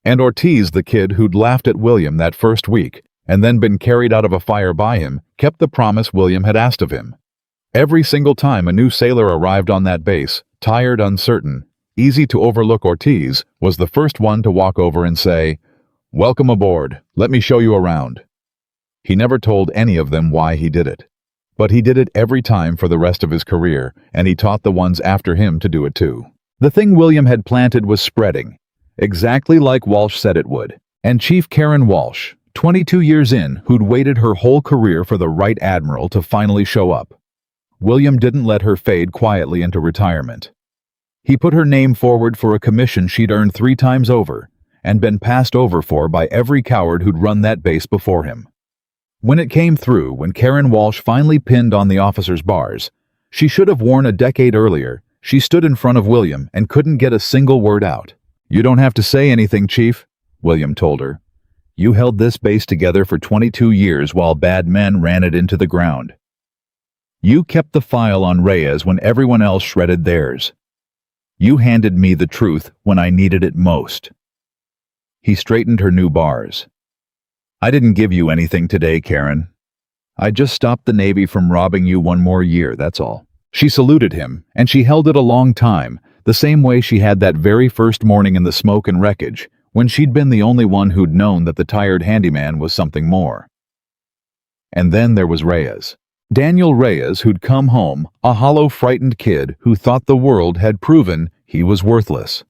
And Ortiz, the kid who'd laughed at William that first week, and then been carried out of a fire by him, kept the promise William had asked of him. Every single time a new sailor arrived on that base, tired, uncertain, easy to overlook, Ortiz was the first one to walk over and say, "Welcome aboard, let me show you around." He never told any of them why he did it. But he did it every time for the rest of his career, and he taught the ones after him to do it too. The thing William had planted was spreading, exactly like Walsh said it would. And Chief Karen Walsh, 22 years in, who'd waited her whole career for the right admiral to finally show up. William didn't let her fade quietly into retirement. He put her name forward for a commission she'd earned 3 times over, and been passed over for by every coward who'd run that base before him. When it came through, when Karen Walsh finally pinned on the officers' bars, she should have worn a decade earlier, she stood in front of William and couldn't get a single word out. "You don't have to say anything, Chief," William told her. "You held this base together for 22 years while bad men ran it into the ground. You kept the file on Reyes when everyone else shredded theirs. You handed me the truth when I needed it most." He straightened her new bars. "I didn't give you anything today, Karen. I just stopped the Navy from robbing you one more year, that's all." She saluted him, and she held it a long time, the same way she had that very first morning in the smoke and wreckage, when she'd been the only one who'd known that the tired handyman was something more. And then there was Reyes. Daniel Reyes, who'd come home, a hollow, frightened kid who thought the world had proven he was worthless.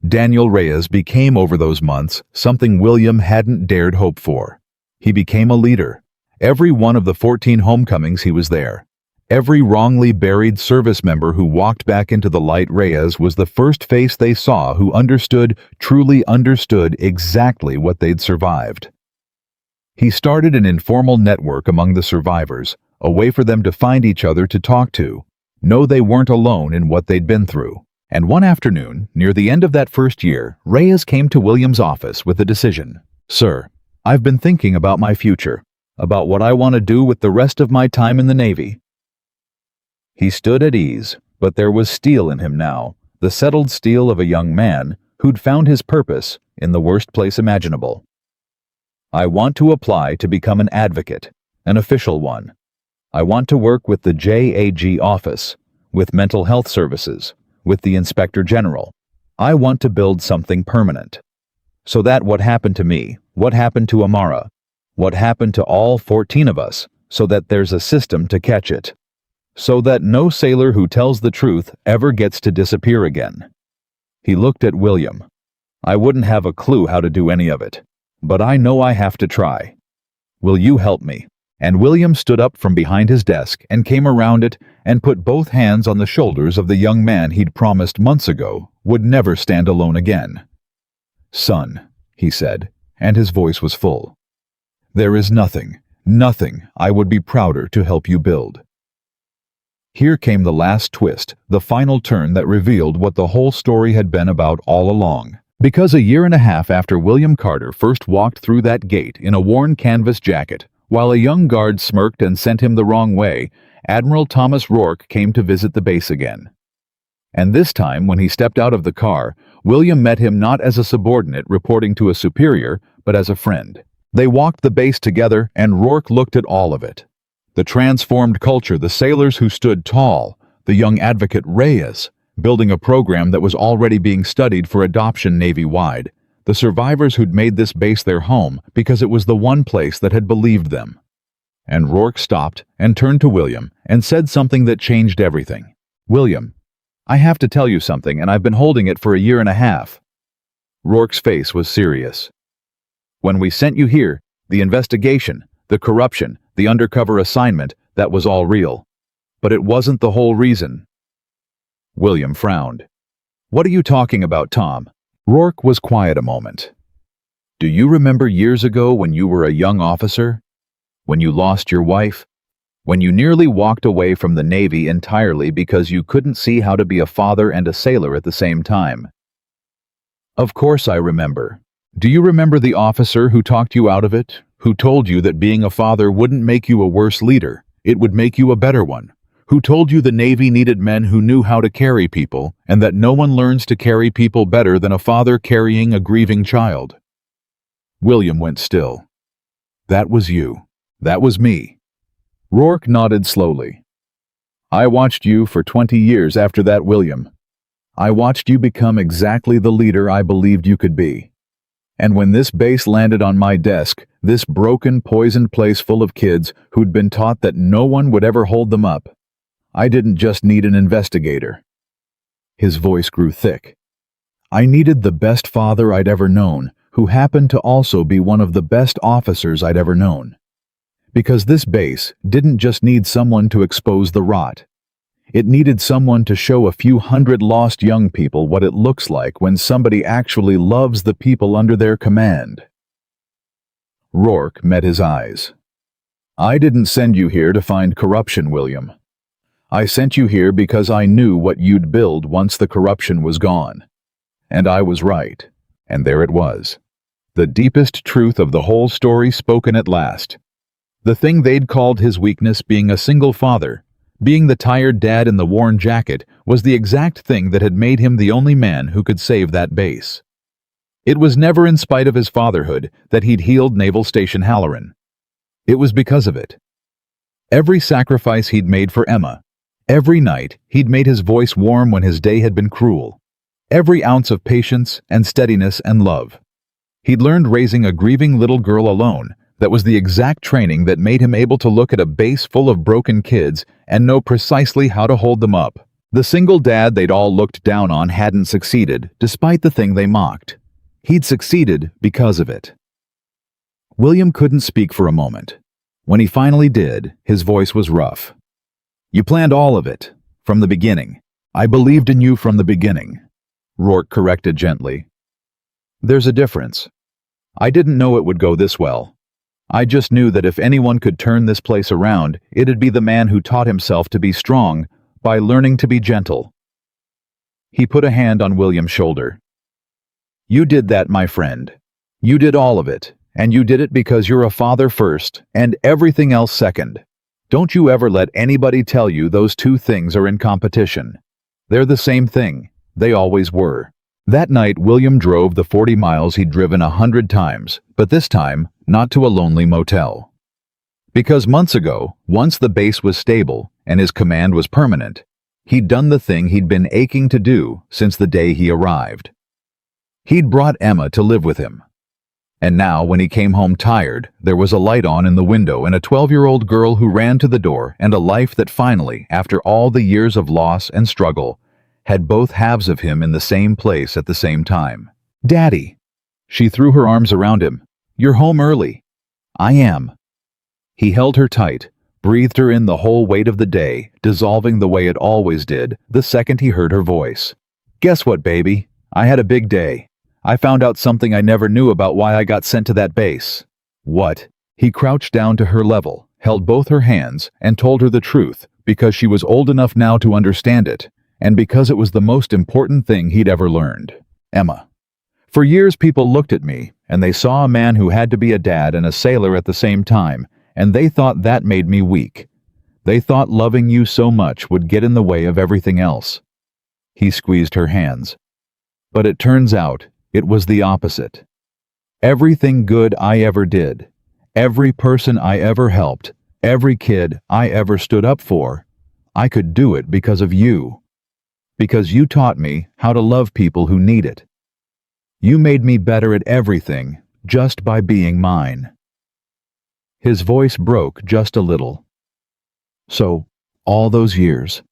Daniel Reyes became, over those months, something William hadn't dared hope for. He became a leader. Every one of the 14 homecomings he was there. Every wrongly buried service member who walked back into the light, Reyes was the first face they saw who understood, truly understood exactly what they'd survived. He started an informal network among the survivors, a way for them to find each other to talk to, know they weren't alone in what they'd been through. And one afternoon, near the end of that first year, Reyes came to William's office with a decision. "Sir, I've been thinking about my future, about what I want to do with the rest of my time in the Navy." He stood at ease, but there was steel in him now, the settled steel of a young man who'd found his purpose in the worst place imaginable. "I want to apply to become an advocate, an official one. I want to work with the JAG office, with mental health services, with the Inspector General. I want to build something permanent. So that what happened to me, what happened to Amara, what happened to all 14 of us, so that there's a system to catch it. So that no sailor who tells the truth ever gets to disappear again." He looked at William. "I wouldn't have a clue how to do any of it, but I know I have to try. Will you help me?" And William stood up from behind his desk and came around it and put both hands on the shoulders of the young man he'd promised months ago would never stand alone again. "Son," he said, and his voice was full, "there is nothing I would be prouder to help you build." Here came the last twist, the final turn that revealed what the whole story had been about all along. Because a year and a half after William Carter first walked through that gate in a worn canvas jacket, while a young guard smirked and sent him the wrong way, Admiral Thomas Rourke came to visit the base again. And this time, when he stepped out of the car, William met him not as a subordinate reporting to a superior, but as a friend. They walked the base together, and Rourke looked at all of it. The transformed culture, the sailors who stood tall, the young advocate Reyes, building a program that was already being studied for adoption Navy-wide, the survivors who'd made this base their home because it was the one place that had believed them. And Rourke stopped and turned to William and said something that changed everything. "William, I have to tell you something, and I've been holding it for a year and a half." Rourke's face was serious. "When we sent you here, the investigation, the corruption, the undercover assignment, that was all real. But it wasn't the whole reason." William frowned. "What are you talking about, Tom?" Rourke was quiet a moment. "Do you remember years ago when you were a young officer? When you lost your wife? When you nearly walked away from the Navy entirely because you couldn't see how to be a father and a sailor at the same time?" "Of course I remember. Do you remember the officer who talked you out of it, who told you that being a father wouldn't make you a worse leader, it would make you a better one? Who told you the Navy needed men who knew how to carry people, and that no one learns to carry people better than a father carrying a grieving child?" William went still. "That was you. That was me." Rourke nodded slowly. "I watched you for 20 years after that, William. I watched you become exactly the leader I believed you could be. And when this base landed on my desk, this broken, poisoned place full of kids who'd been taught that no one would ever hold them up, I didn't just need an investigator." His voice grew thick. "I needed the best father I'd ever known, who happened to also be one of the best officers I'd ever known. Because this base didn't just need someone to expose the rot. It needed someone to show a few hundred lost young people what it looks like when somebody actually loves the people under their command." Rourke met his eyes. "I didn't send you here to find corruption, William. I sent you here because I knew what you'd build once the corruption was gone. And I was right. And there it was. The deepest truth of the whole story spoken at last. The thing they'd called his weakness, being a single father, being the tired dad in the worn jacket, was the exact thing that had made him the only man who could save that base. It was never in spite of his fatherhood that he'd healed Naval Station Halloran. It was because of it. Every sacrifice he'd made for Emma, every night he'd made his voice warm when his day had been cruel, every ounce of patience and steadiness and love. He'd learned raising a grieving little girl alone. That was the exact training that made him able to look at a base full of broken kids and know precisely how to hold them up. The single dad they'd all looked down on hadn't succeeded, despite the thing they mocked. He'd succeeded because of it. William couldn't speak for a moment. When he finally did, his voice was rough. "You planned all of it, from the beginning. I believed in you from the beginning," Rourke corrected gently. "There's a difference. I didn't know it would go this well. I just knew that if anyone could turn this place around, it'd be the man who taught himself to be strong by learning to be gentle." He put a hand on William's shoulder. "You did that, my friend. You did all of it, and you did it because you're a father first and everything else second. Don't you ever let anybody tell you those two things are in competition. They're the same thing. They always were." That night, William drove the 40 miles he'd driven 100 times, but this time, not to a lonely motel. Because months ago, once the base was stable and his command was permanent, he'd done the thing he'd been aching to do since the day he arrived. He'd brought Emma to live with him. And now, when he came home tired, there was a light on in the window and a 12-year-old girl who ran to the door, and a life that finally, after all the years of loss and struggle, had both halves of him in the same place at the same time. "Daddy!" She threw her arms around him. "You're home early." "I am." He held her tight, breathed her in the whole weight of the day, dissolving the way it always did the second he heard her voice. "Guess what, baby? I had a big day. I found out something I never knew about why I got sent to that base." "What?" He crouched down to her level, held both her hands, and told her the truth, because she was old enough now to understand it, and because it was the most important thing he'd ever learned. "Emma, for years people looked at me, and they saw a man who had to be a dad and a sailor at the same time, and they thought that made me weak. They thought loving you so much would get in the way of everything else." He squeezed her hands. "But it turns out, it was the opposite. Everything good I ever did, every person I ever helped, Every kid I ever stood up for, I could do it because of you. Because you taught me how to love people who need it. You made me better at everything just by being mine." His voice broke just a little. "So, all those years,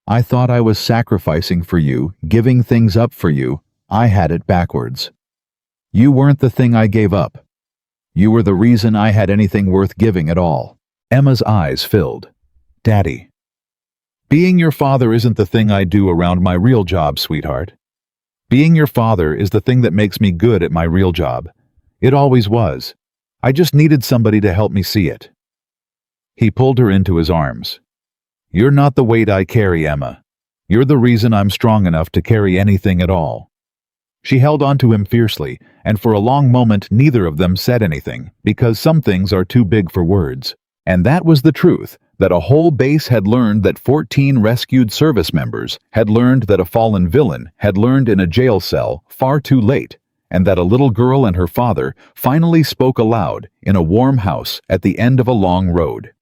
I thought I was sacrificing for you, giving things up for you. I had it backwards. You weren't the thing I gave up. You were the reason I had anything worth giving at all." Emma's eyes filled. "Daddy, being your father isn't the thing I do around my real job, sweetheart. Being your father is the thing that makes me good at my real job. It always was. I just needed somebody to help me see it." He pulled her into his arms. "You're not the weight I carry, Emma. You're the reason I'm strong enough to carry anything at all." She held onto him fiercely, and for a long moment neither of them said anything, because some things are too big for words. And that was the truth, that a whole base had learned that 14 rescued service members had learned that a fallen villain had learned in a jail cell far too late, and that a little girl and her father finally spoke aloud in a warm house at the end of a long road.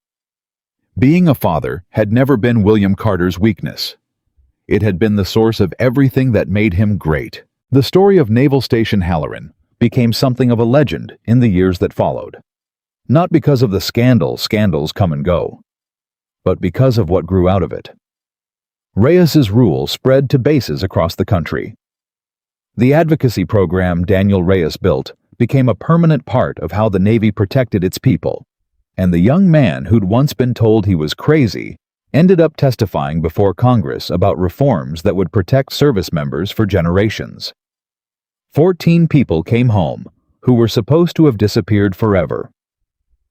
Being a father had never been William Carter's weakness. It had been the source of everything that made him great. The story of Naval Station Halloran became something of a legend in the years that followed. Not because of the scandals come and go, but because of what grew out of it. Reyes's rule spread to bases across the country. The advocacy program Daniel Reyes built became a permanent part of how the Navy protected its people, and the young man who'd once been told he was crazy ended up testifying before Congress about reforms that would protect service members for generations. 14 people came home who were supposed to have disappeared forever.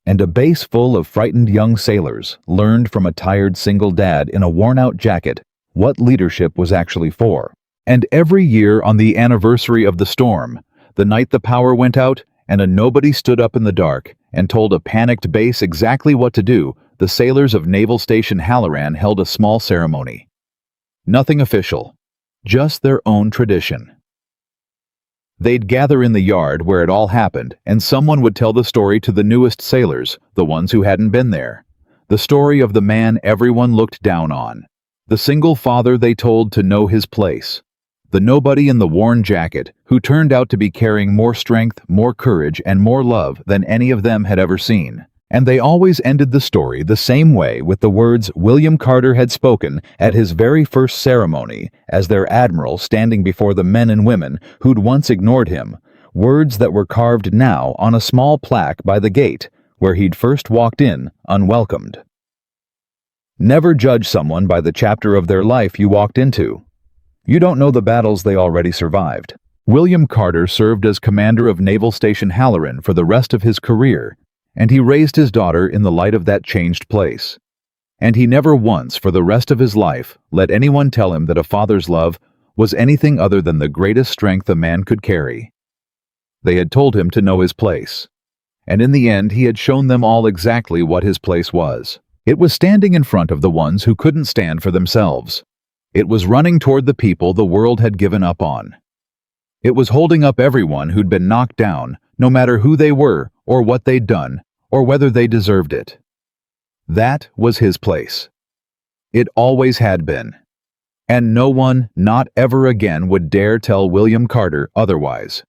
And a base full of frightened young sailors learned from a tired single dad in a worn-out jacket what leadership was actually for. And every year on the anniversary of the storm, the night the power went out and a nobody stood up in the dark and told a panicked base exactly what to do, the sailors of Naval Station Halloran held a small ceremony. Nothing official, just their own tradition. They'd gather in the yard where it all happened, and someone would tell the story to the newest sailors, the ones who hadn't been there. The story of the man everyone looked down on. The single father they told to know his place. The nobody in the worn jacket who turned out to be carrying more strength, more courage, and more love than any of them had ever seen. And they always ended the story the same way with the words William Carter had spoken at his very first ceremony as their Admiral standing before the men and women who'd once ignored him, words that were carved now on a small plaque by the gate where he'd first walked in unwelcomed. Never judge someone by the chapter of their life you walked into. You don't know the battles they already survived. William Carter served as commander of Naval Station Halloran for the rest of his career, and he raised his daughter in the light of that changed place. And he never once for the rest of his life let anyone tell him that a father's love was anything other than the greatest strength a man could carry. They had told him to know his place, and in the end he had shown them all exactly what his place was. It was standing in front of the ones who couldn't stand for themselves. It was running toward the people the world had given up on. It was holding up everyone who'd been knocked down, no matter who they were, or what they'd done, or whether they deserved it. That was his place. It always had been. And no one, not ever again, would dare tell William Carter otherwise.